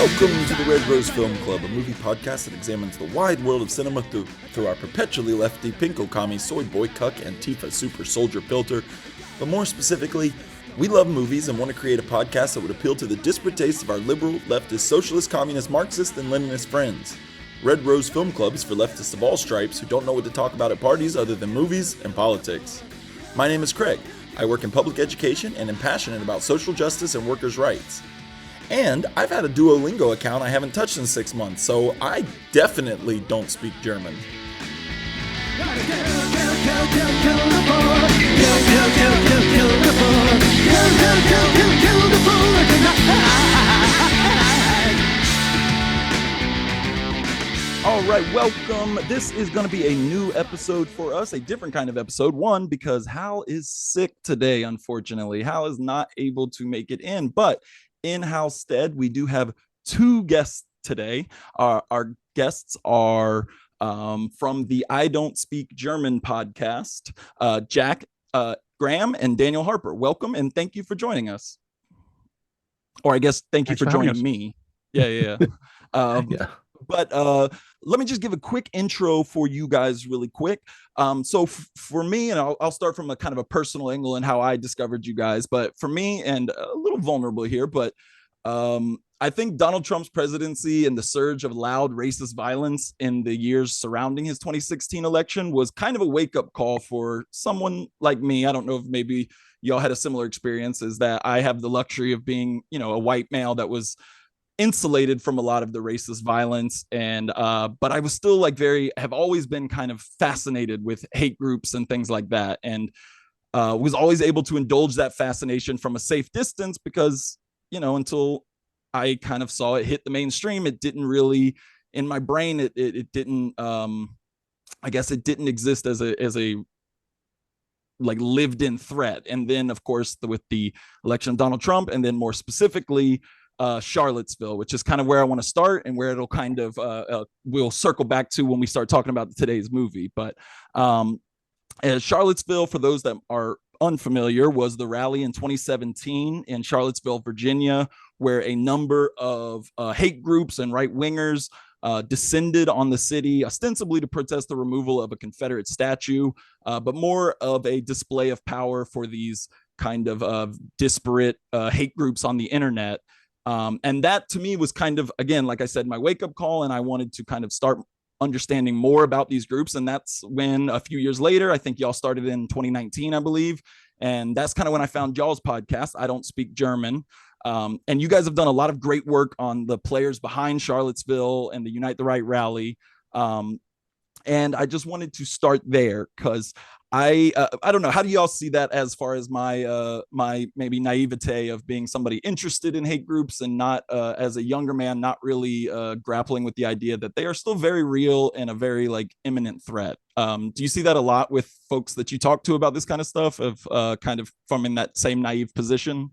Welcome to the Red Rose Film Club, a movie podcast that examines the wide world of cinema through our perpetually lefty, pinko commie, soy boy cuck, Antifa super soldier filter. But more specifically, we love movies and want to create a podcast that would appeal to the disparate tastes of our liberal, leftist, socialist, communist, Marxist, and Leninist friends. Red Rose Film Club is for leftists of all stripes who don't know what to talk about at parties other than movies and politics. My name is Craig. I work in public education and am passionate about social justice and workers' rights. And I've had a Duolingo account I haven't touched in 6 months, so I definitely don't speak German. All right, welcome. This is going to be a new episode for us, a different kind of episode. One, because Hal is sick today, unfortunately. Hal is not able to make it in, but in Hal's stead, we do have two guests today. Our guests are from the I Don't Speak German podcast, Jack Graham and Daniel Harper. Welcome and thank you for joining us. Or I guess thank you for joining me. Yeah. Yeah. But let me just give a quick intro for you guys really quick. So for me, and I'll start from a kind of a personal angle and how I discovered you guys. But for me, and a little vulnerable here, but I think Donald Trump's presidency and the surge of loud racist violence in the years surrounding his 2016 election was kind of a wake-up call for someone like me. I don't know if maybe y'all had a similar experience, is that I have the luxury of being, a white male that was insulated from a lot of the racist violence, and but I was still have always been kind of fascinated with hate groups and things like that, and was always able to indulge that fascination from a safe distance because until I kind of saw it hit the mainstream, it didn't really, in my brain, it didn't I guess it didn't exist as a like lived in threat. And then of course with the election of Donald Trump, and then more specifically Charlottesville, which is kind of where I want to start and where it'll kind of we'll circle back to when we start talking about today's movie. But Charlottesville, for those that are unfamiliar, was the rally in 2017 in Charlottesville, Virginia, where a number of hate groups and right-wingers descended on the city, ostensibly to protest the removal of a Confederate statue, but more of a display of power for these kind of disparate hate groups on the internet. And that to me was kind of, again, like I said, my wake-up call, and I wanted to kind of start understanding more about these groups. And that's when a few years later, I think y'all started in 2019, I believe. And that's kind of when I found y'all's podcast, I Don't Speak German. And you guys have done a lot of great work on the players behind Charlottesville and the Unite the Right rally. And I just wanted to start there because I don't know, how do y'all see that as far as my my maybe naivete of being somebody interested in hate groups and not as a younger man, not really grappling with the idea that they are still very real and a very imminent threat. Do you see that a lot with folks that you talk to about this kind of stuff, of kind of from in that same naive position?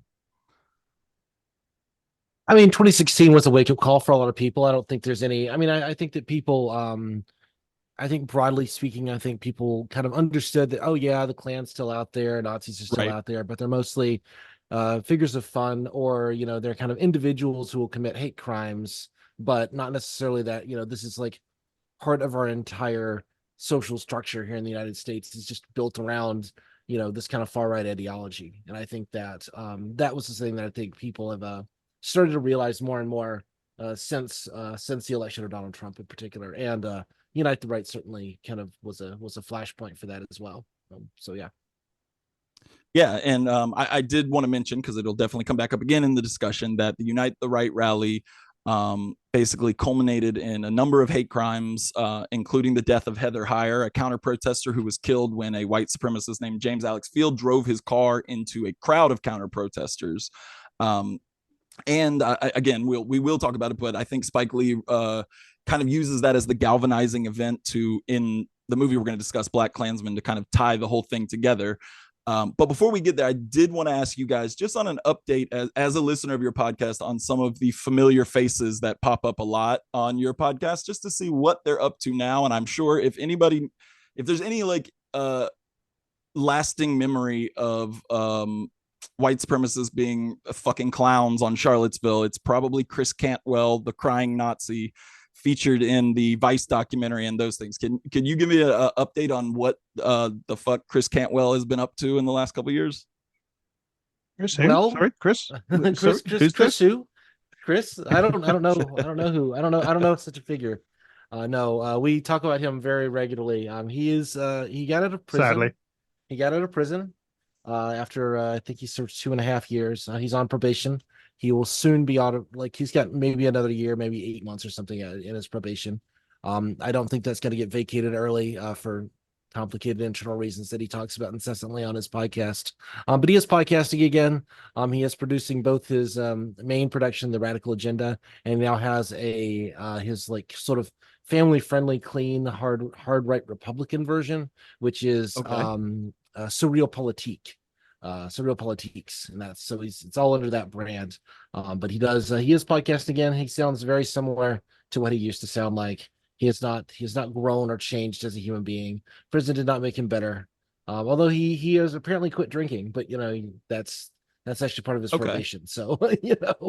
I mean, 2016 was a wake-up call for a lot of people. I don't think there's any, I think that people, I think broadly speaking, I think people kind of understood that, oh yeah, the Klan's still out there, Nazis are still out there, but they're mostly figures of fun, or, they're kind of individuals who will commit hate crimes, but not necessarily that, this is part of our entire social structure here in the United States is just built around, this kind of far-right ideology. And I think that that was the thing that I think people have started to realize more and more since the election of Donald Trump in particular. And Unite the Right certainly kind of was a flashpoint for that as well. So yeah. Yeah, and I did want to mention, because it'll definitely come back up again in the discussion, that the Unite the Right rally basically culminated in a number of hate crimes, including the death of Heather Heyer, a counter-protester who was killed when a white supremacist named James Alex Field drove his car into a crowd of counter-protesters. And again, we will talk about it, but I think Spike Lee kind of uses that as the galvanizing event in the movie we're going to discuss, BlackKklansman, to kind of tie the whole thing together. But before we get there, I did want to ask you guys just on an update as a listener of your podcast on some of the familiar faces that pop up a lot on your podcast, just to see what they're up to now. And I'm sure if there's any lasting memory of white supremacists being fucking clowns on Charlottesville, it's probably Chris Cantwell, the crying Nazi, featured in the Vice documentary and those things. Can you give me a update on what the fuck Chris Cantwell has been up to in the last couple of years? Chris who? Well, Sorry, Chris. Sorry, Chris, who's Chris, this? who? Chris? I don't know who. I don't know such a figure. No, we talk about him very regularly. He got out of prison. Sadly. He got out of prison after I think he served 2.5 years. He's on probation. He will soon be out of like he's got maybe another year, maybe 8 months or something in his probation. I don't think that's going to get vacated early for complicated internal reasons that he talks about incessantly on his podcast. But he is podcasting again. He is producing both his main production, The Radical Agenda, and now has a his like sort of family friendly, clean, hard right Republican version, which is Okay. Surreal Politique. Surreal Politiques, and that's so it's all under that brand. But he is podcast again. He sounds very similar to what he used to sound like. He has not grown or changed as a human being. Prison did not make him better. Although he has apparently quit drinking, but that's actually part of his Okay. probation. So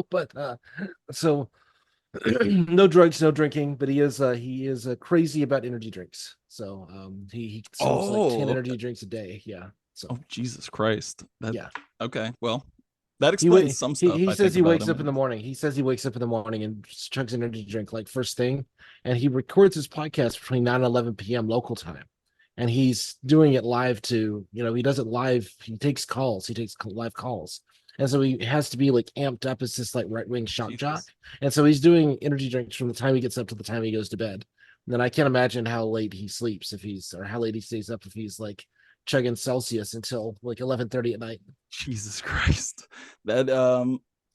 but so no drugs, no drinking, but he is crazy about energy drinks. So he consumes like 10 Oh, energy drinks a day. Yeah. So oh, Jesus Christ. That yeah. okay. Well, that He explains some stuff he I says think he about wakes up him. in the morning. He says he wakes up in the morning and chugs an energy drink like first thing, and he records his podcast between 9 and 11 p.m. local time, and he's doing it live to he does it live. He takes calls. He takes live calls, and so he has to be like amped up as this like right wing shock jock, Jesus. and so he's doing energy drinks from the time he gets up to the time he goes to bed. And then I can't imagine how late he sleeps if he's or how late he stays up if he's like chugging Celsius until like 11:30 at night. Jesus Christ. That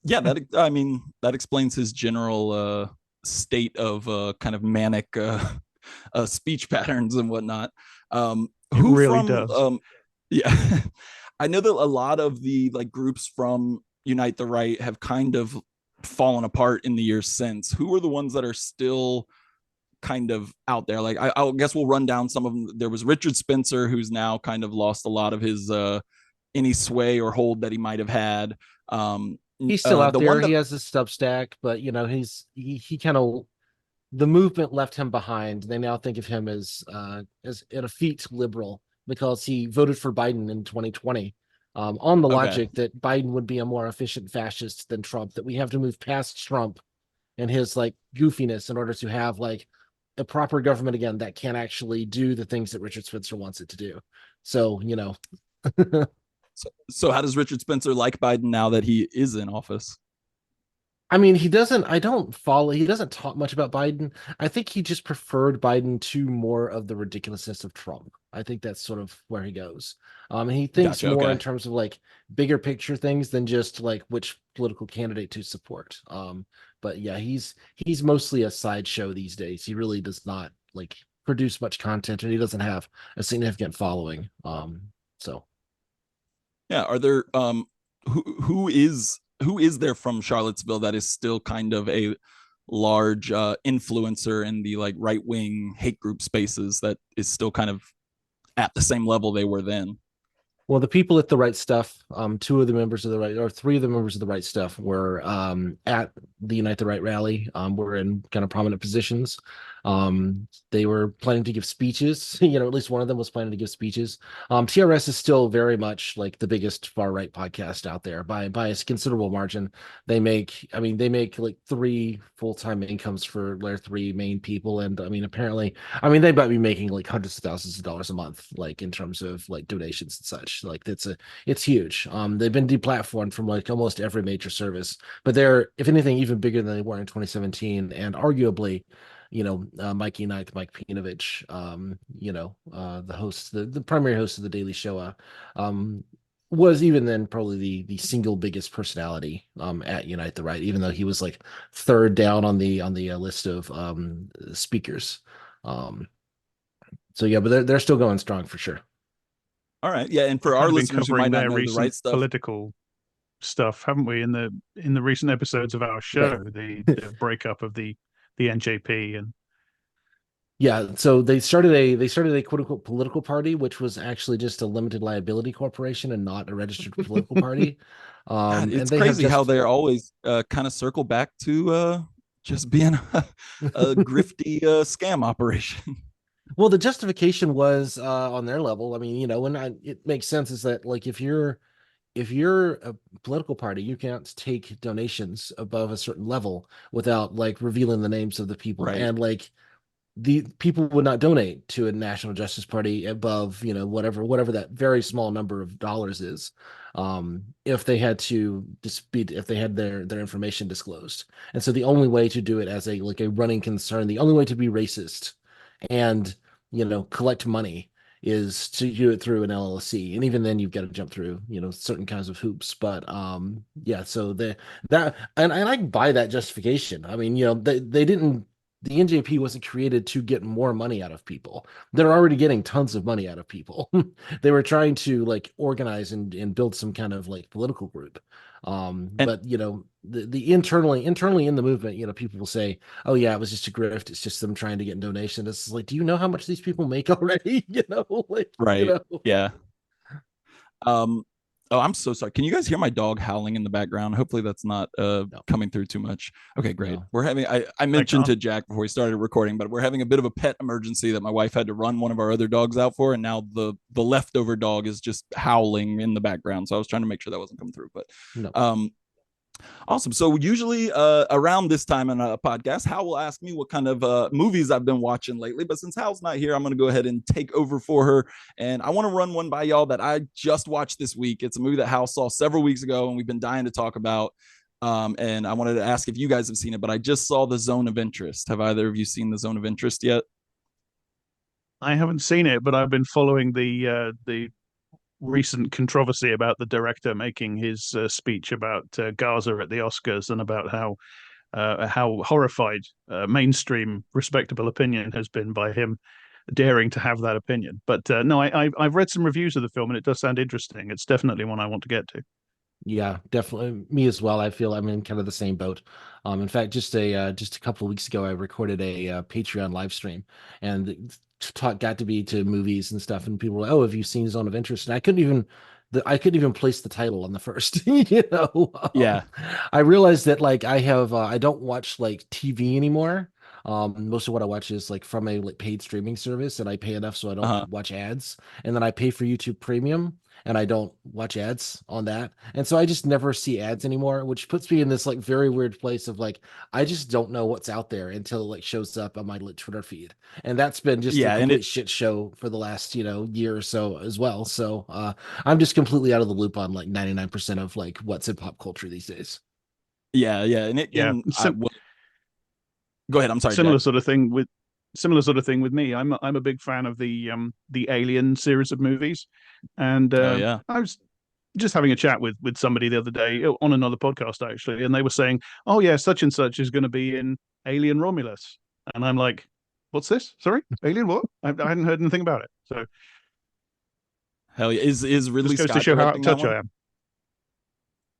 yeah, that I mean that explains his general state of kind of manic speech patterns and whatnot. It Who really from does. yeah. I know that a lot of the like groups from Unite the Right have kind of fallen apart in the years since. Who are the ones that are still kind of out there? Like I guess we'll run down some of them. There was Richard Spencer, who's now kind of lost a lot of his any sway or hold that he might have had. He's still out The one there. He that has his Substack, but he kind of the movement left him behind. They now think of him as an effete liberal because he voted for Biden in 2020 on the okay, logic that Biden would be a more efficient fascist than Trump. That we have to move past Trump and his like goofiness in order to have like a proper government again that can actually do the things that Richard Spencer wants it to do. So so how does Richard Spencer like Biden now that he is in office? I mean, I don't follow, he doesn't talk much about Biden. I think he just preferred Biden to more of the ridiculousness of Trump. I think that's sort of where he goes. And he thinks Gotcha. more in Okay. terms of like bigger picture things than just like which political candidate to support. But yeah, he's mostly a sideshow these days. He really does not like produce much content and he doesn't have a significant following. So Yeah. Are there who is there from Charlottesville that is still kind of a large influencer in the like right wing hate group spaces that is still kind of at the same level they were then? well, the people at the right stuff, two of the members of the right, or three of the members of the right stuff were at the Unite the Right rally. Were in kind of prominent positions. They were planning to give speeches. At least one of them was planning to give speeches. TRS is still very much like the biggest far right podcast out there by a considerable margin. They make like three full-time incomes for their three main people, and I mean, apparently, they might be making like hundreds of thousands of dollars a month, like in terms of like donations and such. Like it's huge. They've been deplatformed from like almost every major service, but they're, if anything, even bigger than they were in 2017, and arguably, Mikey Knight, Mike Pinovich, the host, the primary host of the Daily Show, was even then probably the single biggest personality at Unite the Right, even though he was like third down on the list of speakers. So yeah, but they're still going strong for sure. All right. Yeah. And We've for kind our of been listeners who might covering not their know the right recent stuff, political stuff, haven't we? In the recent episodes of our Right. show, the breakup of the NJP and Yeah, so they started a quote unquote political party, which was actually just a limited liability corporation and not a registered political party. God, And it's they have crazy how just they're always kind of circle back to just being a grifty scam operation. well, the justification was on their level. I mean, and it makes sense is that like if you're a political party, you can't take donations above a certain level without like revealing the names of the people. Right. And like the people would not donate to a national justice party above whatever that very small number of dollars is, if they had to dispute if they had their information disclosed. And so the only way to do it as a like a running concern, the only way to be racist and collect money is to do it through an LLC. And even then you've got to jump through certain kinds of hoops. But yeah, so that and I buy that justification. I mean, they didn't the NJP wasn't created to get more money out of people. They're already getting tons of money out of people. They were trying to like organize and build some kind of like political group. And But the internally in the movement, people will say, "Oh yeah, it was just a grift. It's just them trying to get donations." It's like, do you know how much these people make already? Like right. Yeah. Um, oh, I'm so sorry. Can you guys hear my dog howling in the background? Hopefully that's not No, coming through too much. Okay, great. no. We're having I I mentioned can't. to Jack before we started recording, but we're having a bit of a pet emergency that my wife had to run one of our other dogs out for, and now the leftover dog is just howling in the background. So I was trying to make sure that wasn't coming through. But No. um awesome. So usually around this time in a podcast, Hal will ask me what kind of movies I've been watching lately. But since Hal's not here, I'm going to go ahead and take over for her. And I want to run one by y'all that I just watched this week. It's a movie that Hal saw several weeks ago, and we've been dying to talk about. And I wanted to ask if you guys have seen it, but I just saw The Zone of Interest. Have either of you seen The Zone of Interest yet? I haven't seen it, but I've been following the recent controversy about the director making his speech about Gaza at the Oscars and about how horrified mainstream respectable opinion has been by him daring to have that opinion. But no, I've read some reviews of the film and it does sound interesting. It's definitely one I want to get to. Yeah, definitely me as well. I feel I'm in kind of the same boat. In fact, just a couple of weeks ago, I recorded a Patreon live stream, and talk got to be to movies and stuff, and people were like, "Oh, have you seen Zone of Interest?" And I couldn't even place the title on the first. Yeah. I realized that like I don't watch like TV anymore. Most of what I watch is like from a like paid streaming service, and I pay enough so I don't Uh-huh. watch ads, and then I pay for YouTube Premium and I don't watch ads on that. And so I just never see ads anymore, which puts me in this like very weird place of like I just don't know what's out there until it like shows up on my like, Twitter feed. And that's been just a Yeah. And complete shit show for the last, year or so as well. So I'm just completely out of the loop on like 99% of like what's in pop culture these days. yeah. Yeah. And it, Yeah, and I will go ahead. I'm sorry, Jack. similar sort of thing with similar sort of thing with me. I'm a big fan of the Alien series of movies, and Oh, yeah. I was just having a chat with somebody the other day on another podcast actually, and they were saying, "Oh yeah, such and such is going to be in Alien Romulus," and I'm like, "What's this? Sorry, Alien what? I hadn't heard anything about it." So Hell yeah. Is Ridley just goes to Scott show how out of directing that touch one? I am.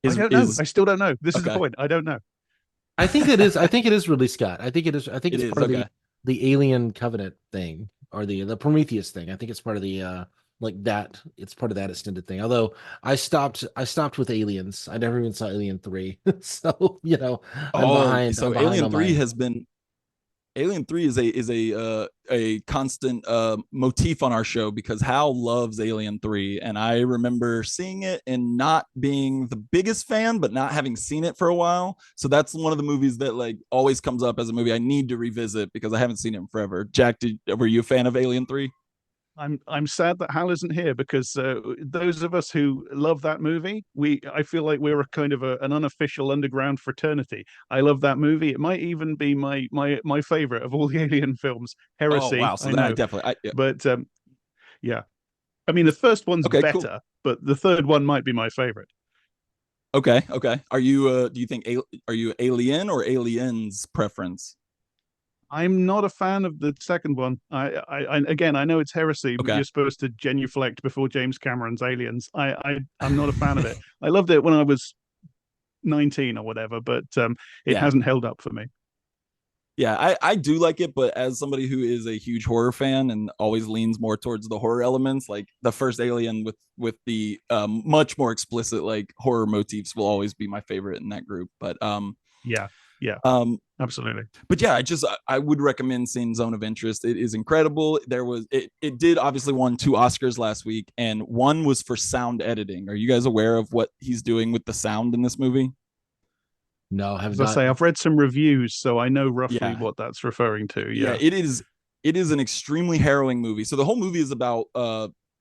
I don't know. I still don't know. This is the Okay. point. I don't know. I think it is. I think it is really Scott. I think it is. I think It it's is. part of Okay. the Alien Covenant thing or the Prometheus thing. I think it's part of the like that. It's part of that extended thing. Although I stopped with Aliens. I never even saw Alien 3. So I'm Oh, behind. I'm so behind Alien on 3 my. has been Alien 3 is a constant motif on our show because Hal loves Alien 3 and I remember seeing it and not being the biggest fan but not having seen it for a while. So that's one of the movies that like always comes up as a movie I need to revisit because I haven't seen it in forever. Jack, were you a fan of Alien 3? I'm sad that Hal isn't here because those of us who love that movie, I feel like we're a kind of an unofficial underground fraternity. I love that movie. It might even be my favorite of all the Alien films. Oh, Heresy, wow. So I then I know, definitely yeah. but yeah. I mean, the first one's Okay, cool. better, but the third one might be my favorite. Okay, okay. Are you do you think are you Alien or Aliens preference? I'm not a fan of the second one. Again, I know it's heresy, but Okay. you're supposed to genuflect before James Cameron's Aliens. I'm not a fan of it. I loved it when I was 19 or whatever, but it Yeah. hasn't held up for me. Yeah, I do like it, but as somebody who is a huge horror fan and always leans more towards the horror elements, like the first Alien with the much more explicit like horror motifs will always be my favorite in that group. Yeah, yeah, Um, absolutely. but yeah, I would recommend seeing Zone of Interest. It is incredible. It did obviously won 2 Oscars last week, and one was for sound editing. Are you guys aware of what he's doing with the sound in this movie? No, have As I not. say, I've read some reviews, so I know roughly Yeah, what that's referring to. yeah, Yeah. it is an extremely harrowing movie. So the whole movie is about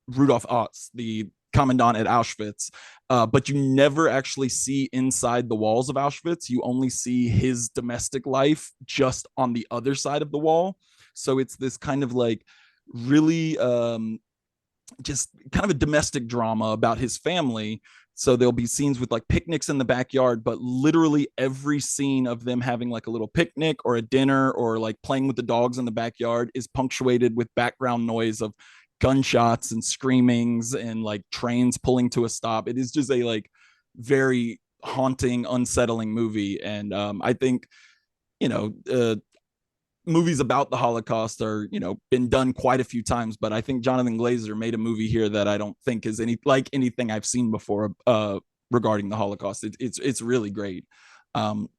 Rudolf Otz, the commandant at Auschwitz, but you never actually see inside the walls of Auschwitz. You only see his domestic life just on the other side of the wall. So it's this kind of like really just kind of a domestic drama about his family. So there'll be scenes with like picnics in the backyard, but literally every scene of them having like a little picnic or a dinner or like playing with the dogs in the backyard is punctuated with background noise of gunshots and screamings and like trains pulling to a stop. It is just a like very haunting, unsettling movie. And I think, you know, movies about the Holocaust are, been done quite a few times, but I think Jonathan Glazer made a movie here that I don't think is anything I've seen before regarding the Holocaust. It's really great. Um,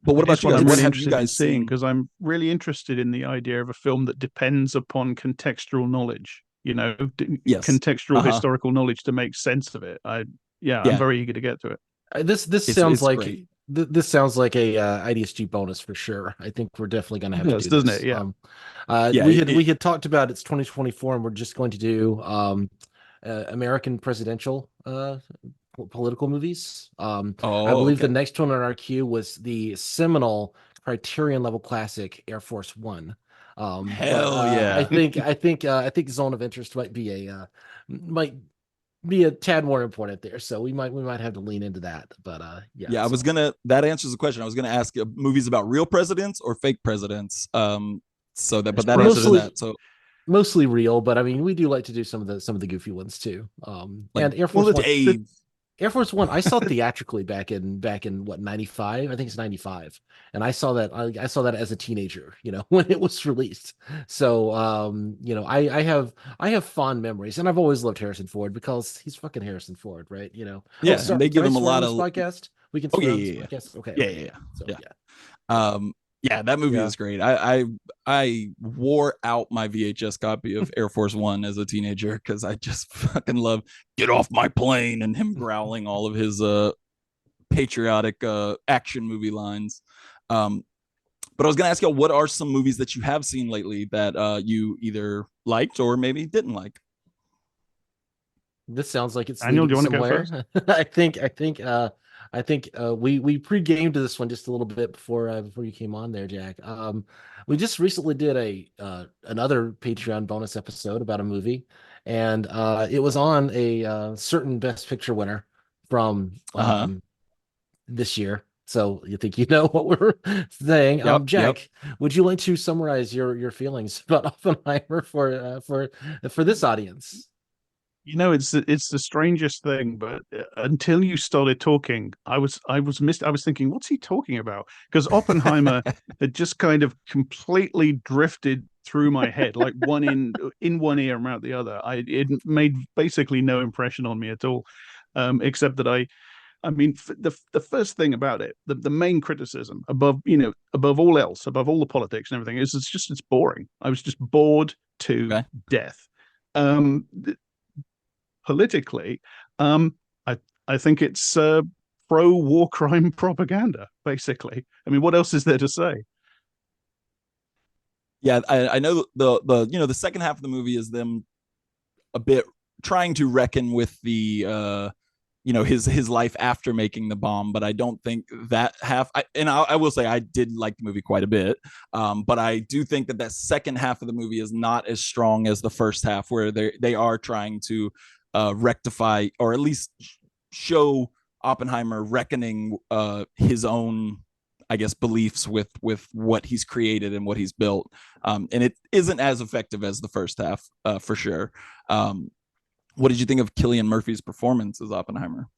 but what It is about you one guys? I'm What really have you interested in guys seeing seen? because I'm really interested in the idea of a film that depends upon contextual knowledge, Yes. contextual Uh-huh. historical knowledge to make sense of it. Yeah, I'm Yeah. very eager to get to it. This It's sounds it's like great. this sounds like a IDSG bonus for sure. I think we're definitely going to It have to does, do doesn't it? this. Yeah. Yeah. We had talked about it's 2024, and we're just going to do American presidential political movies. I Oh, believe the okay. next one on our queue was the seminal Criterion level classic Air Force One. But Hell yeah. I think Zone of Interest might be a tad more important there. So we might have to lean into that. But yeah, Yeah, so that answers the question. I was gonna ask movies about real presidents or fake presidents. It's That answers president. mostly that. So mostly real, but I mean we do like to do some of the goofy ones too. like, And Air Well, Force One. the Air Force One, I saw theatrically back in what 95? I think it's 95. And I saw that as a teenager, when it was released. So I have fond memories, and I've always loved Harrison Ford because he's fucking Harrison Ford, right? Oh, yeah, and sorry, they can give I him a swear on lot this of. podcast? We can Oh swear yeah, on this yeah, yeah, podcast. Okay, yeah, okay, yeah, yeah. So yeah. yeah. Yeah, that movie Yeah. is great. I wore out my VHS copy of Air Force One as a teenager because I just fucking love "Get Off My Plane" and him growling all of his patriotic action movie lines. Um, but I was gonna ask y'all, what are some movies that you have seen lately that you either liked or maybe didn't like? This sounds like it's Daniel, do leading you want to go somewhere. first? I think we pre-gamed this one just a little bit before you came on there, Jack. We just recently did a another Patreon bonus episode about a movie, and it was on a certain Best Picture winner from Uh huh. this year. So you think you know what we're saying? Yep. Yep. Jack, would you like to summarize your feelings about Oppenheimer for this audience? It's the strangest thing, but until you started talking, I was thinking, what's he talking about? Because Oppenheimer had just kind of completely drifted through my head, like in one ear and out the other. It made basically no impression on me at all, except that I mean, the first thing about it, the main criticism above all else, above all the politics and everything, is it's boring. I was just bored to Okay. death. Um, Politically, I I think it's pro war crime propaganda. Basically, I mean, what else is there to say? Yeah, I know the second half of the movie is them a bit trying to reckon with the his life after making the bomb, but I don't think that half. I will say I did like the movie quite a bit, but I do think that second half of the movie is not as strong as the first half, where they are trying to rectify or at least show Oppenheimer reckoning his own, I guess, beliefs with what he's created and what he's built, and it isn't as effective as the first half, for sure. Um, what did you think of Cillian Murphy's performance as Oppenheimer?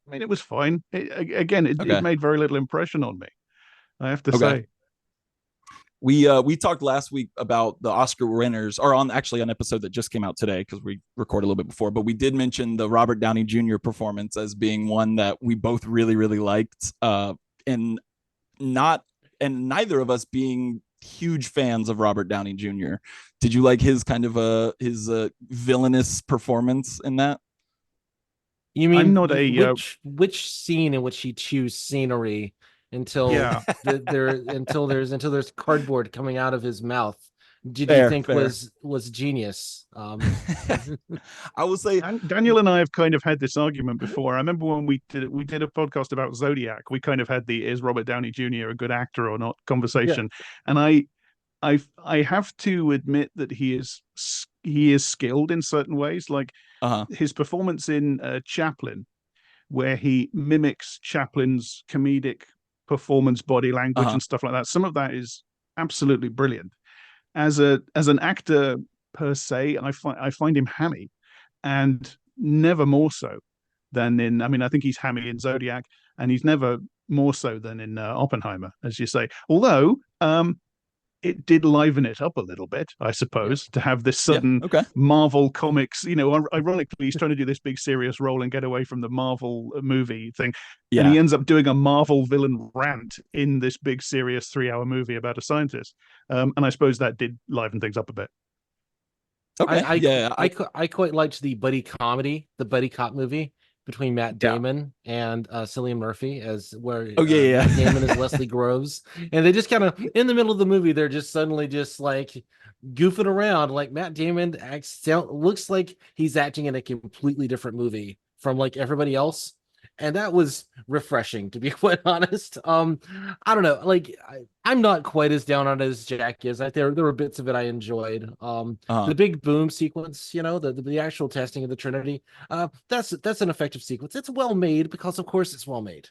I mean, it was fine. Again, it Okay. made very little impression on me. I have to Okay. say. We talked last week about the Oscar winners, or on actually an episode that just came out today because we recorded a little bit before. But we did mention the Robert Downey Jr. performance as being one that we both really really liked, and not and neither of us being huge fans of Robert Downey Jr. Did you like his kind of his villainous performance in that? You I'm mean not a which scene in which he chews scenery until yeah. until there's cardboard coming out of his mouth? Did you Fair, think fair. was genius? I will say, Daniel and I have kind of had this argument before. I remember when we did a podcast about Zodiac. We kind of had the is Robert Downey Jr. a good actor or not Yeah. conversation, and I have to admit that he is skilled in certain ways, like uh-huh, his performance in Chaplin, where he mimics Chaplin's comedic performance, body language, uh-huh, and stuff like that. Some of that is absolutely brilliant. As an actor per se, I find him hammy, and never more so than in. I mean, I think he's hammy in Zodiac, and he's never more so than in Oppenheimer, as you say. Although it did liven it up a little bit, I Yeah. suppose, to have this yeah, sudden okay, Marvel comics. Ironically, he's trying to do this big serious role and get away from the Marvel movie thing, and yeah, he ends up doing a Marvel villain rant in this big serious 3 hour movie about a scientist. And I suppose that did liven things up a bit. okay, yeah, I quite liked the buddy cop movie between Matt yeah. Damon and Cillian Murphy, as where Oh yeah, Matt yeah. Damon is Leslie Groves, and they just kind of in the middle of the movie they're just suddenly just like goofing around. Like Matt Damon looks like he's acting in a completely different movie from like everybody else, and that was refreshing, to be quite honest. I don't know, like I'm not quite as down on it as Jack is. There were bits of it I enjoyed. Uh-huh. The big boom sequence, the actual testing of the Trinity, that's an effective sequence. It's well made because of course it's well made,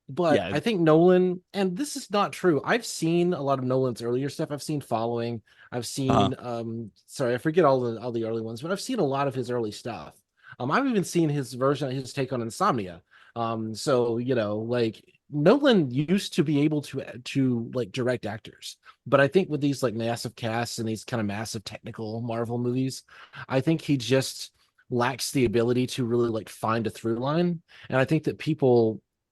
but Yeah. I think Nolan, and this is not true, I've seen a lot of Nolan's earlier stuff. I've seen Following, I've Uh-huh. seen sorry, I forget all the early ones, but I've seen a lot of his early stuff. I've even seen his take on Insomnia. So like Nolan used to be able to like direct actors, but I think with these like massive casts and these kind of massive technical Marvel movies, I think he just lacks the ability to really like find a through line. And I think that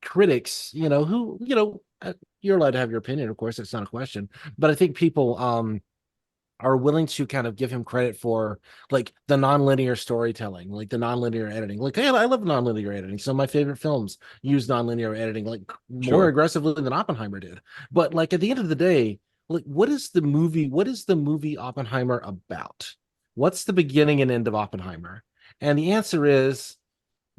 critics, who, you're allowed to have your opinion, of course, it's not a question, but I think people are willing to kind of give him credit for like the nonlinear storytelling, like the nonlinear editing. Like, hey, I love nonlinear editing. Some of my favorite films use nonlinear editing like more Sure. aggressively than Oppenheimer did. But like at the end of the day, like what is the movie? What is the movie Oppenheimer about? What's the beginning and end of Oppenheimer? And the answer is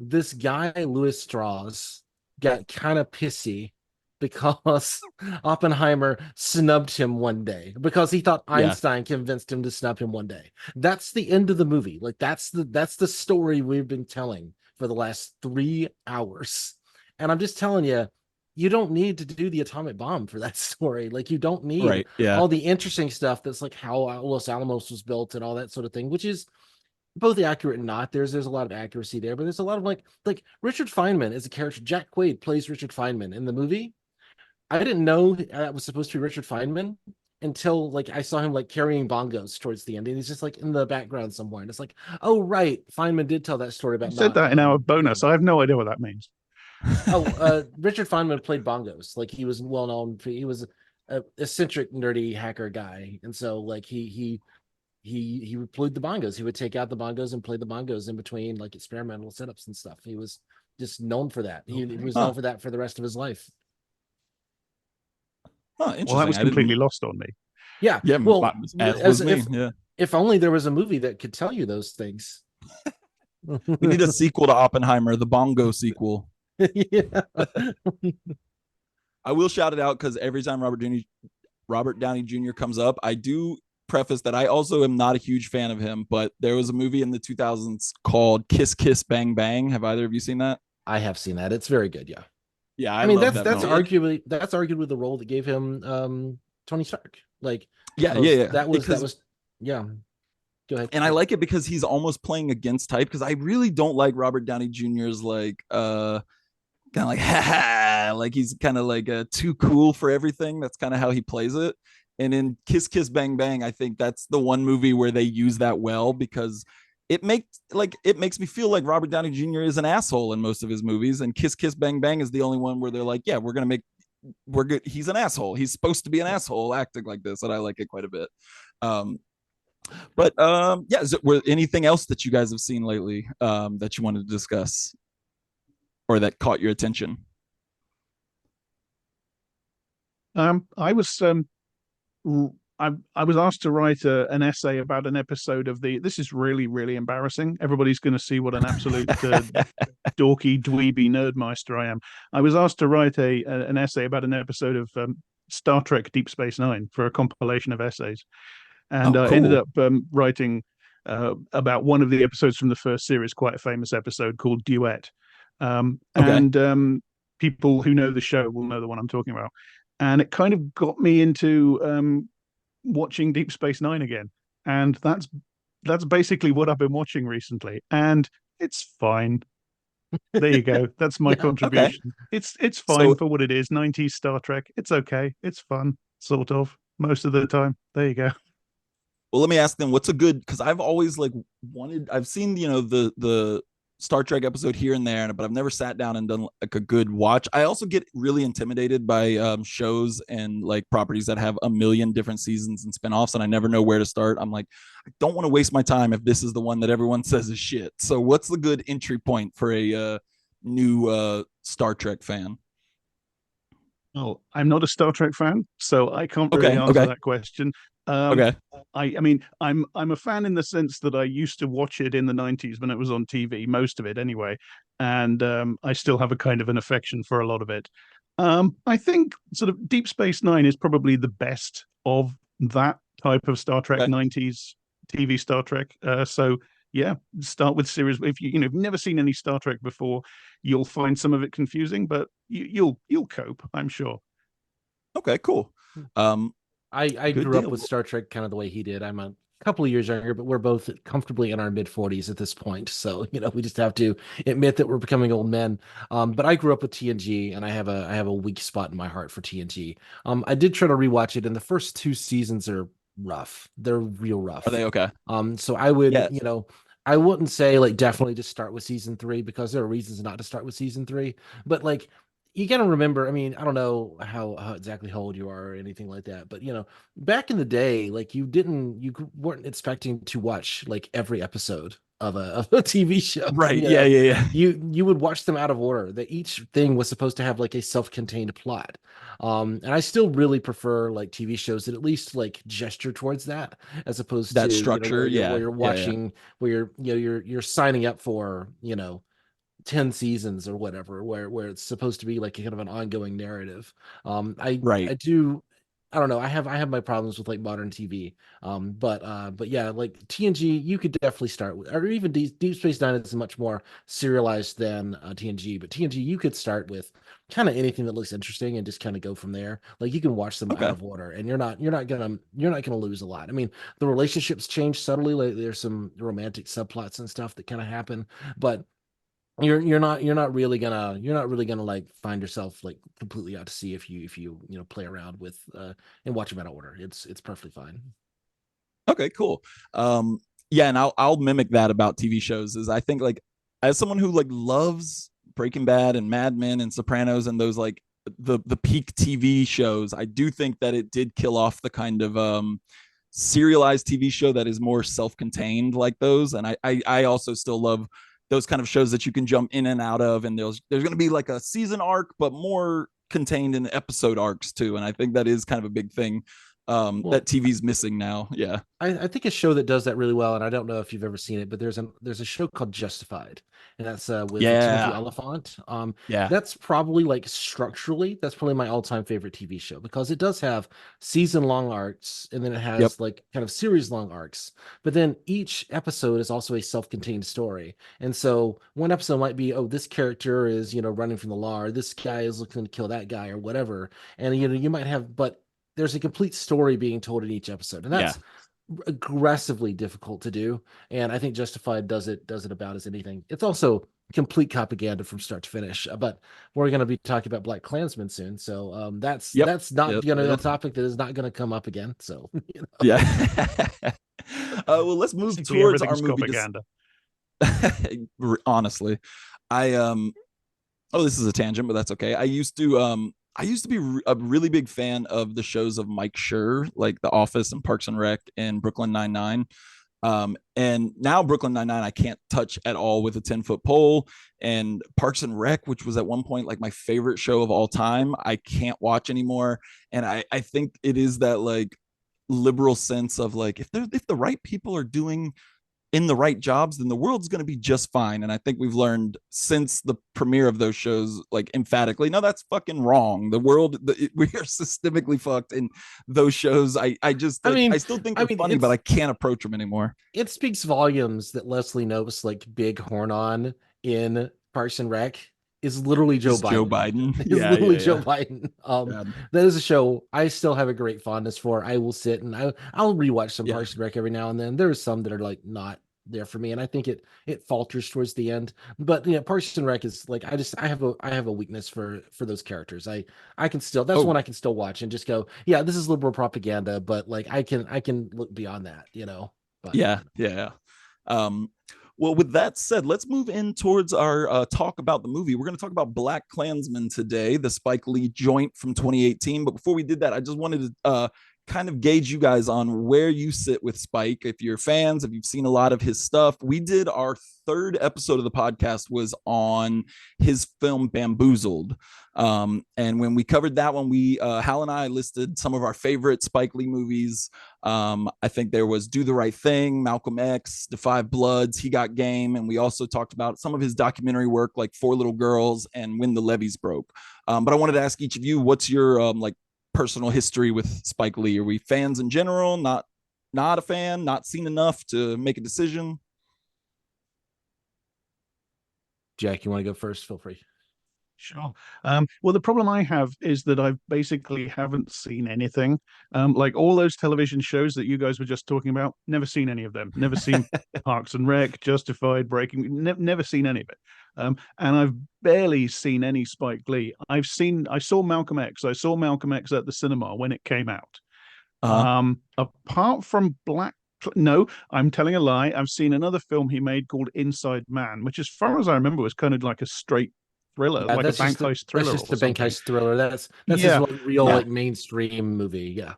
this guy, Louis Strauss, got kind of pissy because Oppenheimer snubbed him one day because he thought Yeah. Einstein convinced him to snub him one day. That's the end of the movie. Like that's the story we've been telling for the last 3 hours. And I'm just telling you, you don't need to do the atomic bomb for that story. Like you don't need Right. Yeah. all the interesting stuff that's like how Los Alamos was built and all that sort of thing, which is both accurate and not. There's a lot of accuracy there, but there's a lot of like Richard Feynman is a character. Jack Quaid plays Richard Feynman in the movie. I didn't know that was supposed to be Richard Feynman until like I saw him like carrying bongos towards the end, and he's just like in the background somewhere. And it's like, oh right, Feynman did tell that story You about said not that in our getting bonus. I have no idea what that means. Richard Feynman played bongos. Like he was well known. He was a eccentric, nerdy hacker guy, and so like he played the bongos. He would take out the bongos and play the bongos in between like experimental setups and stuff. He was just known for that. He was known Huh. for that for the rest of his life. Huh, Well, that interesting. was I completely didn't. lost on me. Yeah. Yeah, Well, as as was me. Yeah. if only there was a movie that could tell you those things. We need a sequel to Oppenheimer, the Bongo sequel. Yeah. I will shout it out because every time Robert Downey Jr. comes up, I do preface that I also am not a huge fan of him, but there was a movie in the 2000s called Kiss Kiss Bang Bang. Have either of you seen that? I have seen that. It's very good. Yeah. Yeah, I I mean, love that's that that's movie. arguably the role that gave him Tony Stark. Like Yeah, yeah, yeah. that was yeah. Go ahead. And I like it because he's almost playing against type because I really don't like Robert Downey Jr.'s kind of like ha ha, like he's kind of like too cool for everything. That's kind of how he plays it. And in Kiss Kiss Bang Bang, I think that's the one movie where they use that well, because it makes me feel like Robert Downey Jr. is an asshole in most of his movies, and Kiss Kiss Bang Bang is the only one where they're like, yeah, we're good. He's an asshole. He's supposed to be an asshole acting like this, and I like it quite a bit. Um, yeah, were anything else that you guys have seen lately that you wanted to discuss or that caught your attention? I was I was asked to write an essay about an episode of the. This is really really embarrassing. Everybody's going to see what an absolute dorky dweeby nerdmeister I am. I was asked to write an essay about an episode of Star Trek Deep Space Nine for a compilation of essays, and Oh, I ended cool. up writing about one of the episodes from the first series, quite a famous episode called Duet. Okay. And people who know the show will know the one I'm talking about. And it kind of got me into watching Deep Space Nine again, and that's basically what I've been watching recently, and it's fine. There you go. That's my Yeah. Okay. contribution. It's fine So, for what it is. 90s Star Trek. It's okay. It's fun, sort of, most of the time. There you go. well, let me ask them what's a good, because I've always like I've seen the Star Trek episode here and there, but I've never sat down and done like a good watch. I also get really intimidated by shows and like properties that have a million different seasons and spinoffs, and I never know where to start. I'm like, I don't want to waste my time if this is the one that everyone says is shit. So, what's the good entry point for a new Star Trek fan? Oh, I'm not a Star Trek fan, so I can't really Okay, answer okay, that question. Um, okay, I mean, I'm a fan in the sense that I used to watch it in the 90s when it was on TV, most of it anyway, and I still have a kind of an affection for a lot of it. I think sort of Deep Space Nine is probably the best of that type of Star Trek okay. 90s TV Star Trek. So yeah, start with series. If you've never seen any Star Trek before, you'll find some of it confusing, but you'll cope, I'm sure. Okay, cool. Um, I good grew up deal. with Star Trek kind of the way he did. I'm a couple of years younger, but we're both comfortably in our mid 40s at this point. So, we just have to admit that we're becoming old men. But I grew up with TNG, and I have a weak spot in my heart for TNG. I did try to rewatch it, and the first two seasons are rough. They're real Are rough. they okay? So I would, Yeah, I wouldn't say like definitely just start with season three, because there are reasons not to start with season three. But like you gotta remember, I mean, I don't know how exactly how old you are or anything like that, but back in the day, like you weren't expecting to watch like every episode of a TV show. right. Yeah, yeah, yeah. You would watch them out of order. That each thing was supposed to have like a self-contained plot. And I still really prefer like TV shows that at least like gesture towards that, as opposed to That structure. where Yeah, you're yeah, yeah. watching, where you're signing up for 10 seasons or whatever, where it's supposed to be like kind of an ongoing narrative. I Right. do, I don't know, I have my problems with like modern TV. But yeah, like TNG you could definitely start with, or even Deep Space Nine is much more serialized than TNG, but TNG you could start with kind of anything that looks interesting and just kind of go from there. Like you can watch them out Okay. of order, and you're not gonna lose a lot. I mean, the relationships change subtly, like there's some romantic subplots and stuff that kind of happen, but you're not really gonna like find yourself like completely out to sea if you play around with and watch them out of order. It's perfectly fine. Okay, cool. Yeah, and I'll mimic that about TV shows. Is I think like as someone who like loves Breaking Bad and Mad Men and Sopranos and those like the peak TV shows, I do think that it did kill off the kind of serialized TV show that is more self-contained like those. And I also still love those kind of shows that you can jump in and out of, and there's going to be like a season arc, but more contained in episode arcs too. And I think that is kind of a big thing Well, that TV's missing now. Yeah. I think a show that does that really well, and I don't know if you've ever seen it, but there's a show called Justified, and that's with Timothy Yeah. Oliphant. Yeah. That's probably like structurally, that's probably my all-time favorite TV show, because it does have season-long arcs, and then it Yep. has like kind of series-long arcs. But then each episode is also a self-contained story, and so one episode might be, oh, this character is running from the law, or this guy is looking to kill that guy, or whatever, and you might have, but there's a complete story being told in each episode, and Yeah. that's aggressively difficult to do. And I think Justified does it about as anything. It's also complete propaganda from start to finish. But we're going to be talking about BlackKklansman soon, so Yep. that's not Yep. going to a Yep. topic that is not going to come up again. So Yeah. Well, let's move Basically, towards our everything's movie. propaganda. Honestly, I oh, this is a tangent, but that's okay. I used to be a really big fan of the shows of Mike Schur, like The Office and Parks and Rec and Brooklyn Nine-Nine. And now Brooklyn Nine-Nine I can't touch at all with a 10-foot pole. And Parks and Rec, which was at one point like my favorite show of all time, I can't watch anymore. And I think it is that like liberal sense of like if the right people are doing in the right jobs, then the world's going to be just fine. And I think we've learned since the premiere of those shows, like emphatically, no, that's fucking wrong. The world, we are systemically fucked in those shows. I just I like, mean, I still think they're funny, but I can't approach them anymore. it speaks volumes that Leslie Knope's like big horn on in Parks and Rec is literally Joe Is Joe Biden. Biden? Is Yeah, literally yeah, Joe yeah. Biden. God. That is a show I still have a great fondness for. I will sit and I'll rewatch some Yeah. Parks and Rec every now and then. There are some that are like not there for me, and I think it falters towards the end. But yeah, Parks and Rec is like I have a weakness for those characters. I can still that's Oh, one I can still watch and just go, yeah, this is liberal propaganda, but like I can look beyond that, you know. But yeah, yeah. Um, well, with that said, let's move in towards our talk about the movie. We're going to talk about BlackKklansman today, the Spike Lee joint from 2018. But before we did that, I just wanted to kind of gauge you guys on where you sit with Spike. If you're fans, if you've seen a lot of his stuff, we did our third episode of the podcast was on his film Bamboozled. And when we covered that one, we Hal and I listed some of our favorite Spike Lee movies. I think there was Do the Right Thing, Malcolm X, The Five Bloods, He Got Game, and we also talked about some of his documentary work like Four Little Girls and When the Levees Broke. But I wanted to ask each of you, what's your like personal history with Spike Lee? Are we fans in general? Not a fan? Not seen enough to make a decision? Jack, you want to go first? Feel free. Sure. Well, the problem I have is that I basically haven't seen anything. Like all those television shows that you guys were just talking about, never seen any of them. Never seen Parks and Rec, Justified, never seen any of it. And I've barely seen any Spike Lee. I saw Malcolm X. I saw Malcolm X at the cinema when it came out. Uh-huh. Apart from no, I'm telling a lie. I've seen another film he made called Inside Man, which, as far as I remember, was kind of like a straight thriller, Yeah, like a bank heist that's thriller just or a bank something. heist thriller. That's his Yeah, one real Yeah. like mainstream movie. Yeah.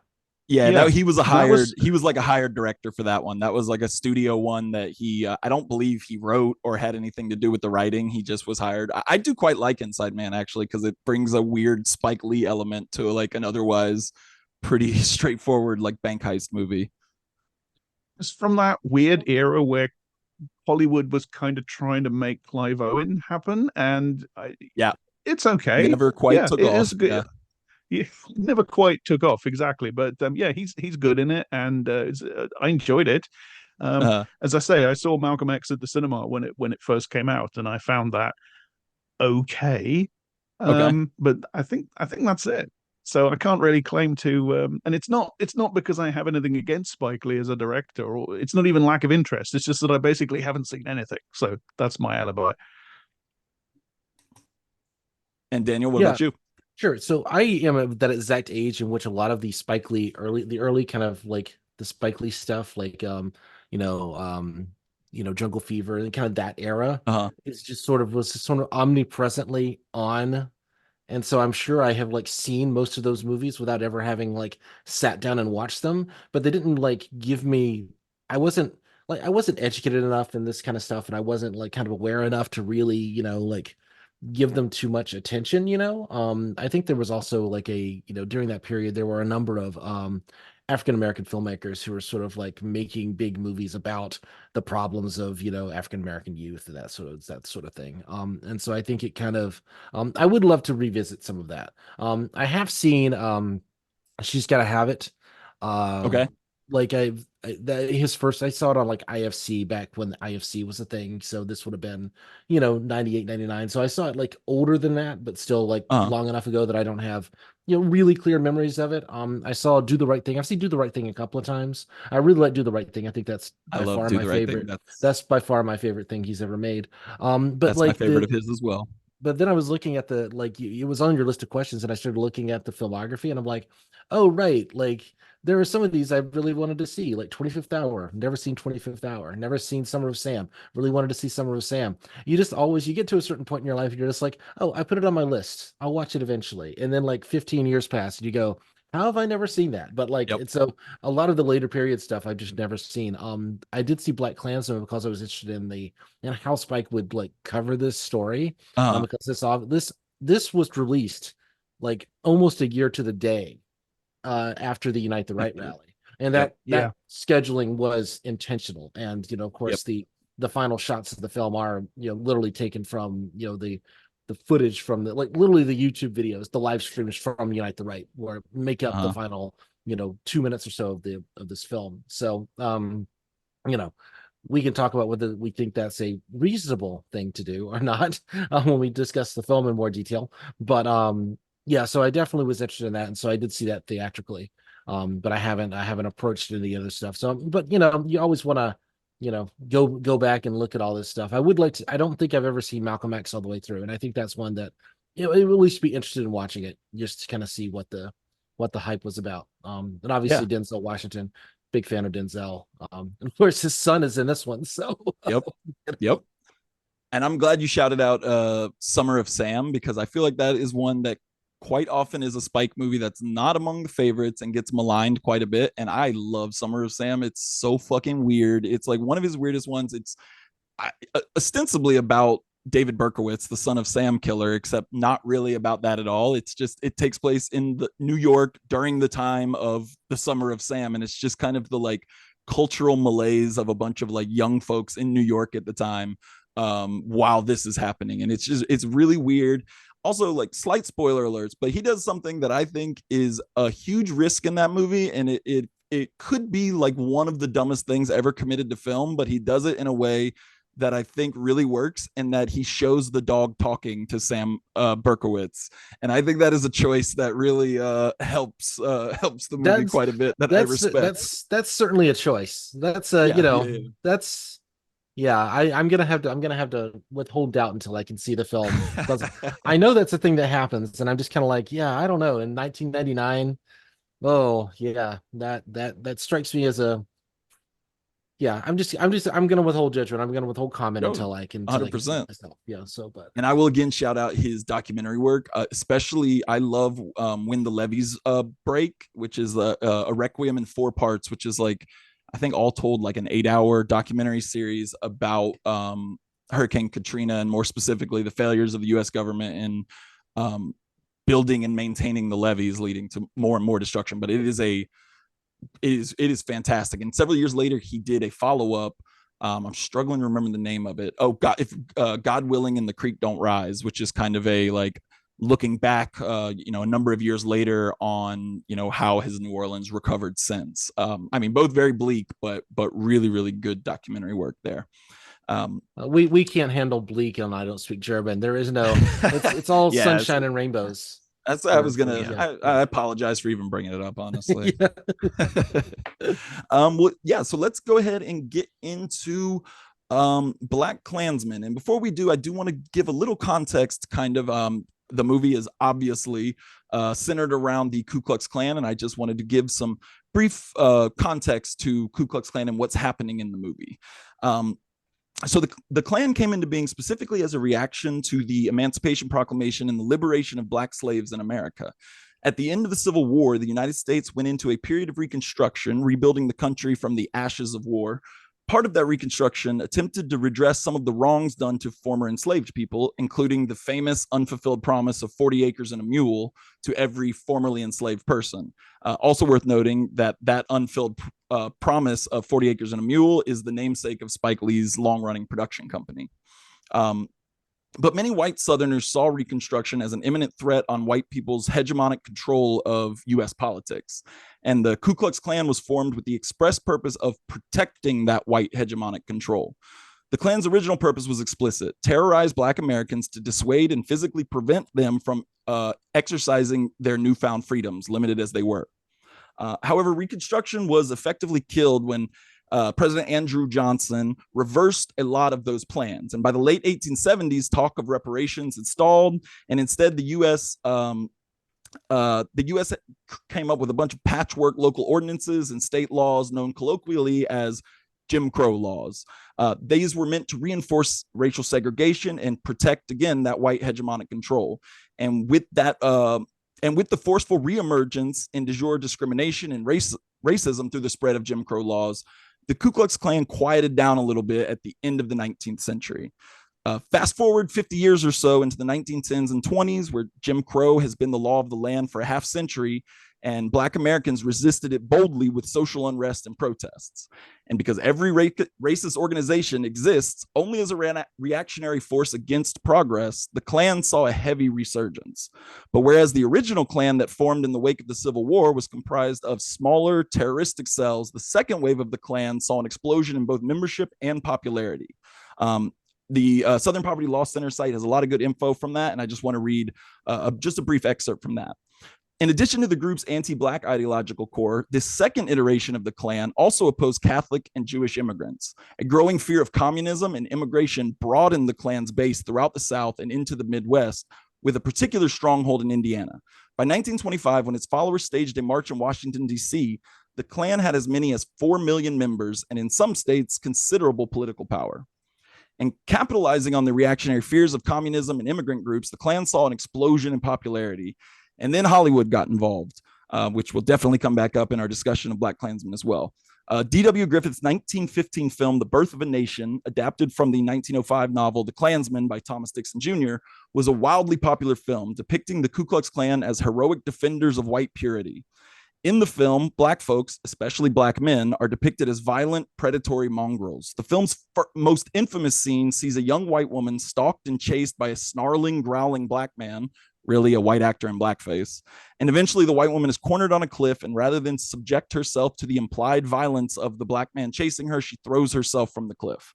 Yeah, yeah. that he was a That hired was he was like a hired director for that one. That was like a studio one that he I don't believe he wrote or had anything to do with the writing. He just was hired. I do quite like Inside Man actually because it brings a weird Spike Lee element to like an otherwise pretty straightforward like bank heist movie. it's from that weird era where Hollywood was kind of trying to make Clive Owen happen, and Yeah, it's okay. never quite Yeah, took it is off. good. Yeah. He never quite took off exactly, but yeah, he's good in it, and I enjoyed it. Uh, As I say, I saw Malcolm X at the cinema when it first came out, and I found that okay. okay. But I think that's it. So I can't really claim to, and it's not because I have anything against Spike Lee as a director, or it's not even lack of interest. It's just that I basically haven't seen anything. So that's my alibi. And Daniel, what Yeah. about you? Sure. So I am at that exact age in which a lot of the Spike Lee the early kind of like the Spike Lee stuff, like you know, Jungle Fever and kind of that era Uh-huh. is just sort of was just sort of omnipresently on. And so I'm sure I have like seen most of those movies without ever having like sat down and watched them, but they didn't like give me I wasn't I wasn't educated enough in this kind of stuff and I wasn't like kind of aware enough to really, like give them too much attention, you know. I think there was also like during that period there were a number of African American filmmakers who were sort of like making big movies about the problems of, African American youth and that sort of thing. And so I think it kind of I would love to revisit some of that. I have seen She's Gotta Have It. Okay. Like his first, I saw it on like IFC back when IFC was a thing. So this would have been, 98, 99. So I saw it like older than that, but still like Uh-huh. long enough ago that I don't have really clear memories of it. I saw Do the Right Thing. I've seen Do the Right Thing a couple of times. I really like Do the Right Thing. I think that's I by love far Do my the Right Thing. favorite. That's by far my favorite thing he's ever made. But That's my like favorite of his as well. but then I was looking at the like it was on your list of questions, and I started looking at the filmography, and I'm like, oh right, like there are some of these I really wanted to see, like 25th Hour. Never seen 25th Hour. Never seen Summer of Sam. Really wanted to see Summer of Sam. You just always you get to a certain point in your life, and you're just like, oh, I put it on my list. I'll watch it eventually. And then like 15 years pass, and you go, how have I never seen that? But like Yep. it's a lot of the later period stuff I've just never seen. I did see BlackKklansman because I was interested in the and how Spike would like cover this story Uh, because this was released like almost a year to the day after the Unite the Right rally, and yep. that scheduling was intentional. And of Yep. course, the final shots of the film are literally taken from the footage from the like literally the YouTube videos, the live streams from Unite the Right, where make up the Uh-huh. final 2 minutes or so of this film. So you know we can talk about whether we think that's a reasonable thing to do or not when we discuss the film in more detail. But yeah, so I definitely was interested in that, and so I did see that theatrically. But I haven't approached any other stuff. So, but you always want to go back and look at all this stuff. I would like to. I don't think I've ever seen Malcolm X all the way through, and I think that's one that it would at least be interested in watching it just to kind of see what the hype was about. And Yeah. obviously Denzel Washington, big fan of Denzel. And of course his son is in this one. So Yep. Yep. And I'm glad you shouted out Summer of Sam, because I feel like that is one that quite often is a Spike movie that's not among the favorites and gets maligned quite a bit. And I love Summer of Sam. It's so fucking weird. It's like one of his weirdest ones. It's ostensibly about David Berkowitz, the son of Sam killer, except not really about that at all. It's just it takes place in New York during the time of the Summer of Sam, and it's just kind of the like cultural malaise of a bunch of like young folks in New York at the time, while this is happening, and it's really weird. Also, like slight spoiler alerts, but he does something that I think is a huge risk in that movie, and it could be like one of the dumbest things ever committed to film, but he does it in a way that I think really works, and that he shows the dog talking to Sam Berkowitz, and I think that is a choice that really helps the movie that's quite a bit. That I that's respect. that's certainly a choice. That's Yeah, yeah, yeah. that's yeah. I'm gonna have to withhold doubt until I can see the film because I know that's a thing that happens, and I'm just kind of like, yeah, I don't know. In 1999, oh yeah, that strikes me as a yeah. I'm gonna withhold judgment. I'm gonna withhold comment Yo, until I can see it 100%. myself. Yeah. So, but And I will again shout out his documentary work. Especially, I love When the Levees Break, which is a Requiem in 4 parts, which is like, I think all told, like an 8-hour documentary series about Hurricane Katrina, and more specifically, the failures of the US government in um, building and maintaining the levees, leading to more and more destruction. But it is fantastic. And several years later, he did a follow up. I'm struggling to remember the name of it. Oh God, if God willing, and the creek don't rise, which is kind of a like looking back, a number of years later on, how has New Orleans recovered since. I mean, both very bleak, but really, really good documentary work there. we can't handle bleak, and I don't speak German. There is no. It's all Yeah, sunshine and rainbows. that's I was For gonna. yeah. I apologize for even bringing it up, honestly. Yeah. Well, yeah. So let's go ahead and get into BlackKklansman. And before we do, I do want to give a little context. Kind of, the movie is obviously centered around the Ku Klux Klan, and I just wanted to give some brief context to Ku Klux Klan and what's happening in the movie. So the Klan came into being specifically as a reaction to the Emancipation Proclamation and the liberation of Black slaves in America. At the end of the Civil War, the United States went into a period of reconstruction, rebuilding the country from the ashes of war. Part of that reconstruction attempted to redress some of the wrongs done to former enslaved people, including the famous unfulfilled promise of 40 acres and a mule to every formerly enslaved person. Also worth noting that unfilled promise of 40 acres and a mule is the namesake of Spike Lee's long-running production company. But many white Southerners saw Reconstruction as an imminent threat on white people's hegemonic control of US politics. And the Ku Klux Klan was formed with the express purpose of protecting that white hegemonic control. The Klan's original purpose was explicit: terrorize Black Americans to dissuade and physically prevent them from exercising their newfound freedoms, limited as they were. However, Reconstruction was effectively killed when President Andrew Johnson reversed a lot of those plans. And by the late 1870s, talk of reparations had stalled, and instead the U.S. Came up with a bunch of patchwork local ordinances and state laws known colloquially as Jim Crow laws. These were meant to reinforce racial segregation and protect, again, that white hegemonic control. And with that, and with the forceful reemergence in de jure discrimination and racism through the spread of Jim Crow laws, the Ku Klux Klan quieted down a little bit at the end of the 19th century. Fast forward 50 years or so into the 1910s and 20s, where Jim Crow has been the law of the land for a half century, and Black Americans resisted it boldly with social unrest and protests. And because every racist organization exists only as a reactionary force against progress, the Klan saw a heavy resurgence. But whereas the original Klan that formed in the wake of the Civil War was comprised of smaller terroristic cells, the second wave of the Klan saw an explosion in both membership and popularity. The Southern Poverty Law Center site has a lot of good info from that, and I just want to read just a brief excerpt from that. In addition to the group's anti-Black ideological core, this second iteration of the Klan also opposed Catholic and Jewish immigrants. A growing fear of communism and immigration broadened the Klan's base throughout the South and into the Midwest, with a particular stronghold in Indiana. By 1925, when its followers staged a march in Washington, D.C., the Klan had as many as 4 million members and, in some states, considerable political power. And capitalizing on the reactionary fears of communism and immigrant groups, the Klan saw an explosion in popularity. And then Hollywood got involved, which will definitely come back up in our discussion of BlackKklansman as well. D.W. Griffith's 1915 film, The Birth of a Nation, adapted from the 1905 novel The Klansman by Thomas Dixon Jr., was a wildly popular film depicting the Ku Klux Klan as heroic defenders of white purity. In the film, Black folks, especially Black men, are depicted as violent, predatory mongrels. The film's most infamous scene sees a young white woman stalked and chased by a snarling, growling Black man, really a white actor in blackface. And eventually the white woman is cornered on a cliff, and rather than subject herself to the implied violence of the Black man chasing her, she throws herself from the cliff.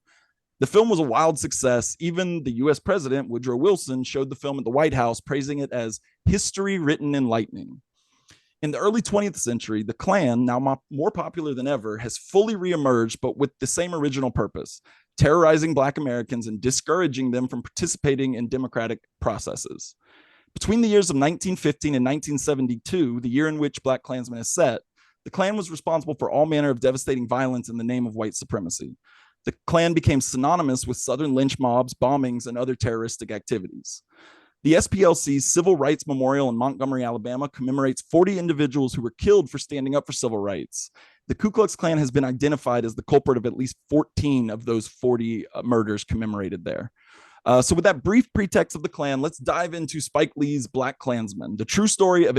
The film was a wild success. Even the US president, Woodrow Wilson, showed the film at the White House, praising it as history written in lightning. In the early 20th century, the Klan, now more popular than ever, has fully reemerged, but with the same original purpose: terrorizing Black Americans and discouraging them from participating in democratic processes. Between the years of 1915 and 1972, the year in which BlackKklansman is set, the Klan was responsible for all manner of devastating violence in the name of white supremacy. The Klan became synonymous with Southern lynch mobs, bombings, and other terroristic activities. The SPLC's Civil Rights Memorial in Montgomery, Alabama, commemorates 40 individuals who were killed for standing up for civil rights. The Ku Klux Klan has been identified as the culprit of at least 14 of those 40 murders commemorated there. So with that brief pretext of the Klan, let's dive into Spike Lee's BlackKklansman, the true story of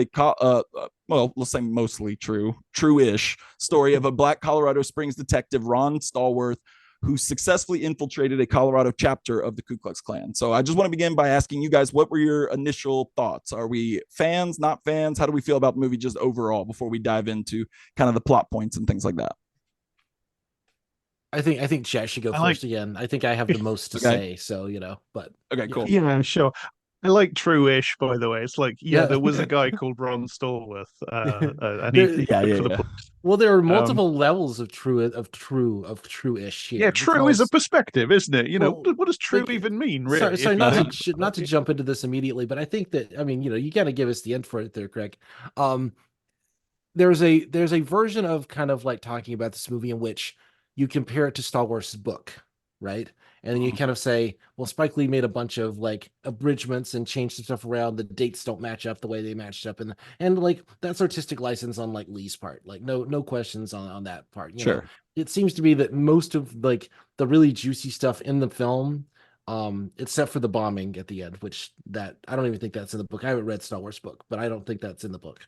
well, let's say mostly true-ish story of a Black Colorado Springs detective, Ron Stallworth, who successfully infiltrated a Colorado chapter of the Ku Klux Klan. So I just want to begin by asking you guys, what were your initial thoughts? Are we fans, not fans? How do we feel about the movie just overall before we dive into kind of the plot points and things like that? I think Chet should go first again. I think I have the most to say, so but okay, cool. Yeah, sure. I like true-ish, by the way. It's like, there was a guy called Ron Stallworth. And he well, there are multiple levels of true-ish here. Yeah, true is a perspective, isn't it? What does true even mean, really? Sorry, not to jump into this immediately, but I think that, you got to give us the end for it there, Craig. There's a version of kind of like talking about this movie in which you compare it to Stallworth's book, right? And then you kind of say, well, Spike Lee made a bunch of like abridgments and changed some stuff around. The dates don't match up the way they matched up, and like that's artistic license on like Lee's part. Like no questions on that part. Sure. It seems to be that most of like the really juicy stuff in the film, except for the bombing at the end, which that I don't even think that's in the book. I haven't read Stallworth's book, but I don't think that's in the book.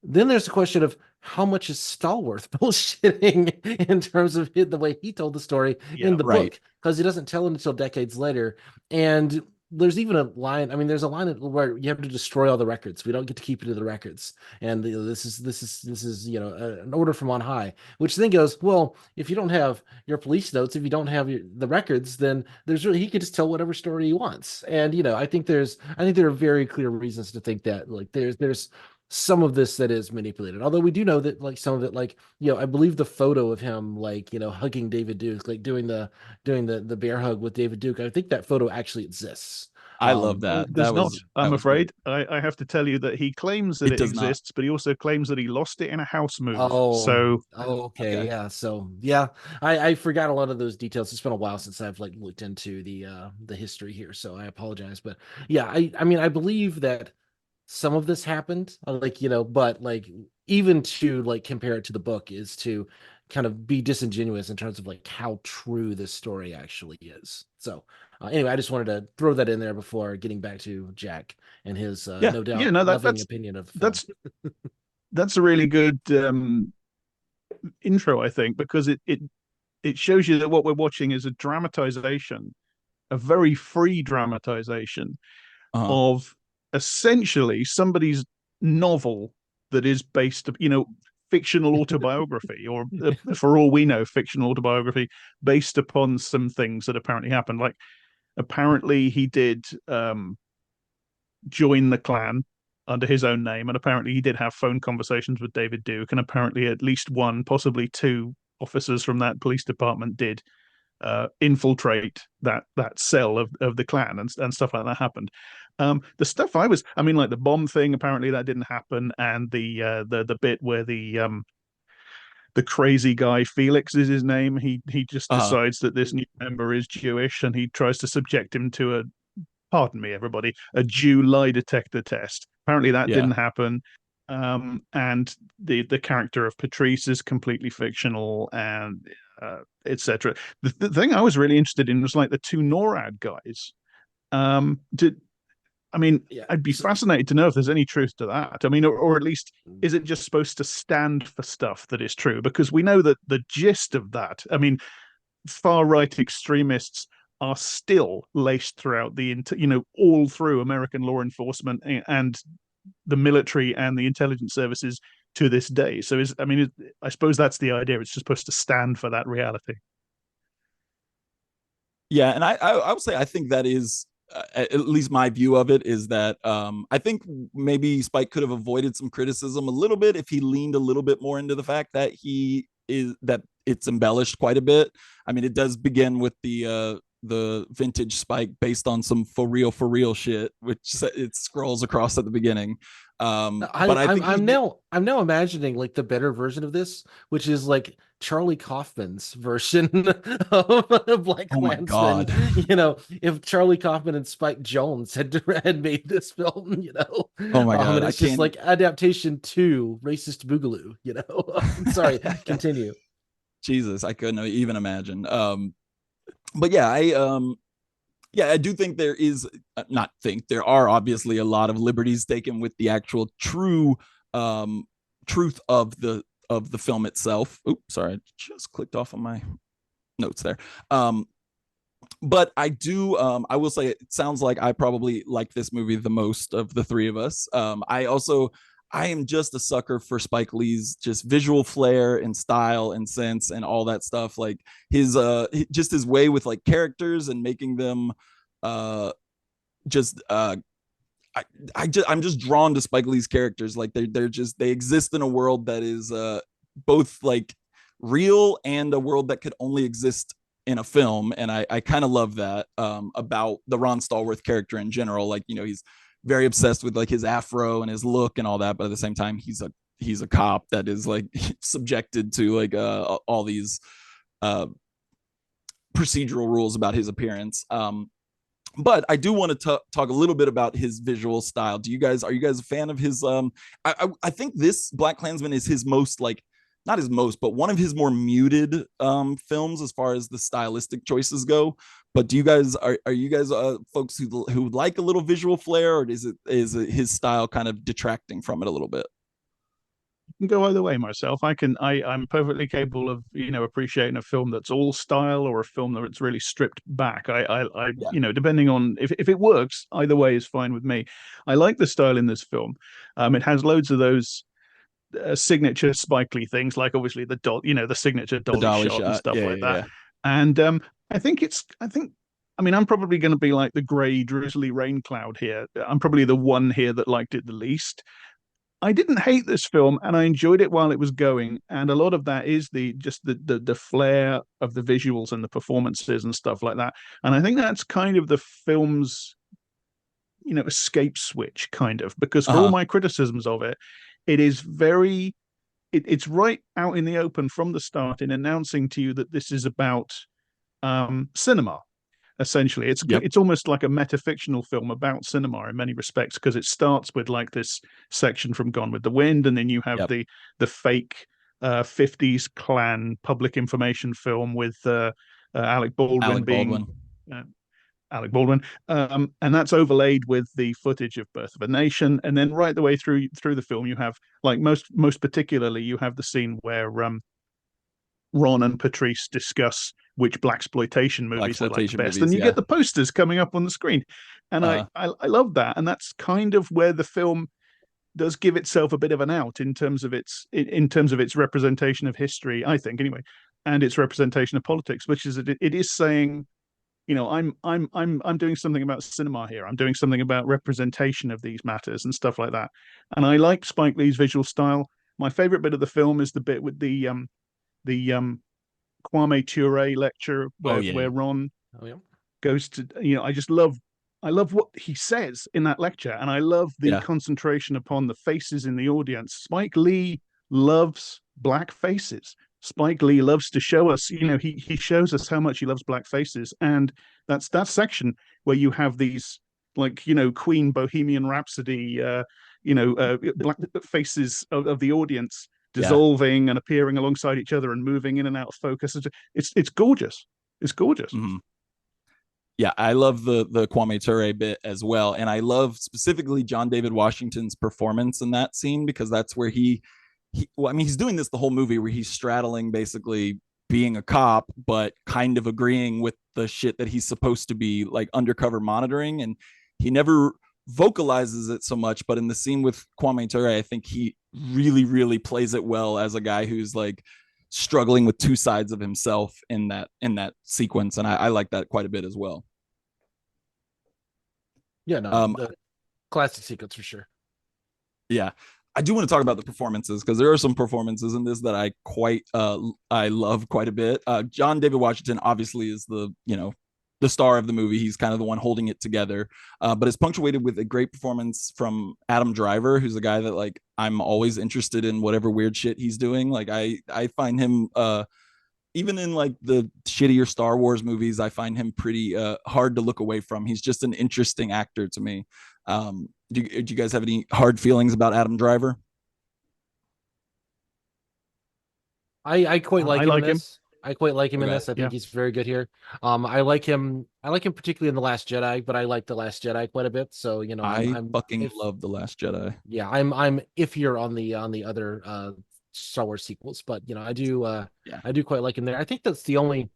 Then there's the question of how much is Stallworth bullshitting in terms of the way he told the story in the book, because he doesn't tell it until decades later. And there's even a line. I mean, there's a line where you have to destroy all the records. We don't get to keep any of the records, and this is an order from on high. Which then goes, well, if you don't have your police notes, if you don't have the records, then there's really he could just tell whatever story he wants. And I think there are very clear reasons to think that like there's some of this that is manipulated. Although we do know that like some of it, like I believe the photo of him like hugging David Duke, like doing the bear hug with David Duke. I think that photo actually exists. I love Oh, that. it does That not, was I'm great. afraid. I have to tell you that he claims that It it does not. exists, but he also claims that he lost it in a house move. Oh, So, okay, Okay. yeah. So yeah, I forgot a lot of those details. It's been a while since I've like looked into the history here, so I apologize. But yeah, I mean I believe that some of this happened, like but like even to like compare it to the book is to kind of be disingenuous in terms of like how true this story actually is. So anyway, I just wanted to throw that in there before getting back to Jack and his Yeah. no yeah, doubt no, loving opinion of the film. that's that's a really good intro, I think, because it shows you that what we're watching is a dramatization, a very free dramatization Uh-huh. of essentially somebody's novel that is based, fictional autobiography, or for all we know, fictional autobiography based upon some things that apparently happened. Like apparently he did join the Klan under his own name, and apparently he did have phone conversations with David Duke, and apparently at least one, possibly two officers from that police department did infiltrate that cell of the Klan, and stuff like that happened. The stuff I mean, like the bomb thing, apparently that didn't happen, and the bit where the crazy guy Felix is his name. He just Uh-huh. decides that this new member is Jewish, and he tries to subject him to a, pardon me, everybody, a Jew lie detector test. Apparently that Yeah. didn't happen. And the character of Patrice is completely fictional, and etc. The thing I was really interested in was like the two NORAD guys. Did I mean, Yeah. I'd be So, fascinated to know if there's any truth to that. I mean, or at least is it just supposed to stand for stuff that is true? Because we know that the gist of that, I mean, far right extremists are still laced throughout all through American law enforcement and the military and the intelligence services to this day. So I suppose that's the idea. It's just supposed to stand for that reality. Yeah, and I would say I think that is at least my view of it is that I think maybe Spike could have avoided some criticism a little bit if he leaned a little bit more into the fact that that it's embellished quite a bit. I mean, it does begin with the vintage Spike based on some for real shit, which it scrolls across at the beginning. But I think he did. I'm now imagining like the better version of this, which is like Charlie Kaufman's version of Black Oh my Klansman. god. If Charlie Kaufman and Spike Jones had made this film, Oh my god. and I it's just can't. like adaptation to Racist Boogaloo. Sorry, continue. Jesus, I couldn't even imagine. But yeah, yeah, I do think there is not think there are obviously a lot of liberties taken with the actual truth of the film itself. Oops, sorry, I just clicked off on my notes there. But I will say it sounds like I probably like this movie the most of the three of us. I am just a sucker for Spike Lee's just visual flair and style and sense and all that stuff. Like his just his way with like characters and making them uh just I'm just drawn to Spike Lee's characters. Like they exist in a world that is both like real and a world that could only exist in a film. And I kind of love that about the Ron Stallworth character in general. Like, he's very obsessed with like his afro and his look and all that, but at the same time, he's a cop that is like subjected to like all these uh procedural rules about his appearance. But I do want to talk a little bit about his visual style. Are you guys a fan of his? I think this BlackKklansman is his most like not his most, but one of his more muted films as far as the stylistic choices go. But are you guys folks who like a little visual flair, or is it his style kind of detracting from it a little bit? go either way myself. I'm perfectly capable of, appreciating a film that's all style or a film that's really stripped back. Yeah. Depending on if it works, either way is fine with me. I like the style in this film. It has loads of those signature Spike Lee things, like obviously the signature The dolly dolly shot and shot. stuff Yeah, like yeah, that. yeah. And I mean, I'm probably going to be like the grey, drizzly rain cloud here. I'm probably the one here that liked it the least. I didn't hate this film, and I enjoyed it while it was going. And a lot of that is the flair of the visuals and the performances and stuff like that. And I think that's kind of the film's escape switch, kind of, because for all Uh-huh. my criticisms of it, it is very it's right out in the open from the start in announcing to you that this is about cinema. Essentially, Yep. it's almost like a metafictional film about cinema in many respects, because it starts with like this section from Gone with the Wind, and then you have Yep. the fake 50s Klan public information film with Alec Baldwin Alec being Baldwin. uh, Alec Baldwin, and that's overlaid with the footage of Birth of a Nation, and then right the way through the film, you have, like, most particularly, you have the scene where Ron and Patrice discuss which blaxploitation Black movies they like the exploitation best, and movies. you get Yeah. the posters coming up on the screen, and Uh, I love that, and that's kind of where the film does give itself a bit of an out in terms of its representation of history, I think, anyway, and its representation of politics, which is it is saying, I'm doing something about cinema here. I'm doing something about representation of these matters and stuff like that. And I like Spike Lee's visual style. My favorite bit of the film is the bit with the Kwame Ture lecture oh where yeah. Ron Oh yeah. goes to, I love what he says in that lecture, and I love the Yeah. concentration upon the faces in the audience. Spike Lee loves black faces. Spike Lee loves to show us, he shows us how much he loves black faces, and that's that section where you have these, like, Queen Bohemian Rhapsody, black faces of the audience Yeah. dissolving and appearing alongside each other and moving in and out of focus. It's gorgeous. It's gorgeous. Mhm. Yeah, I love the Kwame Ture bit as well, and I love specifically John David Washington's performance in that scene, because that's where well, I mean, he's doing this the whole movie, where he's straddling basically being a cop but kind of agreeing with the shit that he's supposed to be, like, undercover monitoring, and he never vocalizes it so much, but in the scene with Kwame Ture, I think he really really plays it well as a guy who's like struggling with two sides of himself in that sequence, and I like that quite a bit as well. Yeah, no, Um, the classic sequence for sure. yeah, I do want to talk about the performances, because there are some performances in this that I love quite a bit. John David Washington obviously is the star of the movie. He's kind of the one holding it together, but it's punctuated with a great performance from Adam Driver, who's a guy that, like, I'm always interested in whatever weird shit he's doing. Like, I find him even in like the shittier Star Wars movies, I find him pretty hard to look away from. He's just an interesting actor to me. Do you guys have any hard feelings about Adam Driver? I quite like I him in like him. this. I quite like him in Okay. this. I Yeah. think he's very good here. I like him. I like him particularly in The Last Jedi, but I like The Last Jedi quite a bit. So, I I'm fucking if love The Last Jedi. yeah, I'm iffier on the other Star Wars sequels, but Yeah. I do quite like him there. I think that's the only.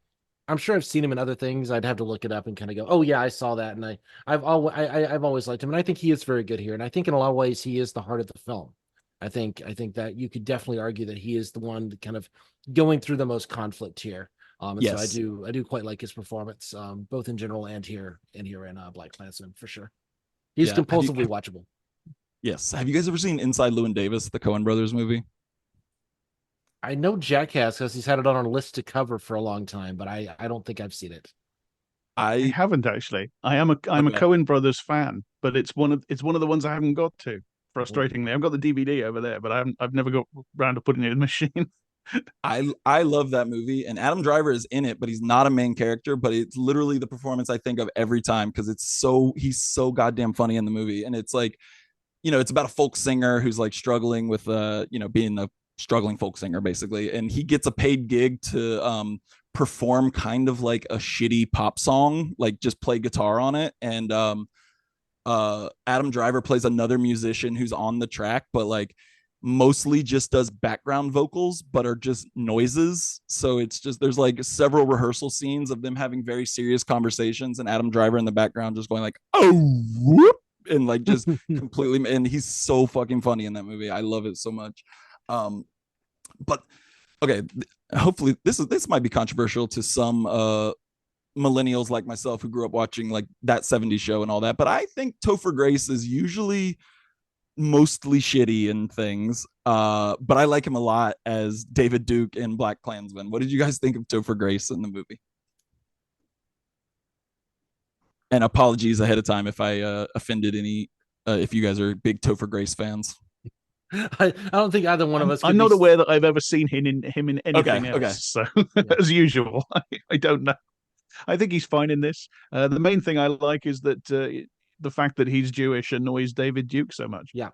I'm sure I've seen him in other things. I'd have to look it up and kind of go, oh yeah, I saw that, and I've always liked him, and I think he is very good here. And I think in a lot of ways he is the heart of the film. I think that you could definitely argue that he is the one that kind of going through the most conflict here. And so Yes. I do quite like his performance, both in general and here in BlackKklansman for sure. He's Yeah. compulsively watchable. Yes. Have you guys ever seen Inside Llewyn Davis, the Coen Brothers movie? I know Jack has because he's had it on our list to cover for a long time, but I don't think I've seen it. I I haven't actually. I'm a Okay. Coen Brothers fan, but it's one of the ones I haven't got to. Frustratingly, I've got the DVD over there, but I've never got around to putting it in the machine. I love that movie, and Adam Driver is in it, but he's not a main character. But it's literally the performance I think of every time, because he's so goddamn funny in the movie, and it's like, it's about a folk singer who's like struggling with being a struggling folk singer basically, and he gets a paid gig to perform kind of like a shitty pop song, like just play guitar on it, and Adam Driver plays another musician who's on the track, but like mostly just does background vocals, but are just noises. So it's just, there's like several rehearsal scenes of them having very serious conversations and Adam Driver in the background just going like, oh, whoop, and like just completely, and he's so fucking funny in that movie. I love it so much. But okay, hopefully this might be controversial to some millennials like myself who grew up watching like that 70s show and all that, but I think Topher Grace is usually mostly shitty in things. But I like him a lot as David Duke in BlackKklansman. What did you guys think of Topher Grace in the movie? And apologies ahead of time if I offended any, if you guys are big Topher Grace fans. I don't think either one of us. I'm not aware that I've ever seen him in anything else. Okay. So as usual, I don't know. I think he's fine in this. The main thing I like is that the fact that he's Jewish annoys David Duke so much. Yeah.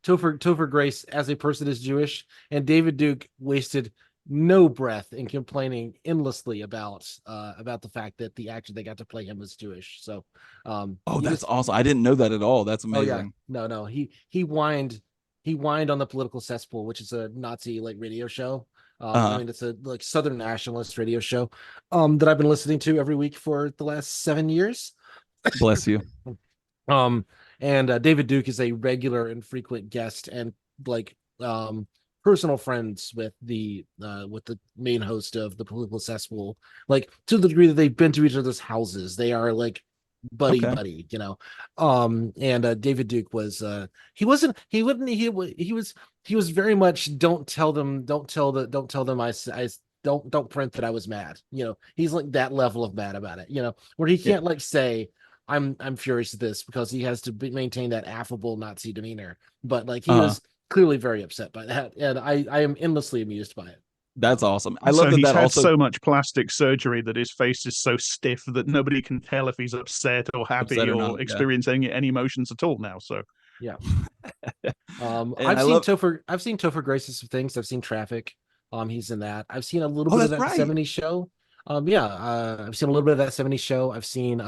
Topher Grace as a person is Jewish, and David Duke wasted no breath in complaining endlessly about the fact that the actor they got to play him was Jewish. So that's awesome. I didn't know that at all. That's amazing. No. He whined on the Political Cesspool, which is a Nazi like radio show. I mean, it's a like Southern nationalist radio show that I've been listening to every week for the last 7 years. Bless you. And David Duke is a regular and frequent guest and like personal friends with the main host of the Political Cesspool, like to the degree that they've been to each other's houses. They are like buddy, you know. And David Duke was he was very much don't tell them I don't print that I was mad, you know. He's like that level of mad about it, you know, where he can't like say I'm furious at this, because he has to maintain that affable Nazi demeanor, but like he was clearly very upset by that, and I am endlessly amused by it. That's awesome. I love that. He's that had also so much plastic surgery that his face is so stiff that nobody can tell if he's upset or happy or not, experiencing any emotions at all now. So yeah. I've seen Topher Grace's things. I've seen Traffic. He's in that. I've seen a little bit of that 70s show. I've seen a little bit of that 70s show. I've seen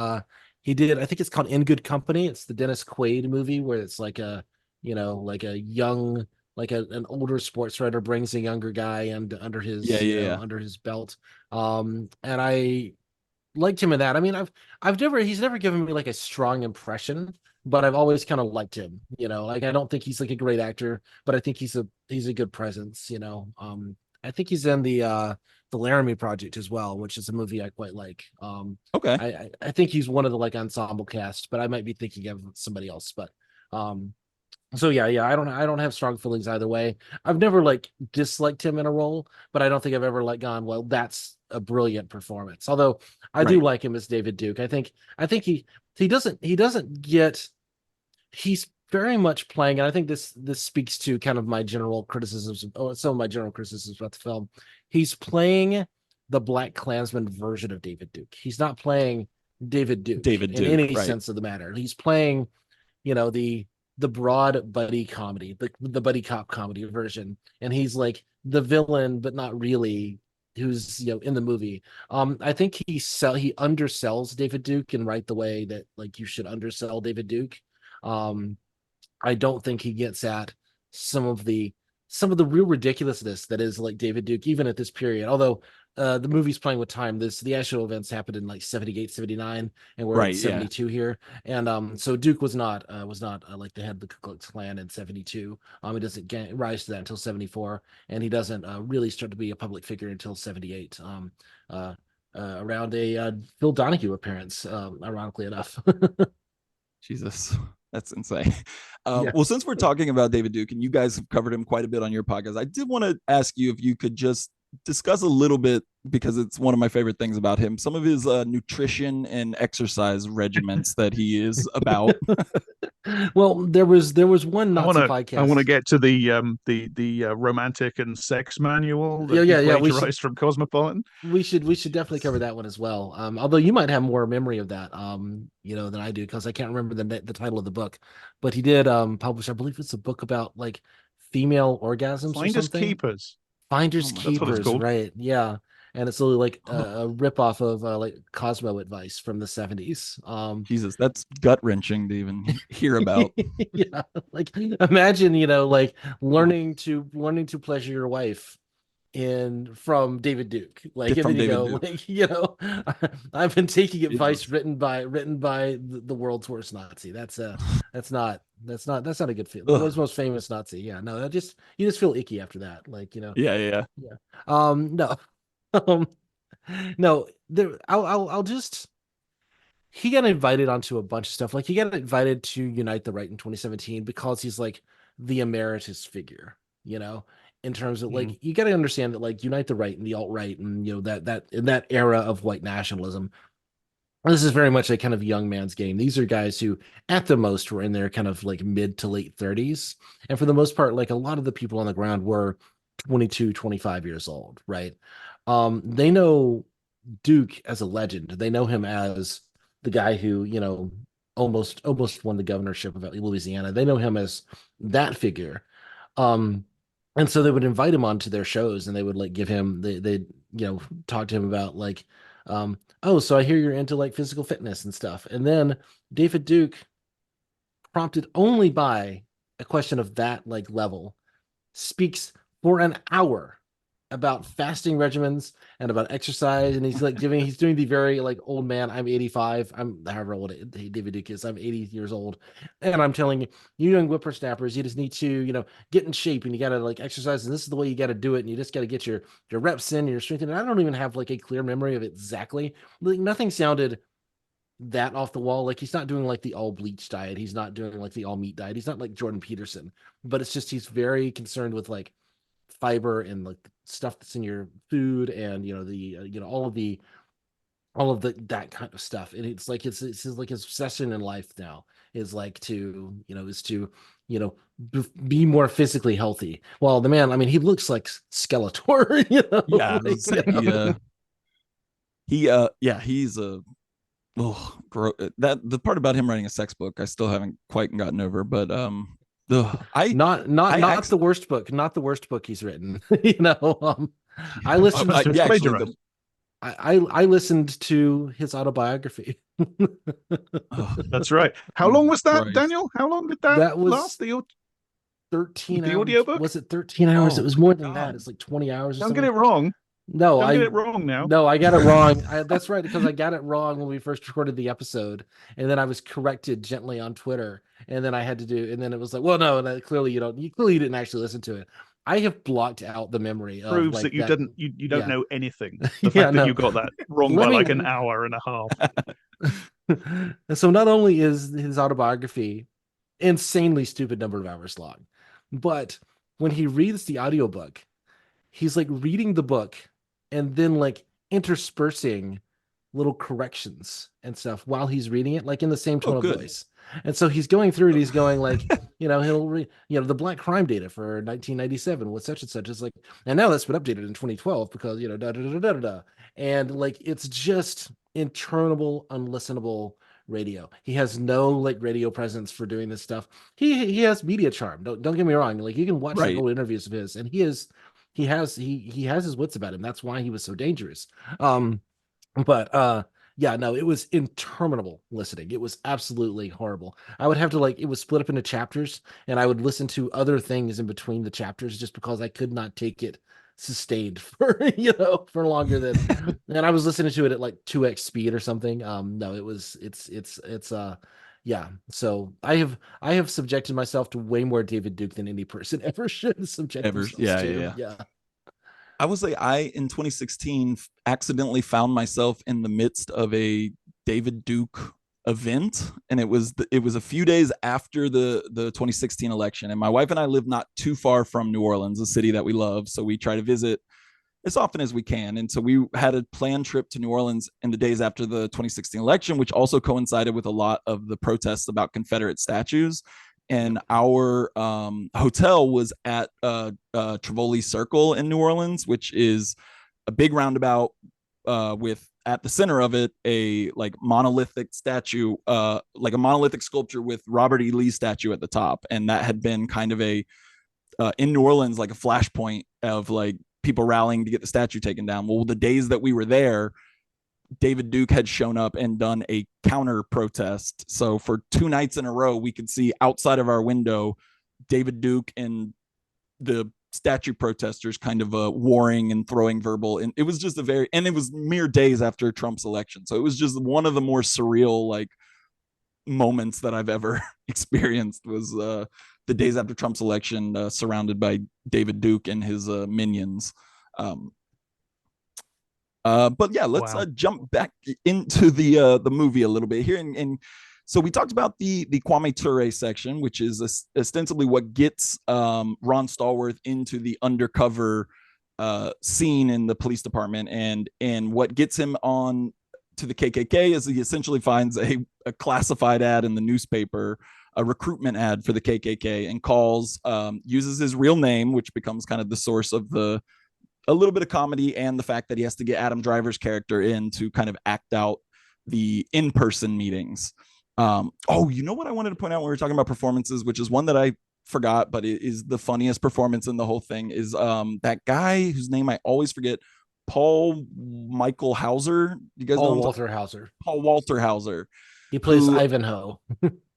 he did, I think it's called In Good Company. It's the Dennis Quaid movie where it's like a, you know, like a young, like an older sports writer brings a younger guy and under his under his belt. And I liked him in that. I mean, he's never given me like a strong impression, but I've always kind of liked him, you know. Like I don't think he's like a great actor, but I think he's a good presence, you know. I think he's in the Laramie Project as well, which is a movie I quite like. okay. I think he's one of the like ensemble cast, but I might be thinking of somebody else. But so yeah, I don't have strong feelings either way. I've never like disliked him in a role, but I don't think I've ever like gone, well, that's a brilliant performance. Although I do like him as David Duke. I think he doesn't get, he's very much playing, and I think this speaks to kind of my general criticisms, some of my general criticisms about the film. He's playing the BlackKklansman version of David Duke. He's not playing David Duke in any sense of the matter. He's playing, you know, the broad buddy comedy, the buddy cop comedy version, and he's like the villain, but not really, who's, you know, in the movie. I think he undersells David Duke in right the way that like you should undersell David Duke. I don't think he gets at some of the real ridiculousness that is like David Duke, even at this period. Although the movie's playing with time. The actual events happened in like 78, 79, and we're in 72 here. And so Duke was not like the head of the Ku Klux Klan in 72. He doesn't rise to that until 74, and he doesn't really start to be a public figure until 78. Around a Phil Donahue appearance, ironically enough. Jesus, that's insane. Well, since we're talking about David Duke and you guys have covered him quite a bit on your podcast, I did want to ask you if you could just discuss a little bit, because it's one of my favorite things about him, some of his nutrition and exercise regimens that he is about. Well, there was one Nazi podcast. I want to get to the romantic and sex manual that we plagiarized from Cosmopolitan. We should definitely cover that one as well. Although you might have more memory of that, you know, than I do, because I can't remember the title of the book. But he did publish, I believe it's a book about like female orgasms. Finders Keepers. Finders Keepers, right? Yeah. and it's literally like a rip off of like Cosmo advice from the 70s. Jesus, that's gut wrenching to even hear about. Yeah, like imagine, like learning to pleasure your wife in from David Duke. Like, Get and from then you David go, Duke. like, I've been taking advice Jesus. written by the world's worst Nazi. That's not a good feel. The Ugh. world's most famous Nazi. Yeah, no, that just you just feel icky after that. Like, Yeah, yeah. yeah. No. Um, no, I'll just he got invited onto a bunch of stuff. Like he got invited to Unite the Right in 2017 because he's like the emeritus figure, in terms of like you got to understand that like Unite the Right and the alt right and that in that era of white nationalism, this is very much a kind of young man's game. These are guys who at the most were in their kind of like mid to late 30s. And for the most part, like a lot of the people on the ground were 22, 25 years old, right? They know Duke as a legend. They know him as the guy who, almost won the governorship of Louisiana. They know him as that figure. Um, and so they would invite him onto their shows and they would like give him they talk to him about like oh, so I hear you're into like physical fitness and stuff. And then David Duke, prompted only by a question of that like level, speaks for an hour about fasting regimens and about exercise. And he's doing the very like old man, I'm 85, I'm however old David Duke is, I'm 80 years old. And I'm telling you young whippersnappers, you just need to, get in shape and you got to like exercise. And this is the way you got to do it. And you just got to get your reps in, your strength in. And I don't even have like a clear memory of exactly, like nothing sounded that off the wall. Like he's not doing like the all bleach diet. He's not doing like the all meat diet. He's not like Jordan Peterson, but it's just, he's very concerned with like fiber and like stuff that's in your food and the all of the that kind of stuff. And it's like it's like his obsession in life now is like to you know be more physically healthy. Well, the man, I mean, he looks like Skeletor. Yeah, like, yeah, he's a that the part about him writing a sex book I still haven't quite gotten over, but not I not the actually worst book, not the worst book he's written. I listened to yeah, actually I listened to his autobiography. That's right. How long Jesus was that, Christ. Daniel? How long did that That was last? 13 The hours. audiobook? Was it 13 hours? It Oh was my more than that. God. It's like 20 hours or Don't get something. it wrong. No, Don't get it wrong now. no, I got it wrong. That's right, because I got it wrong when we first recorded the episode, and then I was corrected gently on Twitter, and then I had to do, and then it was like, well, no, clearly you clearly didn't actually listen to it. I have blocked out the memory of Proves like that that. you don't Yeah. know anything. The Yeah, fact that no. you got that wrong Let by me. like an hour and a half. And so not only is his autobiography insanely stupid number of hours long, but when he reads the audiobook, he's like reading the book and then like interspersing little corrections and stuff while he's reading it, like in the same Oh, tone of good. voice. And so he's going through it. He's going like, he'll read, the black crime data for 1997 with such and such. It's like, and now that's been updated in 2012 because, da da da da da da. And like, it's just internal, unlistenable radio. He has no like radio presence for doing this stuff. He has media charm. Don't get me wrong. Like you can watch like Right. old interviews of his, and he has his wits about him. That's why he was so dangerous. But yeah, no, it was interminable listening. It was absolutely horrible. I would have to like, it was split up into chapters, and I would listen to other things in between the chapters just because I could not take it sustained for for longer than. And I was listening to it at like 2x speed or something. No, it's yeah. So I have subjected myself to way more David Duke than any person ever should subject Ever. themselves Yeah, to. yeah. Yeah. I was like, in 2016 accidentally found myself in the midst of a David Duke event, and it was a few days after the 2016 election, and my wife and I live not too far from New Orleans, a city that we love, so we try to visit as often as we can. And so we had a planned trip to New Orleans in the days after the 2016 election, which also coincided with a lot of the protests about Confederate statues. And our hotel was at Tivoli Circle in New Orleans, which is a big roundabout with at the center of it a like monolithic statue, like a monolithic sculpture with Robert E. Lee statue at the top. And that had been kind of a in New Orleans like a flashpoint of like people rallying to get the statue taken down. Well, the days that we were there, David Duke had shown up and done a counter protest. So for 2 nights in a row, we could see outside of our window David Duke and the statue protesters kind of warring and throwing verbal. And it was just and it was mere days after Trump's election. So it was just one of the more surreal like moments that I've ever experienced was the days after Trump's election, surrounded by David Duke and his minions. But yeah, let's jump back into the movie a little bit here. And so we talked about the Kwame Ture section, which is ostensibly what gets Ron Stallworth into the undercover scene in the police department, and what gets him on to the KKK is he essentially finds a classified ad in the newspaper, a recruitment ad for the KKK, and uses his real name, which becomes kind of the source of a little bit of comedy, and the fact that he has to get Adam Driver's character in to kind of act out the in-person meetings. You know what I wanted to point out when we were talking about performances, which is one that I forgot, but it is the funniest performance in the whole thing, is that guy whose name I always forget, Paul Michael Hauser. You guys know Walter Hauser. Paul Walter Hauser. He plays Ivanhoe.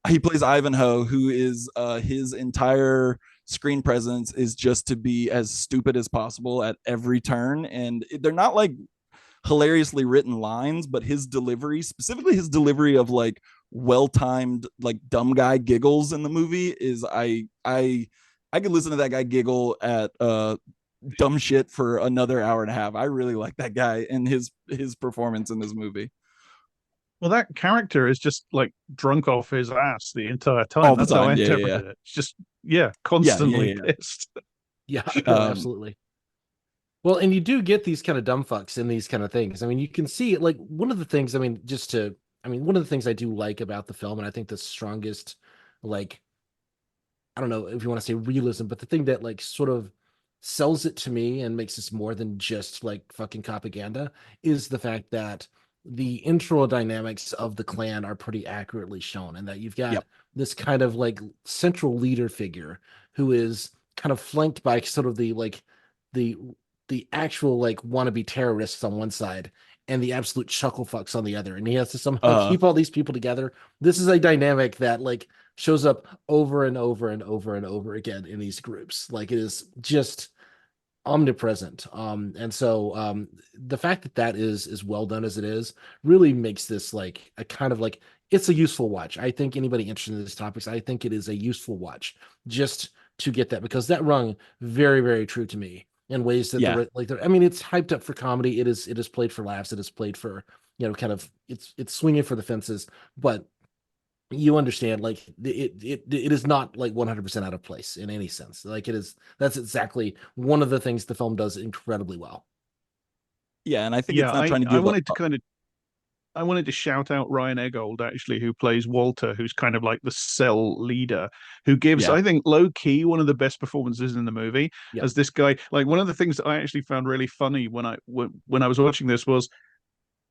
He plays Ivanhoe, who is his entire screen presence is just to be as stupid as possible at every turn. And they're not like hilariously written lines, but his delivery, specifically his delivery of like well-timed like dumb guy giggles in the movie, is I could listen to that guy giggle at dumb shit for another hour and a half. I really like that guy and his performance in this movie. Well, that character is just like drunk off his ass the entire time. That's how I interpreted it. It's just constantly pissed. Yeah, absolutely. Well, and you do get these kind of dumb fucks in these kind of things. I mean, you can see like one of the things, one of the things I do like about the film, and I think the strongest, like, I don't know if you want to say realism, but the thing that like sort of sells it to me and makes this more than just like fucking propaganda is the fact that the internal dynamics of the Klan are pretty accurately shown, and that you've got this kind of like central leader figure who is kind of flanked by sort of the actual like wannabe terrorists on one side and the absolute chuckle fucks on the other, and he has to somehow keep all these people together. This is a dynamic that like shows up over and over and over and over again in these groups. Like it is just omnipresent. And so the fact that is well done as it is really makes this like a kind of like, it's a useful watch. I think anybody interested in these topics, I think it is a useful watch just to get that, because that rung very, very true to me in ways that it's hyped up for comedy. It is played for laughs. It is played for, kind of it's swinging for the fences, but you understand, like it is not like 100% out of place in any sense. Like that's exactly one of the things the film does incredibly well. Yeah, and I think it's not trying to give I wanted to shout out Ryan Eggold, actually, who plays Walter, who's kind of like the cell leader, who gives, I think, low key one of the best performances in the movie. As this guy, like one of the things that I actually found really funny when I was watching this was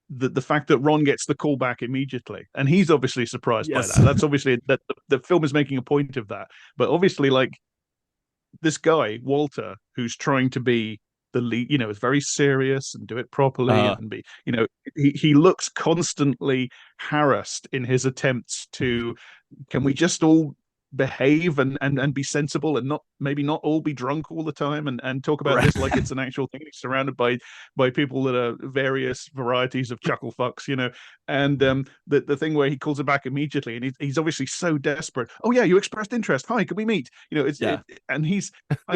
the fact that Ron gets the call back immediately, and he's obviously surprised by that. That's obviously that the film is making a point of that. But obviously, like this guy Walter, who's trying to be the lead, is very serious and do it properly, and be, he looks constantly harassed in his attempts to, can we just all behave and be sensible and maybe not all be drunk all the time and talk about this like it's an actual thing. He's surrounded by people that are various varieties of chuckle fucks, and the thing where he calls it back immediately, and he's obviously so desperate. Oh yeah, you expressed interest. Hi, can we meet? I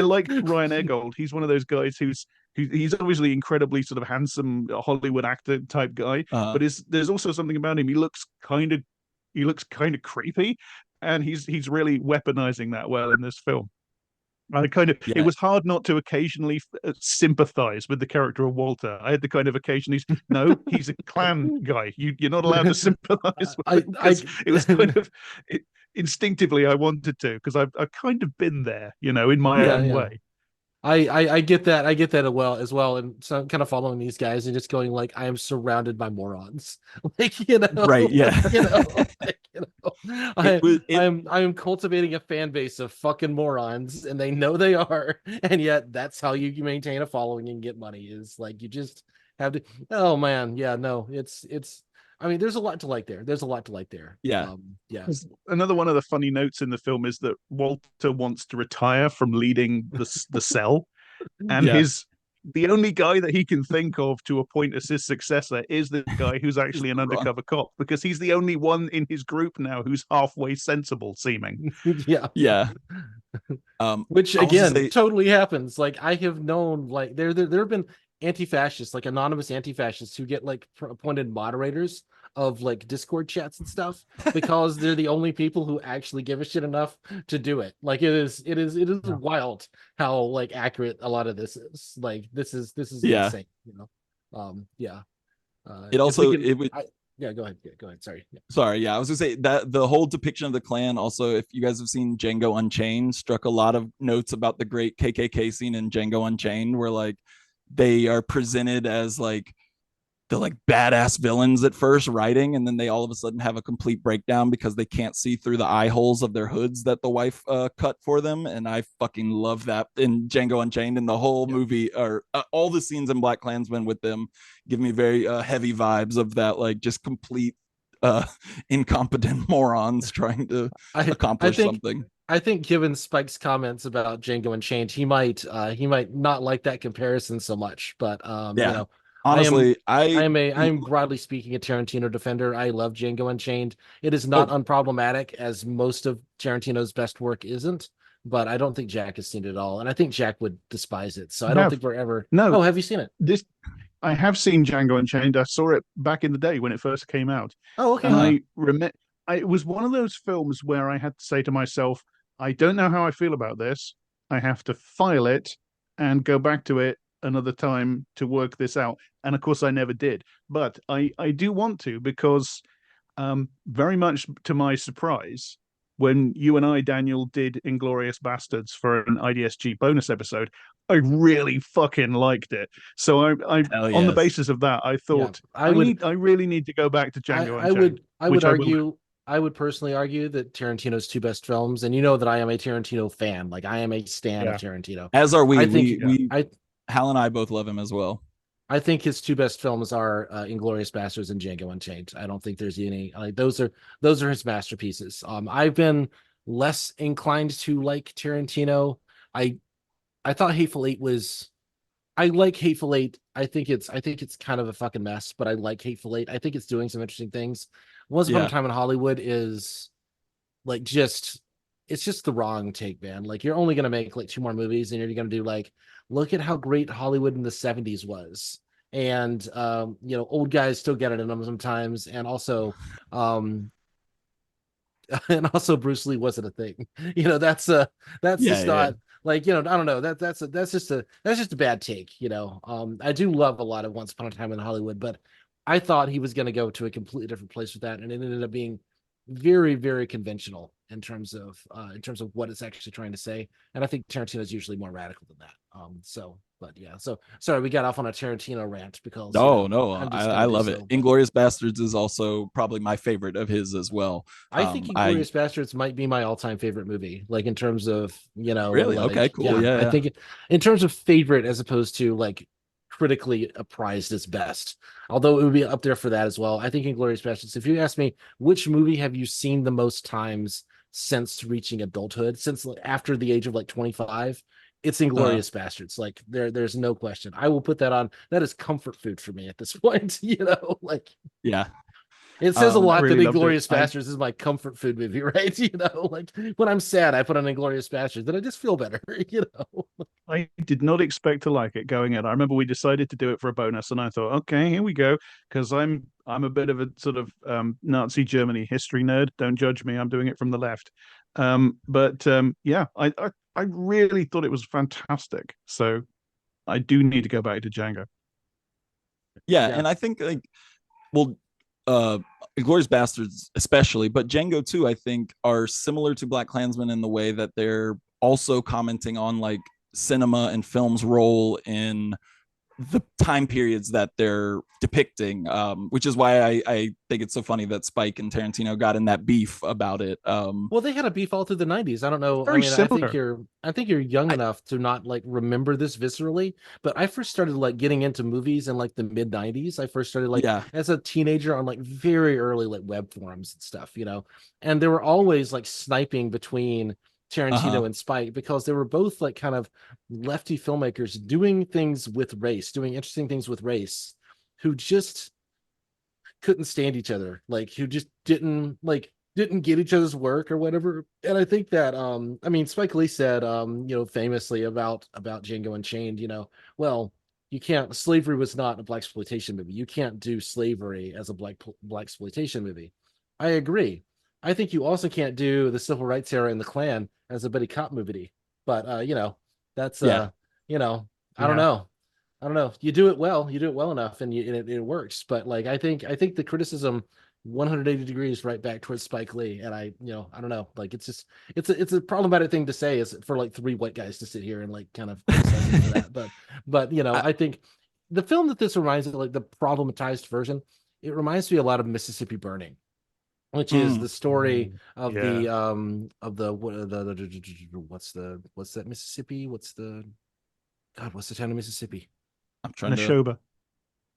like Ryan Eggold. He's one of those guys he's obviously incredibly sort of handsome Hollywood actor type guy, but there's also something about him. He looks kind of creepy, and he's really weaponizing that well in this film. It was hard not to occasionally sympathize with the character of Walter. I had to kind of occasionally, no, he's a Klan guy. You're not allowed to sympathize with him. It was kind of instinctively I wanted to, because I've kind of been there, in my own way. I get that. I get that as well. And so I'm kind of following these guys and just going like, I am surrounded by morons. Like, Right, yeah. it was it I am cultivating a fan base of fucking morons, and they know they are, and yet that's how you maintain a following and get money, is like you just have to. Oh man, yeah, no, it's I mean, there's a lot to like there. There's a lot to like there. yeah. Yeah. Another one of the funny notes in the film is that Walter wants to retire from leading the cell, and Yeah. his the only guy that he can think of to appoint as his successor is the guy who's Just actually an wrong. undercover cop, because he's the only one in his group now who's halfway sensible seeming. Yeah. Yeah. Which I was to again say, totally happens. Like I have known, like there have been anti-fascists, like anonymous anti-fascists, who get like appointed moderators of like Discord chats and stuff because they're the only people who actually give a shit enough to do it. Like it is Yeah. wild how like accurate a lot of this is. Like this is yeah. insane. Yeah. It If we also can, it would yeah, go ahead. Yeah, go ahead. Sorry. Yeah. sorry, yeah, I was gonna say that the whole depiction of the Klan, also, if you guys have seen Django Unchained, struck a lot of notes about the great KKK scene in Django Unchained, where like they are presented as like the like badass villains at first writing, and then they all of a sudden have a complete breakdown because they can't see through the eye holes of their hoods that the wife cut for them. And I fucking love that in Django Unchained, and the whole Yep. movie, or all the scenes in BlackKklansman with them give me very heavy vibes of that, like just complete uh incompetent morons trying to I I accomplish think something. I think given Spike's comments about Django Unchained, he might not like that comparison so much. But Yeah, I am honestly, I am broadly speaking a Tarantino defender. I love Django Unchained. It is not oh, unproblematic, as most of Tarantino's best work isn't, but I don't think Jack has seen it at all. And I think Jack would despise it. So I I don't have think we're ever. no Oh, have you seen it? this. I have seen Django Unchained. I saw it back in the day when it first came out, Oh, and okay. uh-huh. I remember it was one of those films where I had to say to myself, I don't know how I feel about this. I have to file it and go back to it another time to work this out. And of course, I never did. But I do want to, because very much to my surprise, when you and I, Daniel, did Inglorious Bastards for an IDSG bonus episode, I really fucking liked it. So I Hell on the yes. basis of that, I Yeah, thought I really need to go back to I, Django I Unchained, would I would which I will do. argue I would personally argue that Tarantino's two best films, and you know that I am a Tarantino fan, like I am a stan of Yeah, Tarantino. As are we. I think yeah. Hal and I both love him as well. I think his two best films are Inglorious Bastards and Django Unchained. I don't think there's any like those are his masterpieces. I've been less inclined to like Tarantino. I I thought Hateful Eight was I like Hateful Eight. I think it's kind of a fucking mess, but I like Hateful Eight. I think it's doing some interesting things. Once Upon a Yeah. Time in Hollywood is like just it's just the wrong take, man. Like you're only gonna make like two more movies, and you're gonna do like look at how great Hollywood in the 70s was. And old guys still get it in them sometimes, and also um and also Bruce Lee wasn't a thing. That's Yeah, just yeah. not like, I don't know. That's just a bad take. I do love a lot of Once Upon a Time in Hollywood, but I thought he was going to go to a completely different place with that, and it ended up being very, very conventional in terms of what it's actually trying to say. And I think Tarantino is usually more radical than that. But yeah. So sorry, we got off on a Tarantino rant because No, no, I'm I, just I gonna do love it. so. But Inglorious Bastards is also probably my favorite of his as well. I think I Inglorious Bastards might be my all-time favorite movie. Like in terms of, really okay, cool. yeah, Yeah, I yeah, think in terms of favorite as opposed to like critically apprised as best. Although it would be up there for that as well. I think Inglorious Bastards. If you ask me, which movie have you seen the most times since reaching adulthood, since like, after the age of like 25? It's uh, Inglorious Bastards. Like there's no question. I will put that on. That is comfort food for me at this point. Like yeah. it says a Um, I lot that really loved it. Inglorious Bastards is my comfort food movie, right? Like when I'm sad, I put on Inglorious Bastards, then I just feel better. I did not expect to like it going in. I remember we decided to do it for a bonus, and I thought, okay, here we go, because I'm a bit of a sort of Nazi Germany history nerd. Don't judge me. I'm doing it from the left. But yeah, I really thought it was fantastic. So I do need to go back to Django. yeah, Yeah, and I think like, well, uh, Inglorious Bastards especially, but Django too, I think are similar to Black Klansman in the way that they're also commenting on like cinema and film's role in the time periods that they're depicting, which is why I think it's so funny that Spike and Tarantino got in that beef about it. Well, they had a beef all through the 90s. I don't know. I Very mean, similar. I think you're young I, enough to not like remember this viscerally, but I first started like getting into movies in like the mid 90s. I first started like yeah, as a teenager on like very early like web forums and stuff, And they were always like sniping between uh-huh, Tarantino and Spike because they were both like kind of lefty filmmakers doing things with race, doing interesting things with race, who just couldn't stand each other, like who just didn't get each other's work or whatever. And I think that I mean Spike Lee said famously about Django Unchained, well, you can't, slavery was not a black exploitation movie. You can't do slavery as a black exploitation movie. I agree. I think you also can't do the civil rights era in the Klan as a buddy cop movie. But that's yeah, you know, I don't Yeah. know. I don't know. You do it well enough, and it works. But like, I think the criticism 180 degrees right back towards Spike Lee, and I don't know. Like, it's just, it's a problematic thing to say, is for like three white guys to sit here and like kind of criticize him for that. But I, I think the film that this reminds me of, like the problematized version, it reminds me a lot of Mississippi Burning, which is mm, the story of Yeah. what's that Mississippi? What's the town of Mississippi? I'm trying to. Neshoba.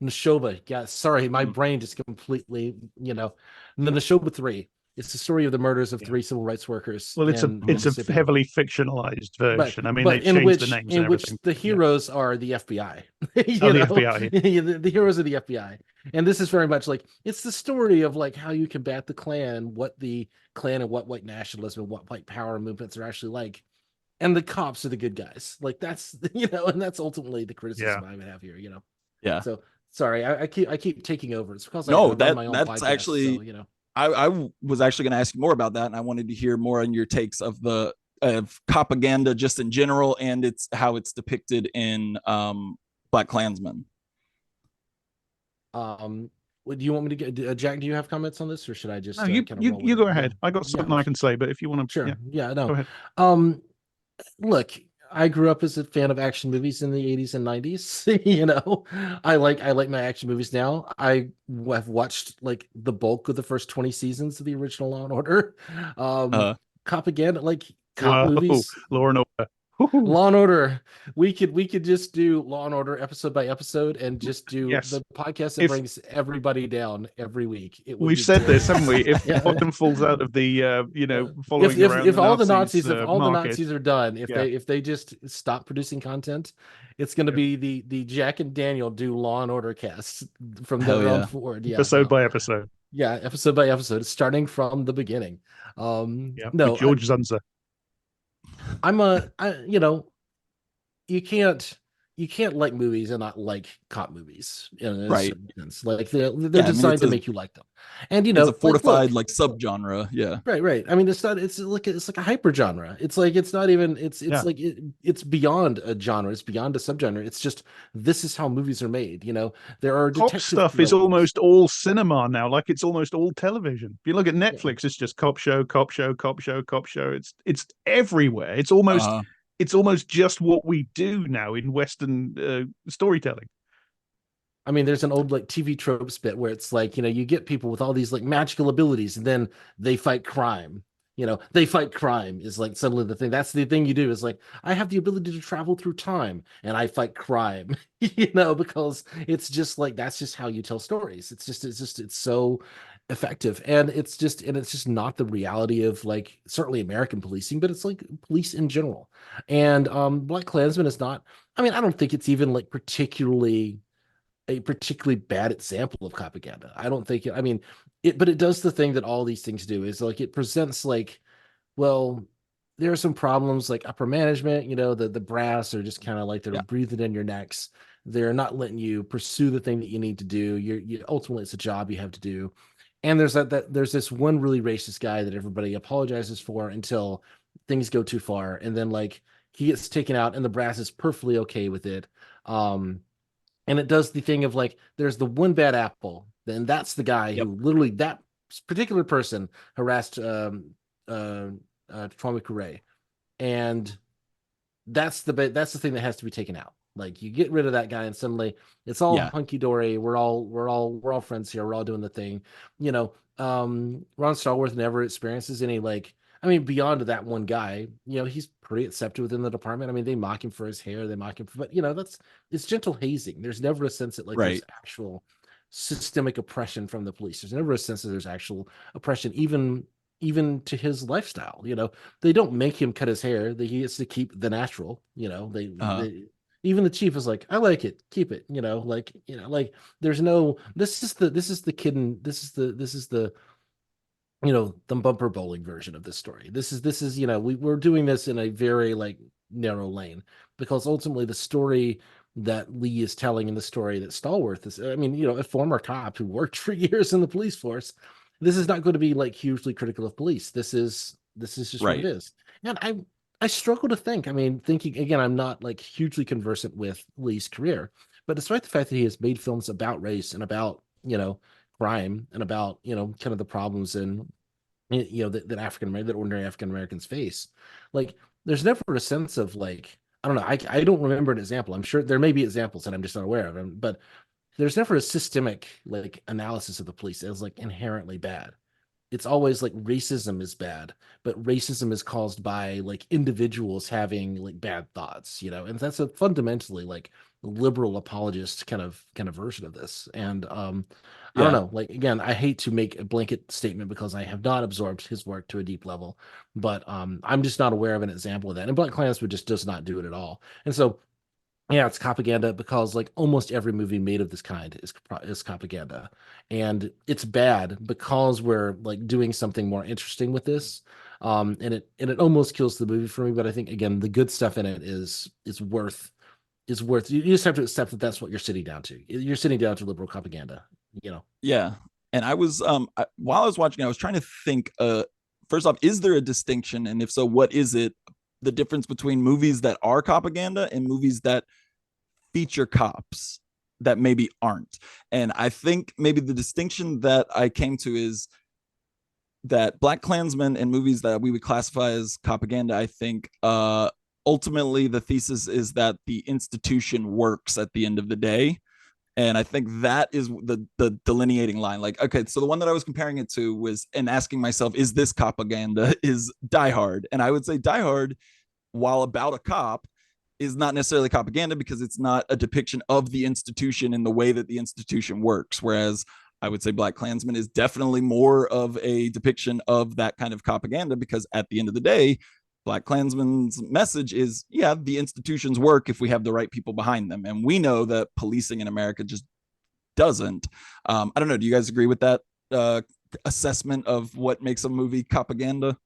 Neshoba. Yeah, sorry, my Mm, brain just completely, the Neshoba Three. It's the story of the murders of Yeah. three civil rights workers Well, in it's a Mississippi. heavily fictionalized version. I mean, But they've changed the names and in which everything. the Yeah. heroes are the FBI. Oh, the FBI. The heroes are the FBI. And this is very much like, it's the story of like how you combat the Klan, what the Klan and what white nationalism and what white power movements are actually like. And the cops are the good guys. Like that's and that's ultimately the Yeah. criticism I would have here. yeah. So sorry, I keep taking over. It's because I No, run my own that's podcast. So actually I was actually going to ask you more about that, and I wanted to hear more on your takes of the of propaganda just in general, and it's how it's depicted in BlackKklansman. do you want me to get Jack? Do you have comments on this, or should I No, just you kind of you roll with you it? go Yeah, ahead. I got yeah, something I can say, but if you want to, yeah, sure. Yeah, go no. ahead. Um, Look, I grew up as a fan of action movies in the 80s and 90s. I like my action movies now. I have watched like the bulk of the first 20 seasons of the original Law and Order. Um, Uh, Propaganda, like cop Whoa, movies. Law and Order. Woo-hoo. Law and Order. We could just do Law and Order episode by episode and just do Yes. the podcast that If brings everybody down every week. It would we've be said great. this, haven't we? If Yeah. one falls out of the, following around If the all the Nazis Nazis, if all the market, Nazis are done, yeah, if they just stop producing content, it's going to yeah, be the Jack and Daniel do Law and Order casts from hell there on yeah. forward. Yeah, episode no, by episode, yeah, episode by episode, starting from the beginning. yeah, with No, George Zunza. I'm a, I, you know, you can't like movies and not like cop movies in a Right. certain sense. Like they're Yeah. I mean, designed to make you like them, and it's a like look. fortified like subgenre. Yeah. Right. I mean, it's like a hyper genre. It's like it's not even Yeah, like it's beyond a genre. It's beyond a subgenre. It's just this is how movies are made. There are cop detective stuff is thrillers. almost all cinema now. Like it's almost all television. If you look at Yeah. Netflix, it's just cop show, cop show, cop show, cop show. It's everywhere. It's almost just what we do now in Western storytelling. I mean, there's an old like TV tropes bit where it's like, you get people with all these like magical abilities and then they fight crime. They fight crime is like suddenly the thing. That's the thing you do is like, I have the ability to travel through time and I fight crime, because it's just like, that's just how you tell stories. It's so effective. And it's just not the reality of like, certainly American policing, but it's like police in general. And BlackKklansman is not, I mean, I don't think it's even like a particularly bad example of propaganda. I don't think I mean but it does the thing that all these things do is like it presents like, well, there are some problems like upper management, the brass are just kind of like they're Yeah. breathing in your necks. They're not letting you pursue the thing that you need to do. Ultimately it's a job you have to do. And there's this one really racist guy that everybody apologizes for until things go too far. And then like he gets taken out and the brass is perfectly okay with it. And it does the thing of like there's the one bad apple, then that's the guy Yep. who literally that particular person harassed Kwame Kure, and that's the thing that has to be taken out. Like you get rid of that guy and suddenly it's all Yeah. hunky dory. We're all friends here. We're all doing the thing. You know, Ron Stallworth never experiences any like, I mean, beyond that one guy, you know, he's pretty accepted within the department. I mean, they mock him for his hair, they mock him for, but you know, it's gentle hazing. There's never a sense that like there's Right. actual systemic oppression from the police. There's never a sense that there's actual oppression, even to his lifestyle. You know, they don't make him cut his hair. He gets to keep the natural. You know, Uh, they even the chief is like, I like it, keep it. You know, like there's no. This is the kid, and this is the you know the bumper bowling version of this story. This is you know we're doing this in a very like narrow lane because ultimately the story that Lee is telling in the story that Stallworth is, I mean, you know, a former cop who worked for years in the police force, this is not going to be like hugely critical of police. This is just what it right. is. And I struggle to think. I mean, thinking again, I'm not like hugely conversant with Lee's career, but despite the fact that he has made films about race and about, you know, crime and about, you know, kind of the problems and you know that that ordinary African Americans face, like there's never a sense of like I don't know, I don't remember an example. I'm sure there may be examples that I'm just not aware of them, but there's never a systemic like analysis of the police as like inherently bad. It's always like racism is bad, but racism is caused by like individuals having like bad thoughts, you know, and that's a fundamentally like liberal apologist kind of version of this. And I don't Yeah. know, like again, I hate to make a blanket statement because I have not absorbed his work to a deep level, but I'm just not aware of an example of that. And BlackKklansman just does not do it at all. And so yeah, it's propaganda because like almost every movie made of this kind is propaganda, and it's bad because we're like doing something more interesting with this, and it almost kills the movie for me. But I think again, the good stuff in it is worth. You just have to accept that that's what you're sitting down to. You're sitting down to liberal propaganda. You know. Yeah. And I was while I was watching, I was trying to think first off, is there a distinction? And if so, what is it? The difference between movies that are propaganda and movies that feature cops that maybe aren't. And I think maybe the distinction that I came to is that BlackKklansman and movies that we would classify as propaganda, I think ultimately the thesis is that the institution works at the end of the day. And I think that is the delineating line. Like, okay, so the one that I was comparing it to was and asking myself, is this propaganda? Is Die Hard? And I would say Die Hard, while about a cop, is not necessarily propaganda because it's not a depiction of the institution in the way that the institution works. Whereas I would say BlackKklansman is definitely more of a depiction of that kind of propaganda because at the end of the day, BlackKklansman's message is, yeah, the institutions work if we have the right people behind them. And we know that policing in America just doesn't. I don't know. Do you guys agree with that assessment of what makes a movie propaganda?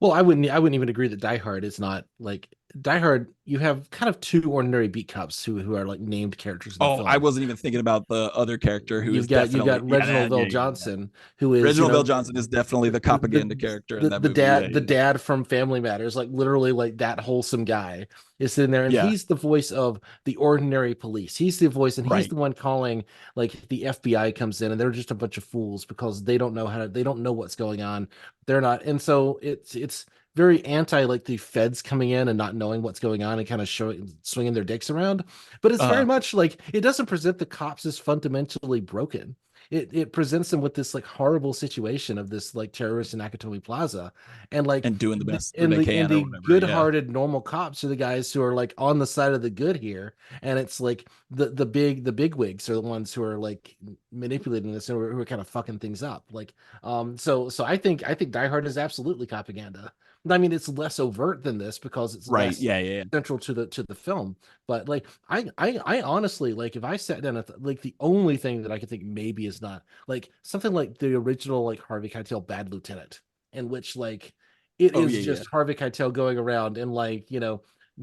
Well, I wouldn't even agree that Die Hard is not like Die Hard. You have kind of two ordinary beat cops who are like named characters in the Oh, I film. wasn't even thinking about the other character who is You've got definitely, Reginald Vell yeah. Johnson, who is, you Reginald Bell know, Johnson is definitely the the propaganda character in the that the movie. Yeah, dad the yeah, dad from Family Matters, like literally like that wholesome guy is sitting there, and yeah. he's the voice of the ordinary police. He's the voice, and he's Right. the one calling like the FBI comes in, and they're just a bunch of fools because they don't know what's going on. They're not, and so it's very anti like the feds coming in and not knowing what's going on and kind of showing swinging their dicks around. But it's very Uh, much like it doesn't present the cops as fundamentally broken. It presents them with this like horrible situation of this like terrorist in Nakatomi Plaza, and like and doing the the best that and they the and can or the whatever. Yeah. good-hearted normal cops are the guys who are like on the side of the good here, and it's like the big wigs are the ones who are like manipulating this and who are kind of fucking things up. Like so I think Die Hard is absolutely propaganda. I mean, it's less overt than this because it's Right. less Yeah. Yeah. central to the film. But like, I honestly like if I sat down at like the only thing that I could think maybe is not like something like the original like Harvey Keitel Bad Lieutenant, in which like it Oh is yeah. Yeah. just Harvey Keitel going around and like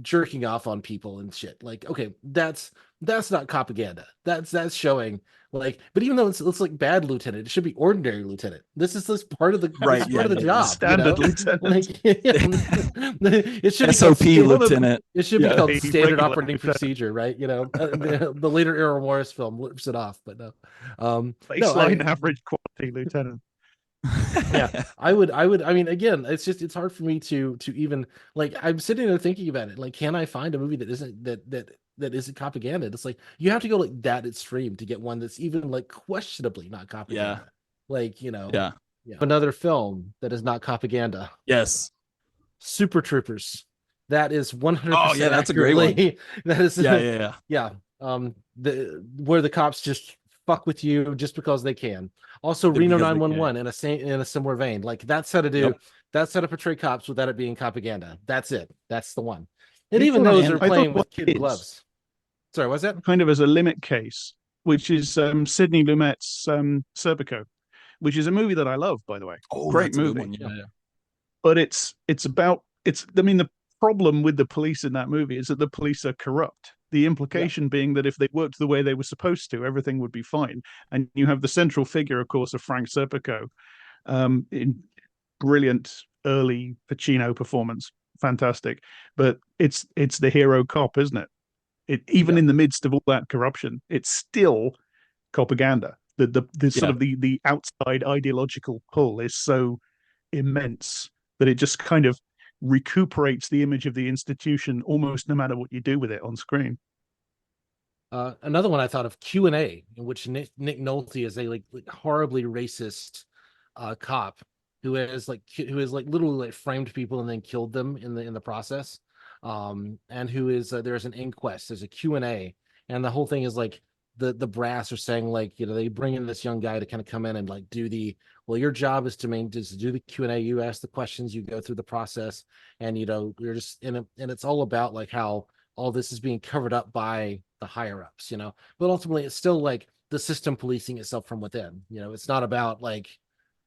jerking off on people and shit. Like, okay, that's not propaganda. That's showing like, but even though it's like Bad Lieutenant, it should be Ordinary Lieutenant. This part of the this Right. is Yeah. part of the Yeah. Yeah. job, Standard lieutenant. like it should be called SOP One of the lieutenant. it should be Yeah. called the standard regular operating lieutenant procedure, right? The later Errol Morris film rips it off, but no, no, baseline average quality lieutenant. Yeah, I mean, again, it's hard for me to even like I'm sitting there thinking about it. Like, can I find a movie that isn't that isn't propaganda? It's like you have to go like that extreme to get one that's even like questionably not Yeah. propaganda. Like, Yeah. yeah. Another film that is not propaganda. Yes. Super Troopers. That is Oh 100% yeah, that's a great one. accurately. That is Yeah, yeah, yeah. yeah. The where the cops just fuck with you just because they can. Also Reno Because they can. 911 in a similar vein. Like that's how to Yep. do that's how to portray cops without it being propaganda. That's it. That's the one. And I even thought those And are I thought playing about with kid kids gloves. Sorry, what's that? kind of as a limit case, which is Sidney Lumet's Serpico, which is a movie that I love, by the way. oh, Great that's a good movie. one. Yeah. Yeah, yeah. But it's about it's I mean, the problem with the police in that movie is that the police are corrupt. The Yeah. implication being that if they worked the way they were supposed to, everything would be fine. And you have the central figure, of course, of Frank Serpico, in brilliant early Pacino performance, fantastic. But it's the hero cop, isn't it? Even Yeah. in the midst of all that corruption, it's still propaganda. The sort Yeah. of the outside ideological pull is so immense that it just kind of recuperates the image of the institution almost no matter what you do with it on screen. Another one I thought of Q&A, in which Nick Nolte is a like horribly racist cop who has like literally like framed people and then killed them in the process. And who is there's an inquest, there's a Q&A, and the whole thing is like the brass are saying like they bring in this young guy to kind of come in and like do the well, your job is to do the Q&A, you ask the questions, you go through the process, and you're just in it, and it's all about like how all this is being covered up by the higher ups, but ultimately it's still like the system policing itself from within. It's not about like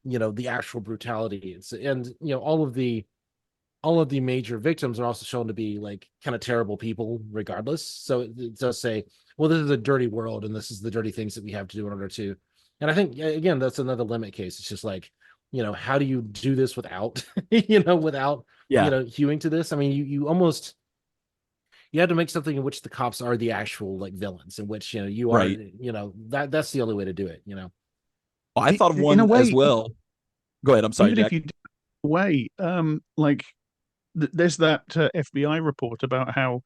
the actual brutality. And all of the major victims are also shown to be like kind of terrible people regardless. So it does say, well, this is a dirty world and this is the dirty things that we have to do in order to. And I think again that's another limit case. It's just like, how do you do this without without Yeah. hewing to this? I mean, you almost you had to make something in which the cops are the actual like villains, in which you are Right. that's the only way to do it. Oh, I thought of In a one as way, well. Go ahead. I'm sorry, even if Jack. you do away, like there's that FBI report about how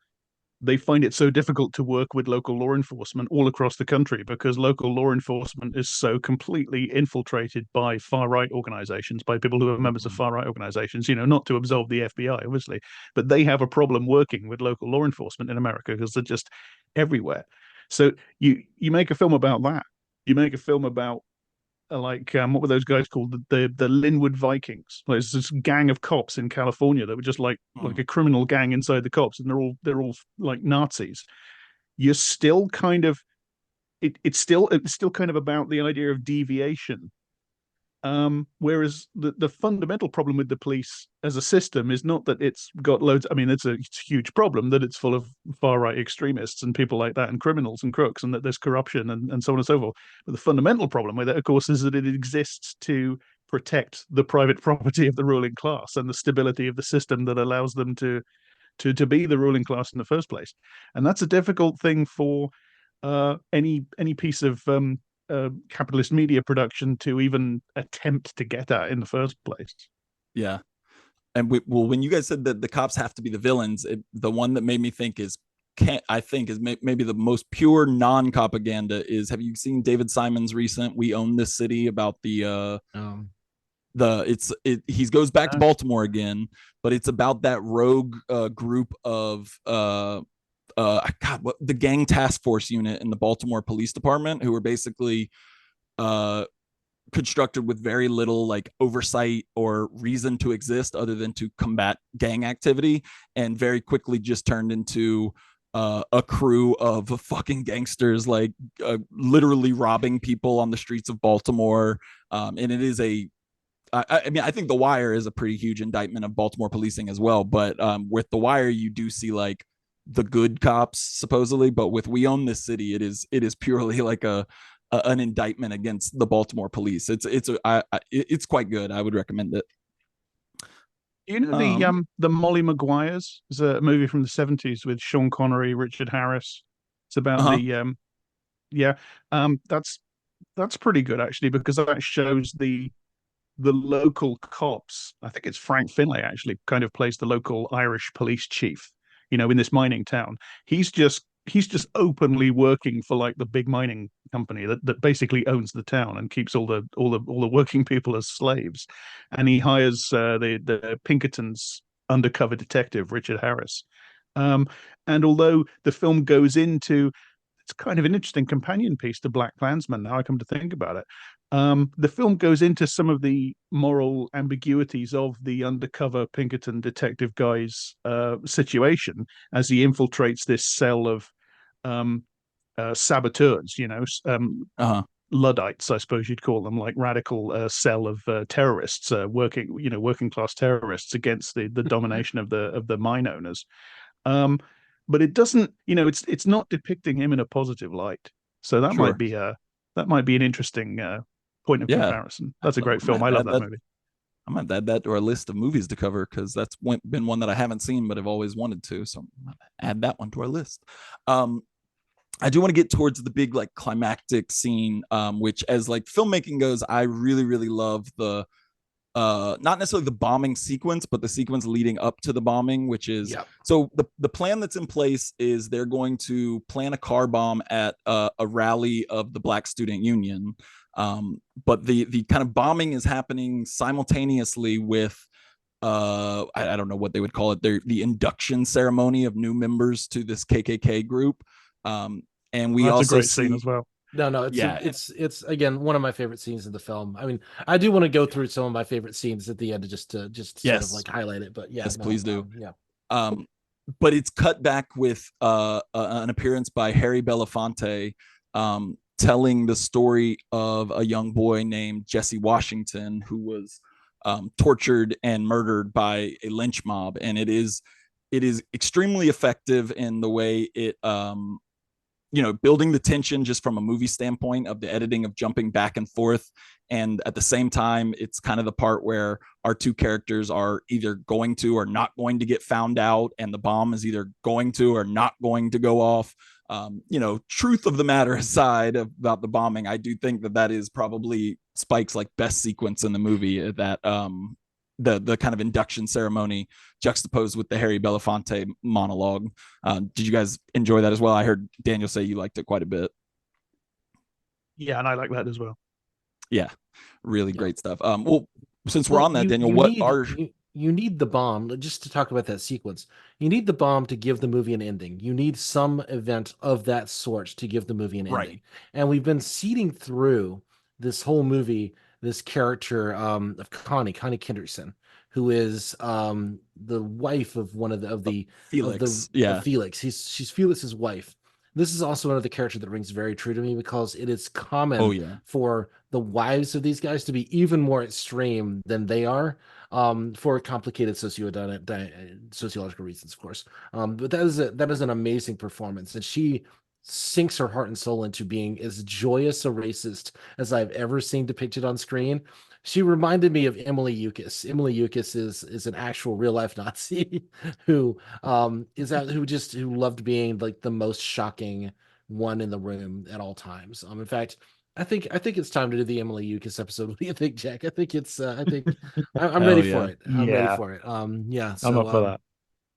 they find it so difficult to work with local law enforcement all across the country because local law enforcement is so completely infiltrated by far right organizations, by people who are members of Mhm. far right organizations, not to absolve the FBI, obviously, but they have a problem working with local law enforcement in America because they're just everywhere. So you make a film about that. You make a film about like what were those guys called, the Linwood Vikings. Like, it's this gang of cops in California that were just like Mhm. a criminal gang inside the cops, and they're all like Nazis. You're still kind of it's still kind of about the idea of deviation. Whereas the fundamental problem with the police as a system is not that it's got loads. I mean, it's a huge problem that it's full of far right extremists and people like that, and criminals and crooks, and that there's corruption and so on and so forth. But the fundamental problem with it, of course, is that it exists to protect the private property of the ruling class and the stability of the system that allows them to be the ruling class in the first place. And that's a difficult thing for any piece of capitalist media production to even attempt to get at in the first place. Yeah. And well, when you guys said that the cops have to be the villains, the one that made me think is can't I think is maybe the most pure non-propaganda is, have you seen David Simon's recent "We Own This City" about um he goes back to Uh, Baltimore again, but it's about that rogue group of God, what the gang task force unit in the Baltimore Police Department, who were basically uh constructed with very little like oversight or reason to exist other than to combat gang activity, and very quickly just turned into a crew of fucking gangsters, like literally robbing people on the streets of Baltimore. And it is I mean, I think The Wire is a pretty huge indictment of Baltimore policing as well. But with The Wire, you do see like the good cops supposedly, but with We Own This City, it is purely like an indictment against the Baltimore police. It's quite good. I would recommend it. you know Um, the Molly Maguires is a movie from the 70s with Sean Connery, Richard Harris. It's about uh-huh. the yeah, that's pretty good actually because that shows the the local cops, I think it's Frank Finlay actually, kind of plays the local Irish police chief, in this mining town. He's just openly working for like the big mining company that basically owns the town and keeps all the working people as slaves. And he hires the Pinkertons undercover detective Richard Harris. And although the film goes into, it's kind of an interesting companion piece to BlackKklansman. Now I come to think about it, the film goes into some of the moral ambiguities of the undercover Pinkerton detective guy's situation as he infiltrates this cell of saboteurs, Uh-huh. Luddites, I suppose you'd call them, like radical cell of terrorists, working class terrorists against the domination of the mine owners. Um, but it doesn't, it's not depicting him in a positive light. So Sure. that might be an interesting point of Yeah. comparison. That's a great I film. might I love add that that. movie. I might add that to our list of movies to cover because that's been one that I haven't seen but have always wanted to. So add that one to our list. Um, I do want to get towards the big like climactic scene, which as like filmmaking goes, I really really love the not necessarily the bombing sequence, but the sequence leading up to the bombing, which is Yeah. so the plan that's in place is they're going to plant a car bomb at a rally of the Black Student Union. But the kind of bombing is happening simultaneously with I don't know what they would call it, the induction ceremony of new members to this KKK group. And we That's a also great scene see, as well. No, yeah, it's again one of my favorite scenes in the film. I mean, I do want to go through some of my favorite scenes at the end just sort of yes, like highlight it, but yeah, yes, no, please do. yeah. Um, but it's cut back with an appearance by Harry Belafonte, telling the story of a young boy named Jesse Washington who was tortured and murdered by a lynch mob, and it is extremely effective in the way it building the tension just from a movie standpoint of the editing of jumping back and forth. And at the same time, it's kind of the part where our two characters are either going to or not going to get found out, and the bomb is either going to or not going to go off. Truth of the matter aside about the bombing, I do think that is probably Spike's like best sequence in the movie. That the kind of induction ceremony juxtaposed with the Harry Belafonte monologue. Did you guys enjoy that as well? I heard Daniel say you liked it quite a bit. Yeah, and I like that as well. Yeah, really Yeah. great stuff. Well, since we're Well, on that, Daniel, you what need are you need the bomb just to talk about that sequence. You need the bomb to give the movie an ending. You need some event of that sort to give the movie an right? ending. And we've been seeding through this whole movie this character of Connie Kendrickson, who is the wife of one Felix, of yeah. Felix. She's Felix's wife. This is also another character that rings very true to me because it is Oh common yeah, for the wives of these guys to be even more extreme than they are, for complicated sociological reasons, of course. But that is an amazing performance, and she sinks her heart and soul into being as joyous a racist as I've ever seen depicted on screen. She reminded me of Emily Eucas. Emily Eucas is an actual real life Nazi who loved being like the most shocking one in the room at all times. In fact, I think it's time to do the Emily Eucas episode. What do you think, Jack? I think it's I'm hell ready for yeah, it. I'm ready Yeah, for it. Yeah. I'm So up for that.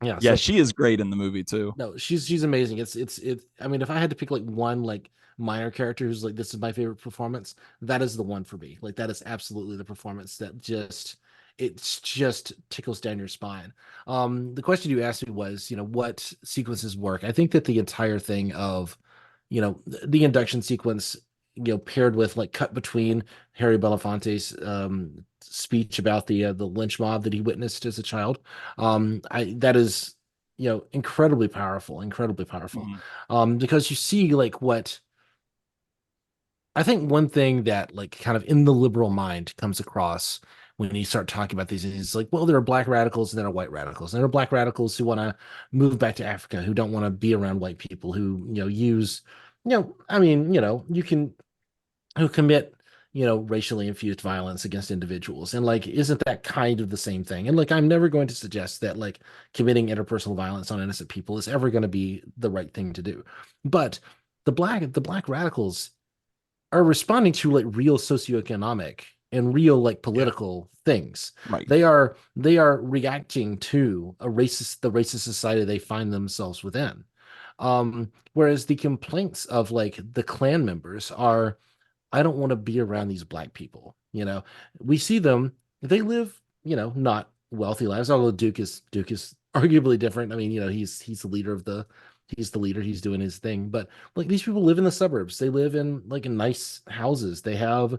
yeah. yeah. So She is great in the movie too. no, she's amazing. It's. I mean, if I had to pick like one like minor character who's like this is my favorite performance, that is the one for me. Like that is absolutely the performance that just tickles down your spine. The question you asked me was, what sequences work? I think that the entire thing of, the induction sequence, paired with like cut between Harry Belafonte's speech about the lynch mob that he witnessed as a child, I that is incredibly powerful, Mhm. because you see like what I think one thing that like kind of in the liberal mind comes across when you start talking about these is like, well, there are black radicals and there are white radicals, and there are black radicals who want to move back to Africa, who don't want to be around white people, who use, I mean, you can who commit racially infused violence against individuals, and like isn't that kind of the same thing? And like I'm never going to suggest that like committing interpersonal violence on innocent people is ever going to be the right thing to do, but the black radicals are responding to like real socioeconomic and real like Yeah. political things. Right. They are reacting to the racist society they find themselves within. Whereas the complaints of like the Klan members are, I don't want to be around these black people. We see them, they live, not wealthy lives, although Duke is arguably different. I mean, he's the leader he's the leader, he's doing his thing. But like these people live in the suburbs. They live in like in nice houses. They have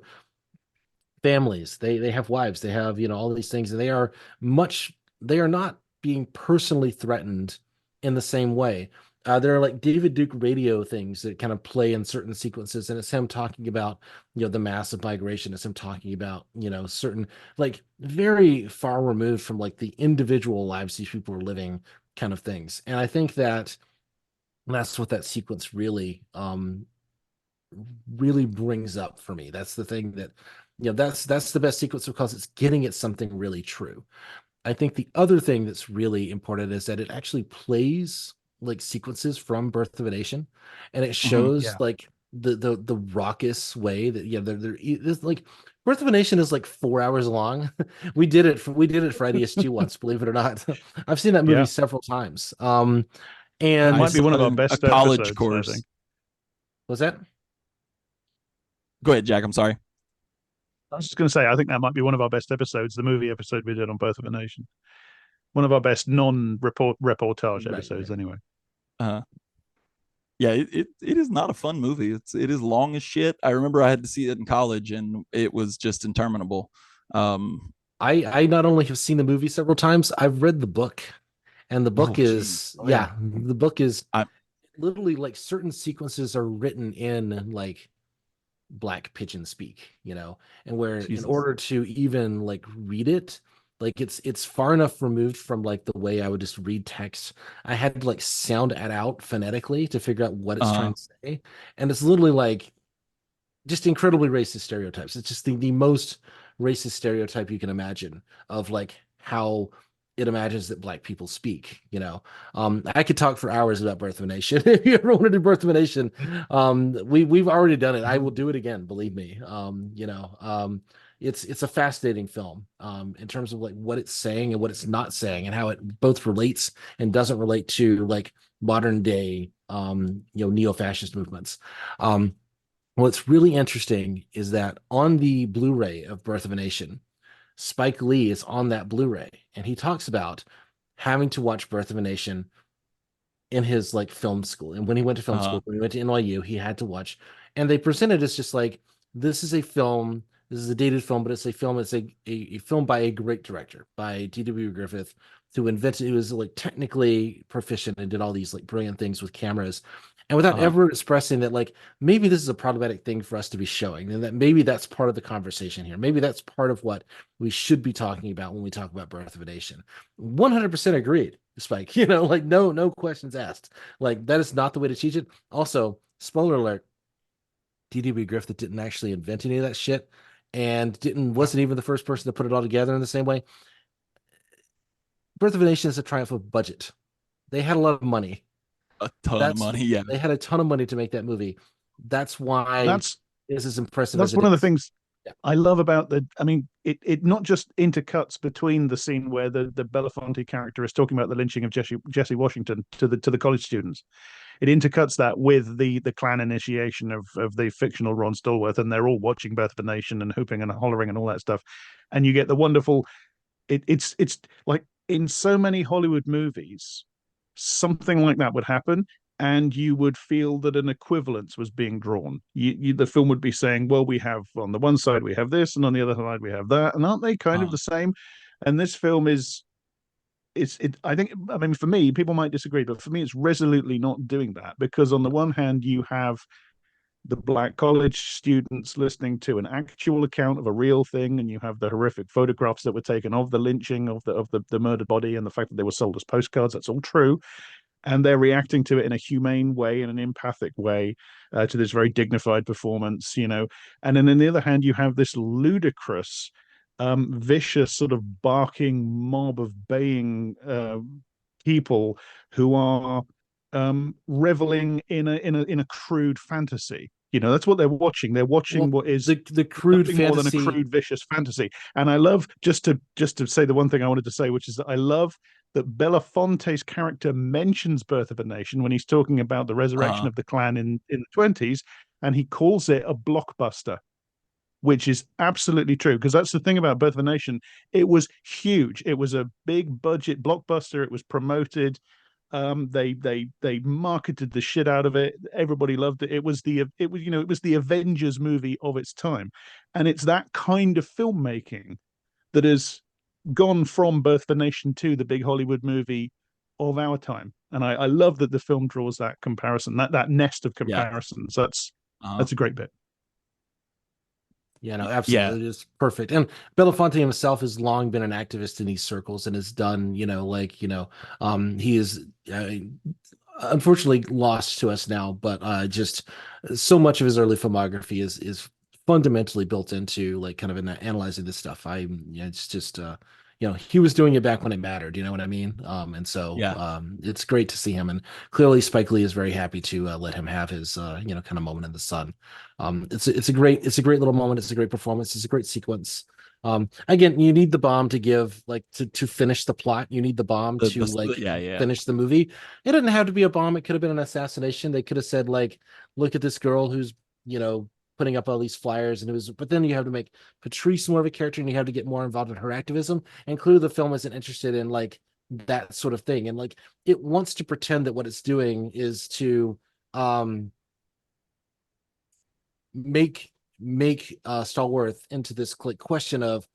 families, they have wives, they have, all these things, and they are not being personally threatened in the same way. There are like David Duke radio things that kind of play in certain sequences, and it's him talking about, the massive migration. It's him talking about, certain like very far removed from like the individual lives these people are living kind of things. And I think that that's what that sequence really brings up for me. That's the thing that, that's the best sequence because it's getting at something really true. I think the other thing that's really important is that it actually plays like sequences from Birth of a Nation, and it Mhm. shows Yeah. like the raucous way that, they're it's like Birth of a Nation is like 4 hours long. We did it for IDS2 once, believe it or not. I've seen that movie Yeah. several times. That And I might be saw one of it our in a best college episodes, I course. think. was that Go ahead, Jack. I'm sorry. I was just going to say, I think that might be one of our best episodes, the movie episode we did on Birth of a Nation. One of our best non-reportage right, episodes, right. anyway. Uh, yeah, it is not a fun movie. It is long as shit. I remember I had to see it in college, and it was just interminable. Um, I not only have seen the movie several times, I've read the book. And the book oh, geez. is, Oh yeah. yeah, the book is I literally like certain sequences are written in like black pigeon speak, and where in Jesus. order to even like read it, like it's far enough removed from like the way I would just read text. I had to like sound it out phonetically to figure out what it's Uh, trying to say. And it's literally like just incredibly racist stereotypes. It's just the most racist stereotype you can imagine of like how it imagines that black people speak. I could talk for hours about Birth of a Nation. If you ever want to do Birth of a Nation, we've already done it. I will do it again, believe me. It's a fascinating film in terms of like what it's saying and what it's not saying, and how it both relates and doesn't relate to like modern day neo-fascist movements. What's really interesting is that on the Blu-ray of Birth of a Nation, Spike Lee is on that Blu-ray, and he talks about having to watch Birth of a Nation in his like film school. And when he went to film uh, school, when he went to NYU, he had to watch. And they presented as just like, this is a film, this is a dated film, but it's a film, it's a film by a great director, by D.W. Griffith, who was like technically proficient and did all these like brilliant things with cameras. And without uh, ever expressing that, like, maybe this is a problematic thing for us to be showing, and that maybe that's part of the conversation here. Maybe that's part of what we should be talking about when we talk about Birth of a Nation. 100% agreed, Spike. Like no questions asked. Like that is not the way to teach it. Also, spoiler alert: D.W. Griffith didn't actually invent any of that shit, and didn't Wow. wasn't even the first person to put it all together in the same way. Birth of a Nation is a triumph of budget. They had a lot of money. a ton of That's money. Yeah. They had a ton of money to make that movie. That's why That's it's as impressive as that's it one of the is. things Yeah. I love about I mean, it not just intercuts between the scene where the Belafonte character is talking about the lynching of Jesse Washington to the college students. It intercuts that with the Klan initiation of the fictional Ron Stallworth, and they're all watching Birth of a Nation and hooping and hollering and all that stuff. And you get the wonderful. It's like in so many Hollywood movies, something like that would happen, and you would feel that an equivalence was being drawn. The film would be saying, well, we have on the one side we have this, and on the other side we have that, and aren't they kind of Uh, the same? And this film is I think, I mean, for me, people might disagree, but for me it's resolutely not doing that, because on the one hand you have the black college students listening to an actual account of a real thing, and you have the horrific photographs that were taken of the lynching of the murdered body, and the fact that they were sold as postcards. That's all true, and they're reacting to it in a humane way, in an empathic way, to this very dignified performance, and then on the other hand you have this ludicrous, vicious sort of barking mob of baying people who are reveling in a crude fantasy. That's what they're watching. They're watching what is the crude nothing more than a fantasy. crude, vicious fantasy. And I love, just to say the one thing I wanted to say, which is that I love that Belafonte's character mentions Birth of a Nation when he's talking about the resurrection of the Klan in the 20s, and he calls it a blockbuster, which is absolutely true, because that's the thing about Birth of a Nation. It was huge. It was a big budget blockbuster. It was promoted. They marketed the shit out of it. Everybody loved it. It was the Avengers movie of its time, and it's that kind of filmmaking that has gone from Birth of a Nation to the big Hollywood movie of our time. And I love that the film draws that comparison, that nest of comparisons. That's a great bit. Yeah, no, absolutely. It is perfect. And Belafonte himself has long been an activist in these circles and has done, he is unfortunately lost to us now, but just so much of his early filmography is fundamentally built into like kind of in analyzing this stuff. It's just he was doing it back when it mattered, you know what I mean? And so it's great to see him, and clearly Spike Lee is very happy to let him have his kind of moment in the sun. It's a great little moment. It's a great performance. It's a great sequence. Again, you need the bomb to give to finish the plot. You need the bomb to finish the movie. It didn't have to be a bomb. It could have been an assassination. They could have said like, look at this girl who's putting up all these flyers, but then you have to make Patrice more of a character, and you have to get more involved in her activism, and clearly the film isn't interested in like that sort of thing, and like it wants to pretend that what it's doing is to make Stallworth into this question of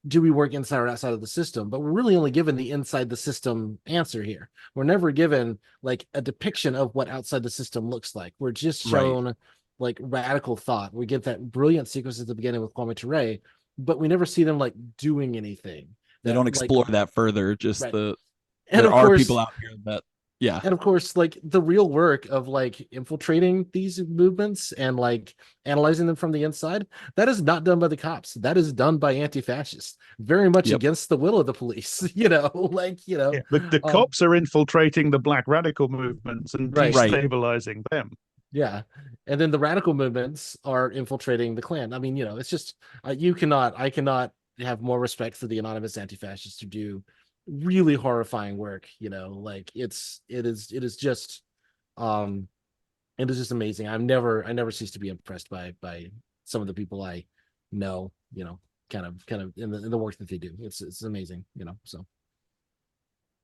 do we work inside or outside of the system? But we're really only given the inside the system answer here. We're never given like a depiction of what outside the system looks like. We're just shown like radical thought. We get that brilliant sequence at the beginning with Kwame Ture, but we never see them like doing anything. They don't explore that further. Just and there are people out here that and of course, like the real work of like infiltrating these movements and like analyzing them from the inside, that is not done by the cops. That is done by anti-fascists, very much against the will of the police. The cops are infiltrating the Black radical movements and destabilizing them. Yeah, and then the radical movements are infiltrating the Klan. I mean, it's just I cannot have more respect for the anonymous anti-fascists who do really horrifying work. Like it is just amazing. I never cease to be impressed by some of the people I know. Kind of in the work that they do. It's amazing. So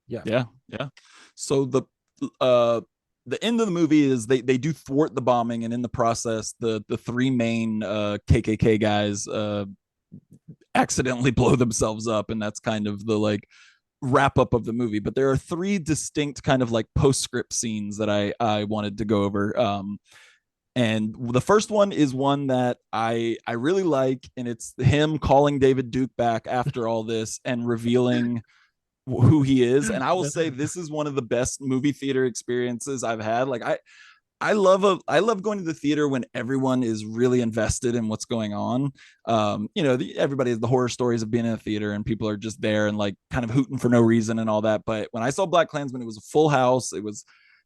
yeah. So the end of the movie is they do thwart the bombing, and in the process, the three main KKK guys accidentally blow themselves up, and that's kind of the like wrap up of the movie. But there are three distinct kind of like postscript scenes that I wanted to go over. And the first one is one that I really like, and it's him calling David Duke back after all this and revealing who he is. And I will say this is one of the best movie theater experiences I've had. Like I love going to the theater when everyone is really invested in what's going on. Everybody has the horror stories of being in a theater and people are just there and like kind of hooting for no reason and all that. But when I saw BlackKklansman, it was a full house. It was,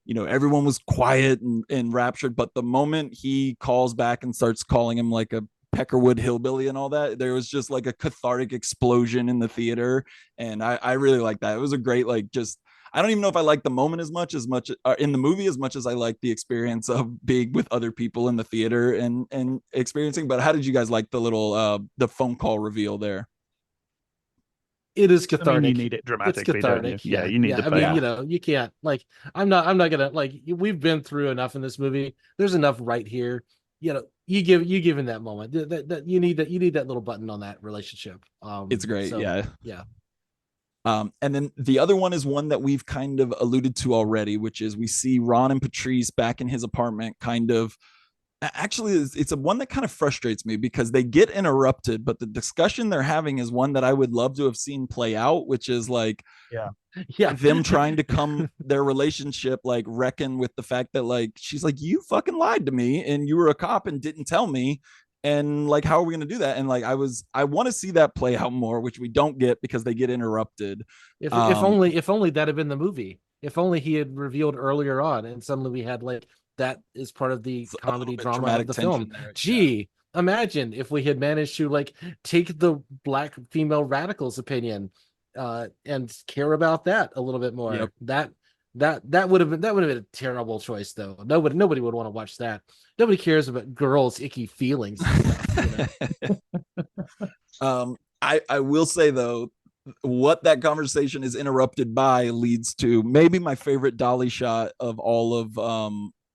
everyone was quiet and enraptured. But the moment he calls back and starts calling him like a Peckerwood hillbilly and all that, there was just like a cathartic explosion in the theater, and I really like that. It was a great I don't even know if I like the moment as much in the movie as much as I like the experience of being with other people in the theater and experiencing. But how did you guys like the little the phone call reveal there? It is cathartic. I mean, you need it dramatically, don't you? Yeah, you need the payoff. I mean, you can't like. I'm not gonna like. We've been through enough in this movie. There's enough right here. You give in that moment that you need that little button on that relationship. It's great. Yeah. And then the other one is one that we've kind of alluded to already, which is we see Ron and Patrice back in his apartment, kind of. Actually, it's a one that kind of frustrates me because they get interrupted, but the discussion they're having is one that I would love to have seen play out, which is like them trying to come their relationship like reckon with the fact that like she's like, you fucking lied to me and you were a cop and didn't tell me, and like how are we going to do that? And like I want to see that play out more, which we don't get because they get interrupted. If only that had been the movie. If only he had revealed earlier on and suddenly we had like that is part of the It's a comedy little bit drama of dramatic the tension film. there. Gee, imagine if we had managed to like take the black female radical's opinion and care about that a little bit more. Yep. That would have been a terrible choice though. Nobody would want to watch that. Nobody cares about girls' icky feelings and stuff, you know. I will say though, what that conversation is interrupted by leads to maybe my favorite dolly shot of all of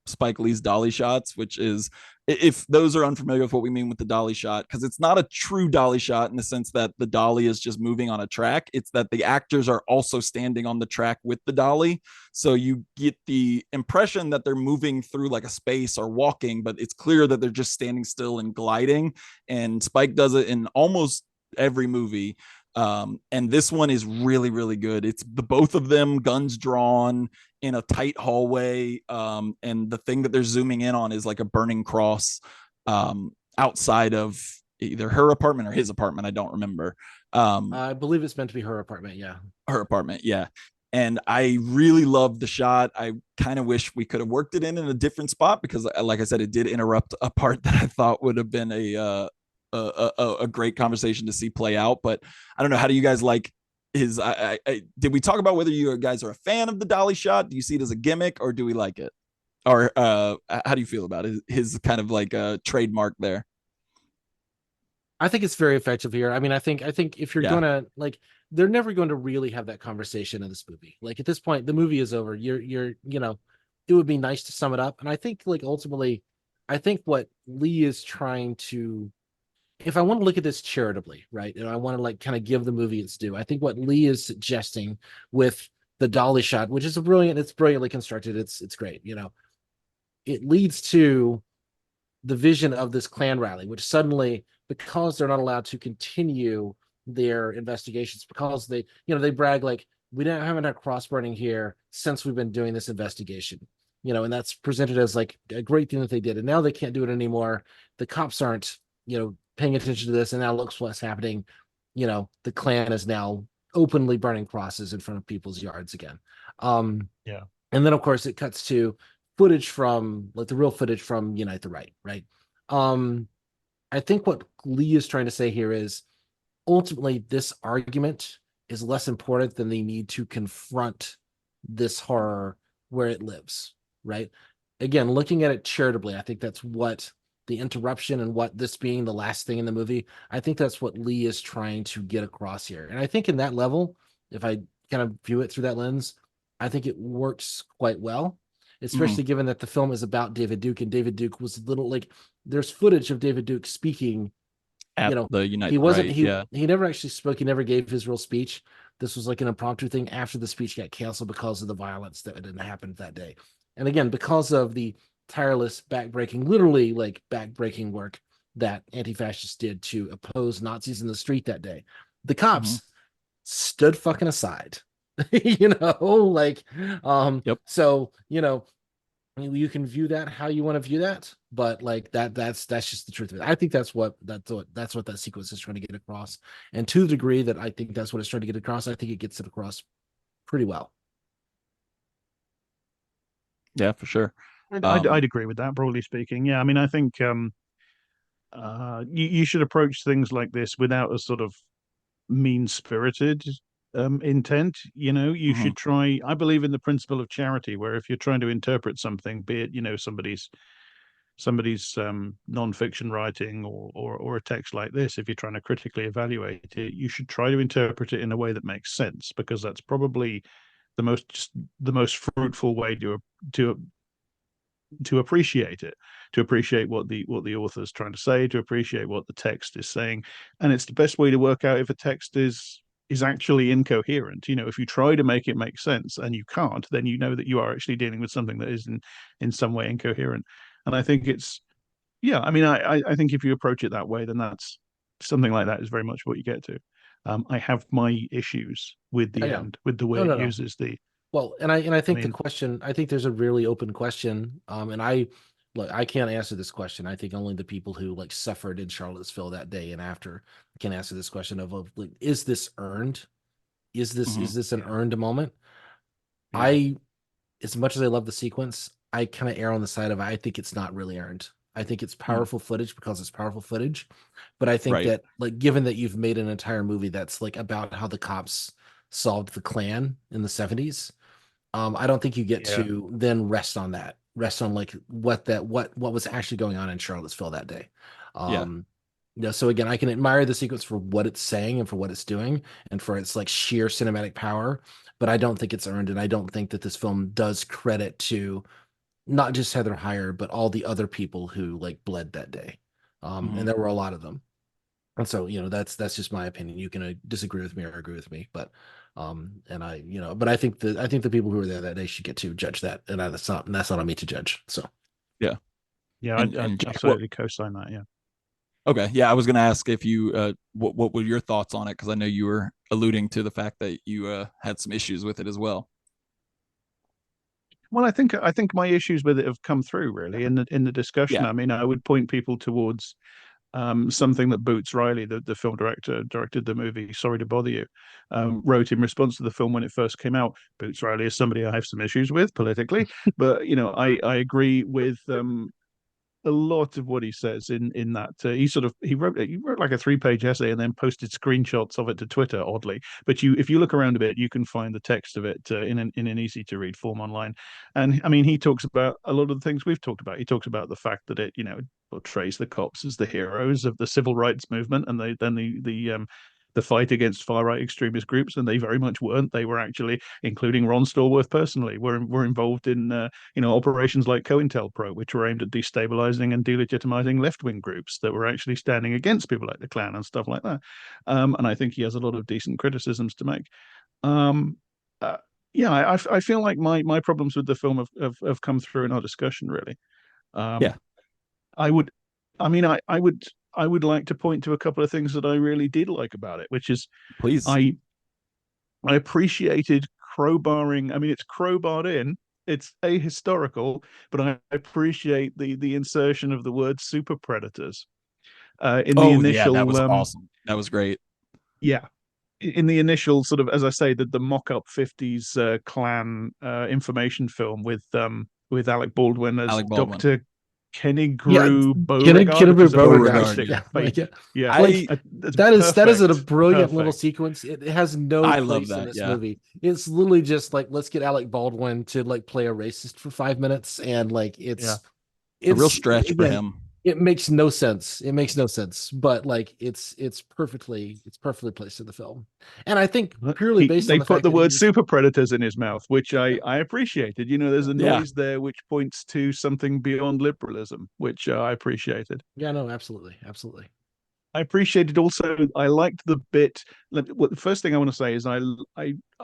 Spike Lee's dolly shots, which is, if those are unfamiliar with what we mean with the dolly shot, because it's not a true dolly shot in the sense that the dolly is just moving on a track. It's that the actors are also standing on the track with the dolly. So you get the impression that they're moving through like a space or walking, but it's clear that they're just standing still and gliding. And Spike does it in almost every movie. And this one is really, really good. It's the both of them, guns drawn in a tight hallway. And the thing that they're zooming in on is like a burning cross outside of either her apartment or his apartment. I don't remember. I believe it's meant to be her apartment. Yeah. Her apartment. Yeah. And I really loved the shot. I kind of wish we could have worked it in a different spot because, like I said, it did interrupt a part that I thought would have been a great conversation to see play out. But I don't know, how do you guys like his did we talk about whether you guys are a fan of the dolly shot? Do you see it as a gimmick, or do we like it, or how do you feel about it, his kind of like a trademark there? I think it's very effective here. I mean, I think if you're Yeah. gonna like, they're never going to really have that conversation in this movie. Like at this point, the movie is over. You know, it would be nice to sum it up. And I think like ultimately, I think what Lee is trying to, if I want to look at this charitably, right, and I want to like kind of give the movie its due, I think what Lee is suggesting with the dolly shot, which is it's brilliantly constructed. It's great. You know, it leads to the vision of this Klan rally, which suddenly, because they're not allowed to continue their investigations, because they brag like, haven't had cross burning here since we've been doing this investigation, and that's presented as like a great thing that they did, and now they can't do it anymore. The cops aren't paying attention to this, and now looks what's happening. The Klan is now openly burning crosses in front of people's yards again. Yeah. And then of course it cuts to footage from like the real footage from Unite the Right, right? I think what Lee is trying to say here is ultimately this argument is less important than the need to confront this horror where it lives, right? Again, looking at it charitably, I think that's what the interruption and what this being the last thing in the movie, I think that's what Lee is trying to get across here. And I think in that level, if I kind of view it through that lens, I think it works quite well, especially given that the film is about David Duke, and David Duke was little like there's footage of David Duke speaking At the Unite he wasn't Right, he never actually spoke. He never gave his real speech. This was like an impromptu thing after the speech got canceled because of the violence that didn't happen that day. And again, because of the tireless literally like backbreaking work that anti-fascists did to oppose Nazis in the street that day, the cops stood fucking aside. Like Yep. so you can view that how you want to view that, but like that's just the truth of it. I think that's what that sequence is trying to get across, and to the degree that I think that's what it's trying to get across, I think it gets it across pretty well. Yeah, for sure. I'd agree with that, broadly speaking. Yeah, I mean, I think you should approach things like this without a sort of mean-spirited intent. You should try. I believe in the principle of charity, where if you're trying to interpret something, be it somebody's non-fiction writing or a text like this, if you're trying to critically evaluate it, you should try to interpret it in a way that makes sense, because that's probably the most fruitful way to appreciate it, to appreciate what the author's trying to say, to appreciate what the text is saying. And it's the best way to work out if a text is actually incoherent. If you try to make it make sense and you can't, then you know that you are actually dealing with something that is in some way incoherent. And I think I mean, I think if you approach it that way, then that's something like that is very much what you get to. I have my issues with the Yeah. end, with the way No. it uses the. Well, and I think the mean, question, I think there's a really open question. And I can't answer this question. I think only the people who like suffered in Charlottesville that day and after can answer this question of like, is this earned? Is this an earned moment? Yeah. As much as I love the sequence, I kind of err on the side of I think it's not really earned. I think it's Mm, powerful footage because it's powerful footage, but I think right. that like given that you've made an entire movie that's like about how the cops solved the Klan in the 70s, I don't think you get Yeah. to then rest on that, rest on like what was actually going on in Charlottesville that day. Yeah. Um, so again, I can admire the sequence for what it's saying and for what it's doing and for its like sheer cinematic power, but I don't think it's earned, and I don't think that this film does credit to not just Heather Heyer, but all the other people who like bled that day. And Mhm. there were a lot of them. And so, that's just my opinion. You can disagree with me or agree with me, but and but I think the people who were there that day should get to judge that, and that's not on me to judge. So Yeah. Yeah, I And Jack, what? absolutely co-sign that. Yeah. Okay, yeah, I was gonna ask if you what were your thoughts on it, because I know you were alluding to the fact that you had some issues with it as well. Well, I think my issues with it have come through really in the discussion. Yeah. I mean, I would point people towards something that Boots Riley, the film director, directed the movie Sorry to Bother You, wrote in response to the film when it first came out. Boots Riley is somebody I have some issues with politically, but I agree with a lot of what he says in that he wrote like a 3-page essay and then posted screenshots of it to Twitter, oddly. But if you look around a bit, you can find the text of it in an easy to read form online. And I mean, he talks about a lot of the things we've talked about. He talks about the fact that it portrays the cops as the heroes of the civil rights movement, and the fight against far right extremist groups, and they very much weren't. They were actually, including Ron Stallworth personally, were involved in operations like COINTELPRO, which were aimed at destabilizing and delegitimizing left-wing groups that were actually standing against people like the Klan and stuff like that. And I think he has a lot of decent criticisms to make. Um, uh, yeah, I feel like my problems with the film have come through in our discussion, really. Um, Yeah. I would, I mean, I would like to point to a couple of things that I really did like about it, which is Please. I I appreciated crowbarring. I mean, it's crowbarred in. It's ahistorical, but I appreciate the insertion of the word super predators in the Oh yeah, that initial was awesome. That was great. yeah, in the initial sort of, as I say, the mock-up 50s Klan information film with Alec Baldwin as Alec Baldwin. Dr. Kenny yeah, Grew Beauregard, which is a Beauregard. fantastic Yeah. Like, fake. Yeah, I that's that is a perfect. brilliant little Perfect. sequence. It has no I love place in that. this Yeah. movie. It's literally just like let's get Alec Baldwin to like play a racist for 5 minutes, and like Yeah. A real it's stretch for again, him. it makes no sense. It makes no sense, but like it's perfectly placed in the film, and I think purely based on They the put fact the that he word was super predators in his mouth, which I appreciated. There's a Yeah. noise there which points to something beyond liberalism, which I appreciated. yeah, no, absolutely, absolutely. I appreciated also. I liked the bit. What the first thing I want to say is I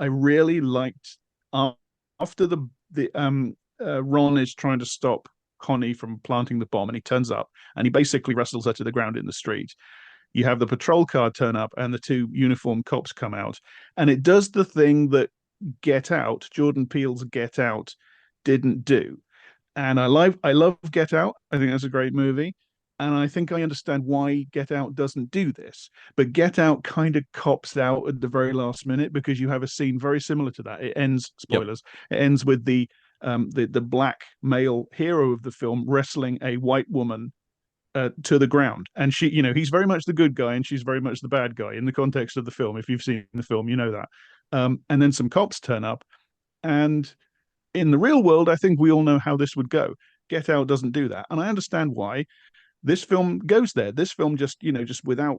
really liked uh, after the Ron is trying to stop Connie from planting the bomb, and he turns up and he basically wrestles her to the ground in the street. You have the patrol car turn up and the two uniformed cops come out, and it does the thing that Get Out, Jordan Peele's Get Out, didn't do. And I love Get Out. I think that's a great movie. And I think I understand why Get Out doesn't do this. But Get Out kind of cops out at the very last minute because you have a scene very similar to that. It ends, Yep. spoilers, it ends with the black male hero of the film wrestling a white woman to the ground. And he's very much the good guy and she's very much the bad guy in the context of the film. If you've seen the film, you know that. And then some cops turn up. And in the real world, I think we all know how this would go. Get Out doesn't do that. And I understand why. This film goes there. This film just without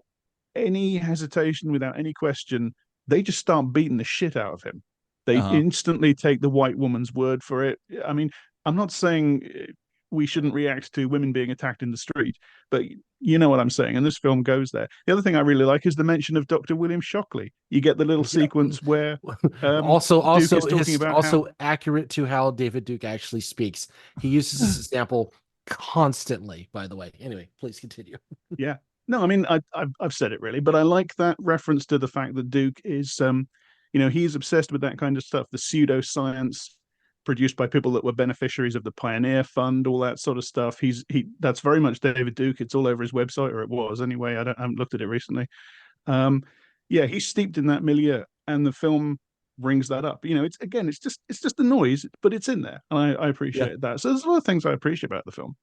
any hesitation, without any question, they just start beating the shit out of him. They Uh-huh. instantly take the white woman's word for it. I mean, I'm not saying we shouldn't react to women being attacked in the street, but you know what I'm saying. And this film goes there. The other thing I really like is the mention of Dr. William Shockley. You get the little Yeah. sequence where Also, Duke also is talking about how also accurate to how David Duke actually speaks. He uses this example constantly, by the way. Anyway, please continue. yeah. No, I mean I've said it really, but I like that reference to the fact that Duke is he's obsessed with that kind of stuff, the pseudoscience produced by people that were beneficiaries of the Pioneer Fund, all that sort of stuff. He that's very much David Duke. It's all over his website, or it was anyway. I, don't, I haven't looked at it recently. Yeah, he's steeped in that milieu, and the film, I think, does a really good job of portraying that. And I think brings that up. It's just the noise, but it's in there, and I Yeah. appreciate that. So there's a lot of things I appreciate about the film.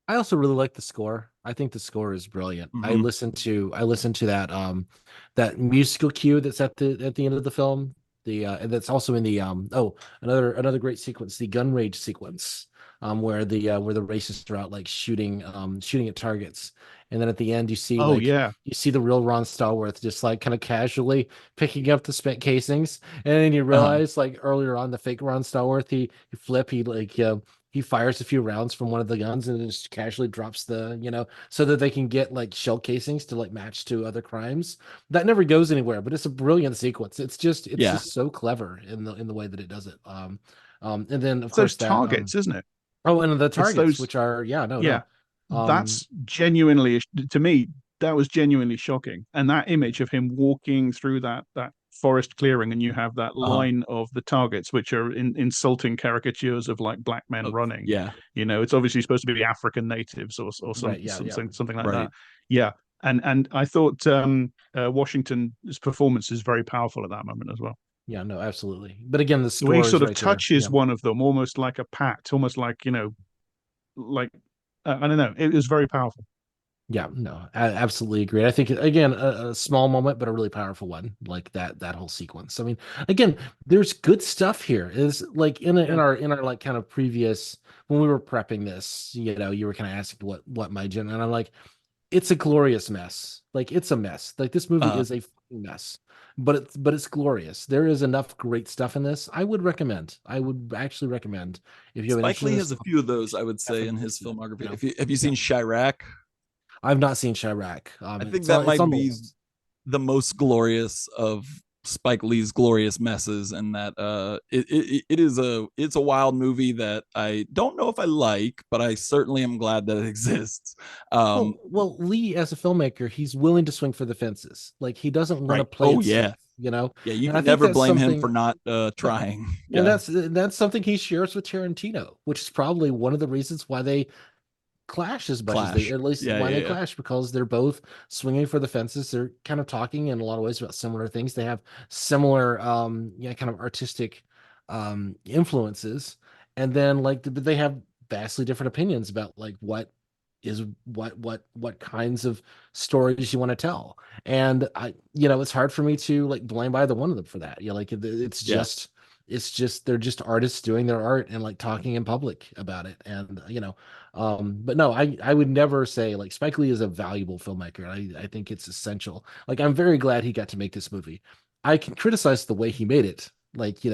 I also really like the score. I think the score is brilliant. Hmm. I listened to that musical cue that's at the end of the film. And that's also in the another great sequence, the gun rage sequence, where the racists are out like shooting at targets. And then at the end Oh yeah, you see the real Ron Stallworth just like kind of casually picking up the spent casings. And then you Uh-huh. realize like earlier on the fake Ron Stallworth, he fires a few rounds from one of the guns and then just casually drops so that they can get like shell casings to like match to other crimes. That never goes anywhere, but it's a brilliant sequence. It's Yeah. just so clever in the way that it does it. And then of it's those course that targets, isn't it? oh, and the It's targets, those which are yeah, no, Yeah, no. Um, that's genuinely, to me, that was genuinely shocking. And that image of him walking through that forest clearing, and you have that Uh-huh. line of the targets, which are insulting caricatures of like black men running. Yeah. It's obviously supposed to be African natives or right, yeah, yeah. something like Right. that. Yeah, and I thought Washington's performance is very powerful at that moment as well. Yeah, no, absolutely. But again, the The way he score is sort of right there. touches Yeah. one of them, almost like a pat, almost like like I don't know. It was very powerful. Yeah, no, I absolutely agree. I think again, a small moment, but a really powerful one, like that whole sequence. I mean, again, there's good stuff here. Is like Yeah. in our like kind of previous when we were prepping this, you were kind of asking what my gen, and I'm like, it's a glorious mess. Like it's a mess. Like this movie Uh, is a fucking mess, but it's glorious. There is enough great stuff in this. I would recommend. I would actually recommend if you have an Spike interest in Lee this, has a few of those, I would say, in definitely his see it. filmography. You know, Have you yeah. seen Chirac? I've not seen Chirac. I think that It's might on the be list. the most glorious of Spike Lee's glorious messes, and that it's a wild movie that I don't know if I like, but I certainly am glad that it exists. Well, Lee as a filmmaker, he's willing to swing for the fences. Like he doesn't want to Right. play Oh it yeah. safe. Yeah, you And I can think never that's blame him for something. not No, trying. and Yeah. that's something he shares with Tarantino, which is probably one of the reasons why they clash as much as they, Clash. at least Yeah, why yeah, they yeah. clash, because they're both swinging for the fences. They're kind of talking in a lot of ways about similar things. They have similar, kind of artistic, influences, and then like they have vastly different opinions about like what kinds of stories you want to tell. And it's hard for me to like blame either one of them for that. Like Yeah. it's just they're just artists doing their art and like talking in public about it. And but no, I would never say like Spike Lee is a valuable filmmaker. I think it's essential. Like I'm very glad he got to make this movie. I can criticize the way he made it,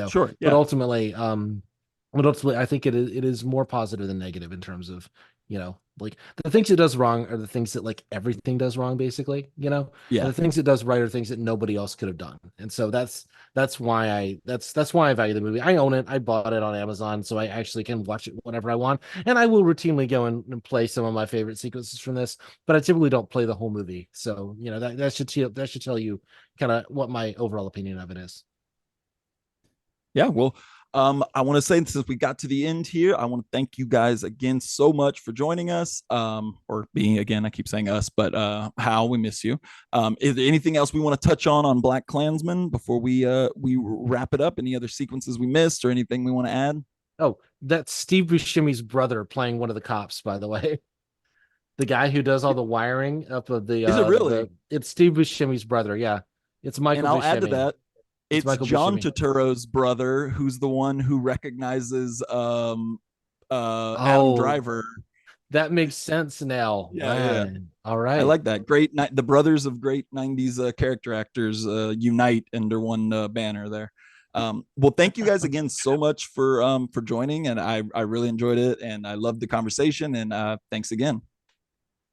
Sure. but Yeah. ultimately I think it is more positive than negative in terms of, like the things it does wrong are the things that like everything does wrong, basically, and Yeah. the things it does right are things that nobody else could have done. And so that's why I value the movie. I own it. I bought it on Amazon, so I actually can watch it whenever I want. And I will routinely go and play some of my favorite sequences from this, but I typically don't play the whole movie. So that should tell you kind of what my overall opinion of it is. Yeah. Well, I want to say since we got to the end here, I want to thank you guys again so much for joining us. Or being again, I keep saying us, but Hal, we miss you. Is there anything else we want to touch on BlackKklansman before we wrap it up? Any other sequences we missed or anything we want to add? Oh, that's Steve Buscemi's brother playing one of the cops, by the way. The guy who does all the wiring up of Is it the really? it's Steve Buscemi's brother. Yeah. It's And Michael I'll add to Buscemi. that. It's It's Michael John Buscemi. Turturro's brother, who's the one who recognizes Adam Oh, Driver. that makes sense now. Yeah, yeah. Man. All I right. like that. Great night. The brothers of great '90s character actors unite under one banner there. Well, thank you guys again so much for joining, and I really enjoyed it, and I loved the conversation. And thanks again.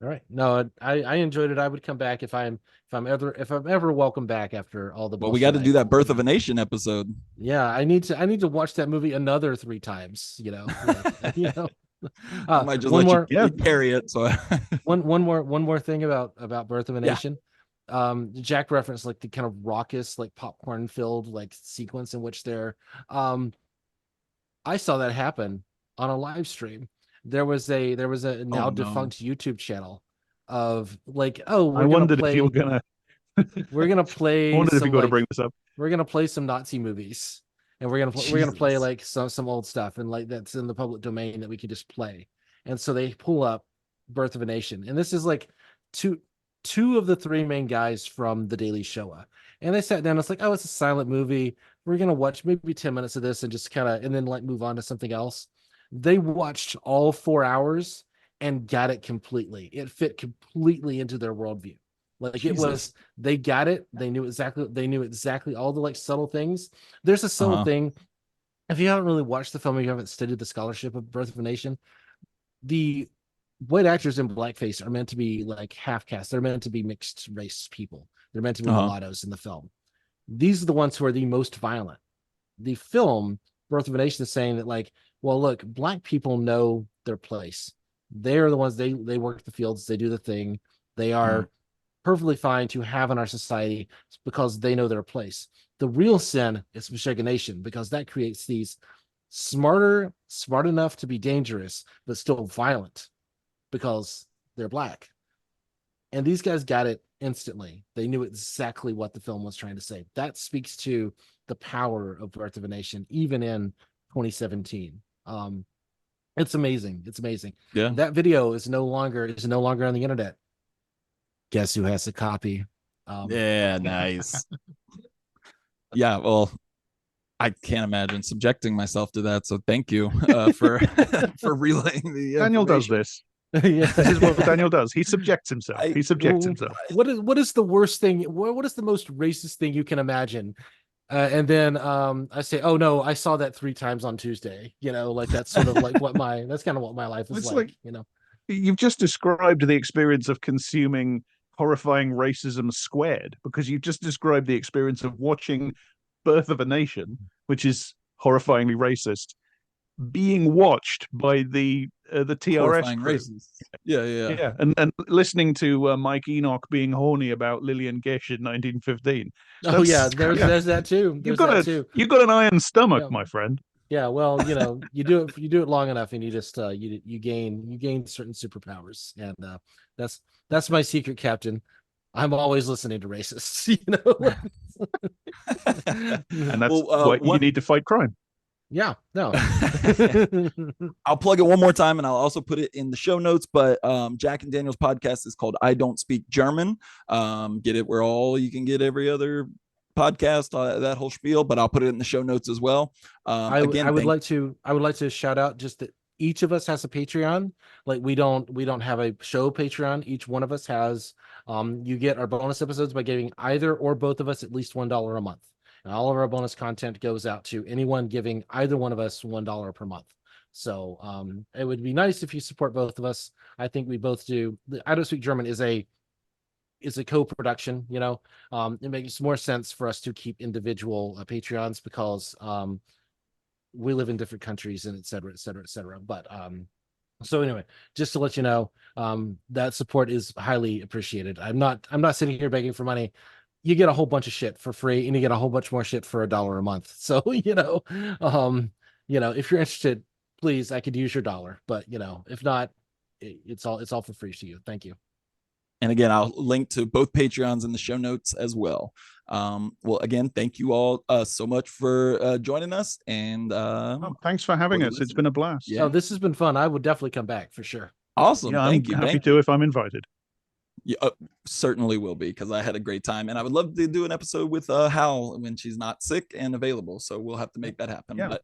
All right. No, I enjoyed it. I would come back if I'm ever welcome back after all the Well, we got bullshit to I do that pulled Birth of about. a Nation episode. Yeah, I need to watch that movie another three times, like I might just one let you more Yeah, carry it. So one more thing about Birth of a yeah. Nation. Jack referenced like the kind of raucous, like popcorn filled like sequence in which um I saw that happen on a live stream. There was a Oh now no. defunct YouTube channel of like, oh, I we're gonna wondered if you were play. gonna. we're gonna play. I wondered if some, you got to like, bring this up. we're gonna play some Nazi movies, and we're gonna play Jesus. like some old stuff, and like that's in the public domain that we can just play. And so they pull up Birth of a Nation, and this is like two of the three main guys from The Daily Show, and they sat down. It's like, oh, it's a silent movie. We're gonna watch maybe 10 minutes of this and just kind of, and then like move on to something else. They watched all 4 hours and got it completely. It fit completely into their worldview. Like Jesus. it was, they got it. They knew exactly all the like subtle things. There's a subtle thing. If you haven't really watched the film, or you haven't studied the scholarship of Birth of a Nation, the white actors in blackface are meant to be like half cast. They're meant to be mixed race people. They're meant to be mulattoes in the film. These are the ones who are the most violent. The film Birth of a Nation is saying that, like, well, look, black people know their place. They're the ones, they work the fields, they do the thing. They are perfectly fine to have in our society because they know their place. The real sin is miscegenation, because that creates these smart enough to be dangerous, but still violent because they're black. And these guys got it instantly. They knew exactly what the film was trying to say. That speaks to the power of Birth of a Nation, even in 2017. It's amazing. It's amazing. Yeah. That video is no longer on the internet. Guess who has a copy? Yeah, nice. Yeah, well, I can't imagine subjecting myself to that. So thank you for relaying the Daniel does this. Yeah. This is what Daniel does. He subjects himself. He subjects himself. What is the worst thing? What is the most racist thing you can imagine? And then I say, oh no, I saw that 3 times on Tuesday. You know, like that's sort of like that's kind of what my life is like. You know, you've just described the experience of consuming horrifying racism squared, because you've just described the experience of watching Birth of a Nation, which is horrifyingly racist, being watched by the TRS crew. Yeah, and listening to Mike Enoch being horny about Lillian Gish in 1915. There's that too. You've got an iron stomach, my friend. Yeah, well, you know, you do it long enough, and you just you gain certain superpowers, and that's my secret, Captain. I'm always listening to racists, you know. And that's you need to fight crime. Yeah, no. I'll plug it one more time, and I'll also put it in the show notes. But Jack and Daniel's podcast is called I Don't Speak German. Get it where all you can get every other podcast, that whole spiel. But I'll put it in the show notes as well. I would like to shout out just that each of us has a Patreon. Like we don't have a show Patreon. Each one of us has. You get our bonus episodes by giving either or both of us at least $1 a month. And all of our bonus content goes out to anyone giving either one of us $1 per month. So it would be nice if you support both of us. I think we both do. I Don't Speak German is a co-production, you know. It makes more sense for us to keep individual Patreons because we live in different countries and et cetera, et cetera, et cetera. But so anyway, just to let you know, that support is highly appreciated. I'm not sitting here begging for money. You get a whole bunch of shit for free, and you get a whole bunch more shit for $1 a month. So you know, if you're interested, please, I could use your dollar. But you know, if not, it's all for free to you. Thank you. And again, I'll link to both Patreons in the show notes as well. Well, again, thank you all so much for joining us. And thanks for having us. It's been a blast. Yeah, this has been fun. I would definitely come back for sure. Awesome. Yeah, thank you. I'm happy to if I'm invited. Yeah, certainly will be, because I had a great time, and I would love to do an episode with Hal when she's not sick and available. So we'll have to make that happen. Yeah. But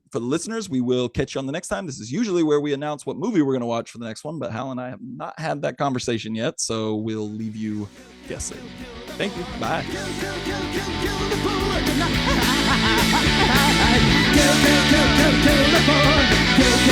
for the listeners, we will catch you on the next time. This is usually where we announce what movie we're going to watch for the next one, but Hal and I have not had that conversation yet, so we'll leave you guessing. Thank you. Bye. Kill the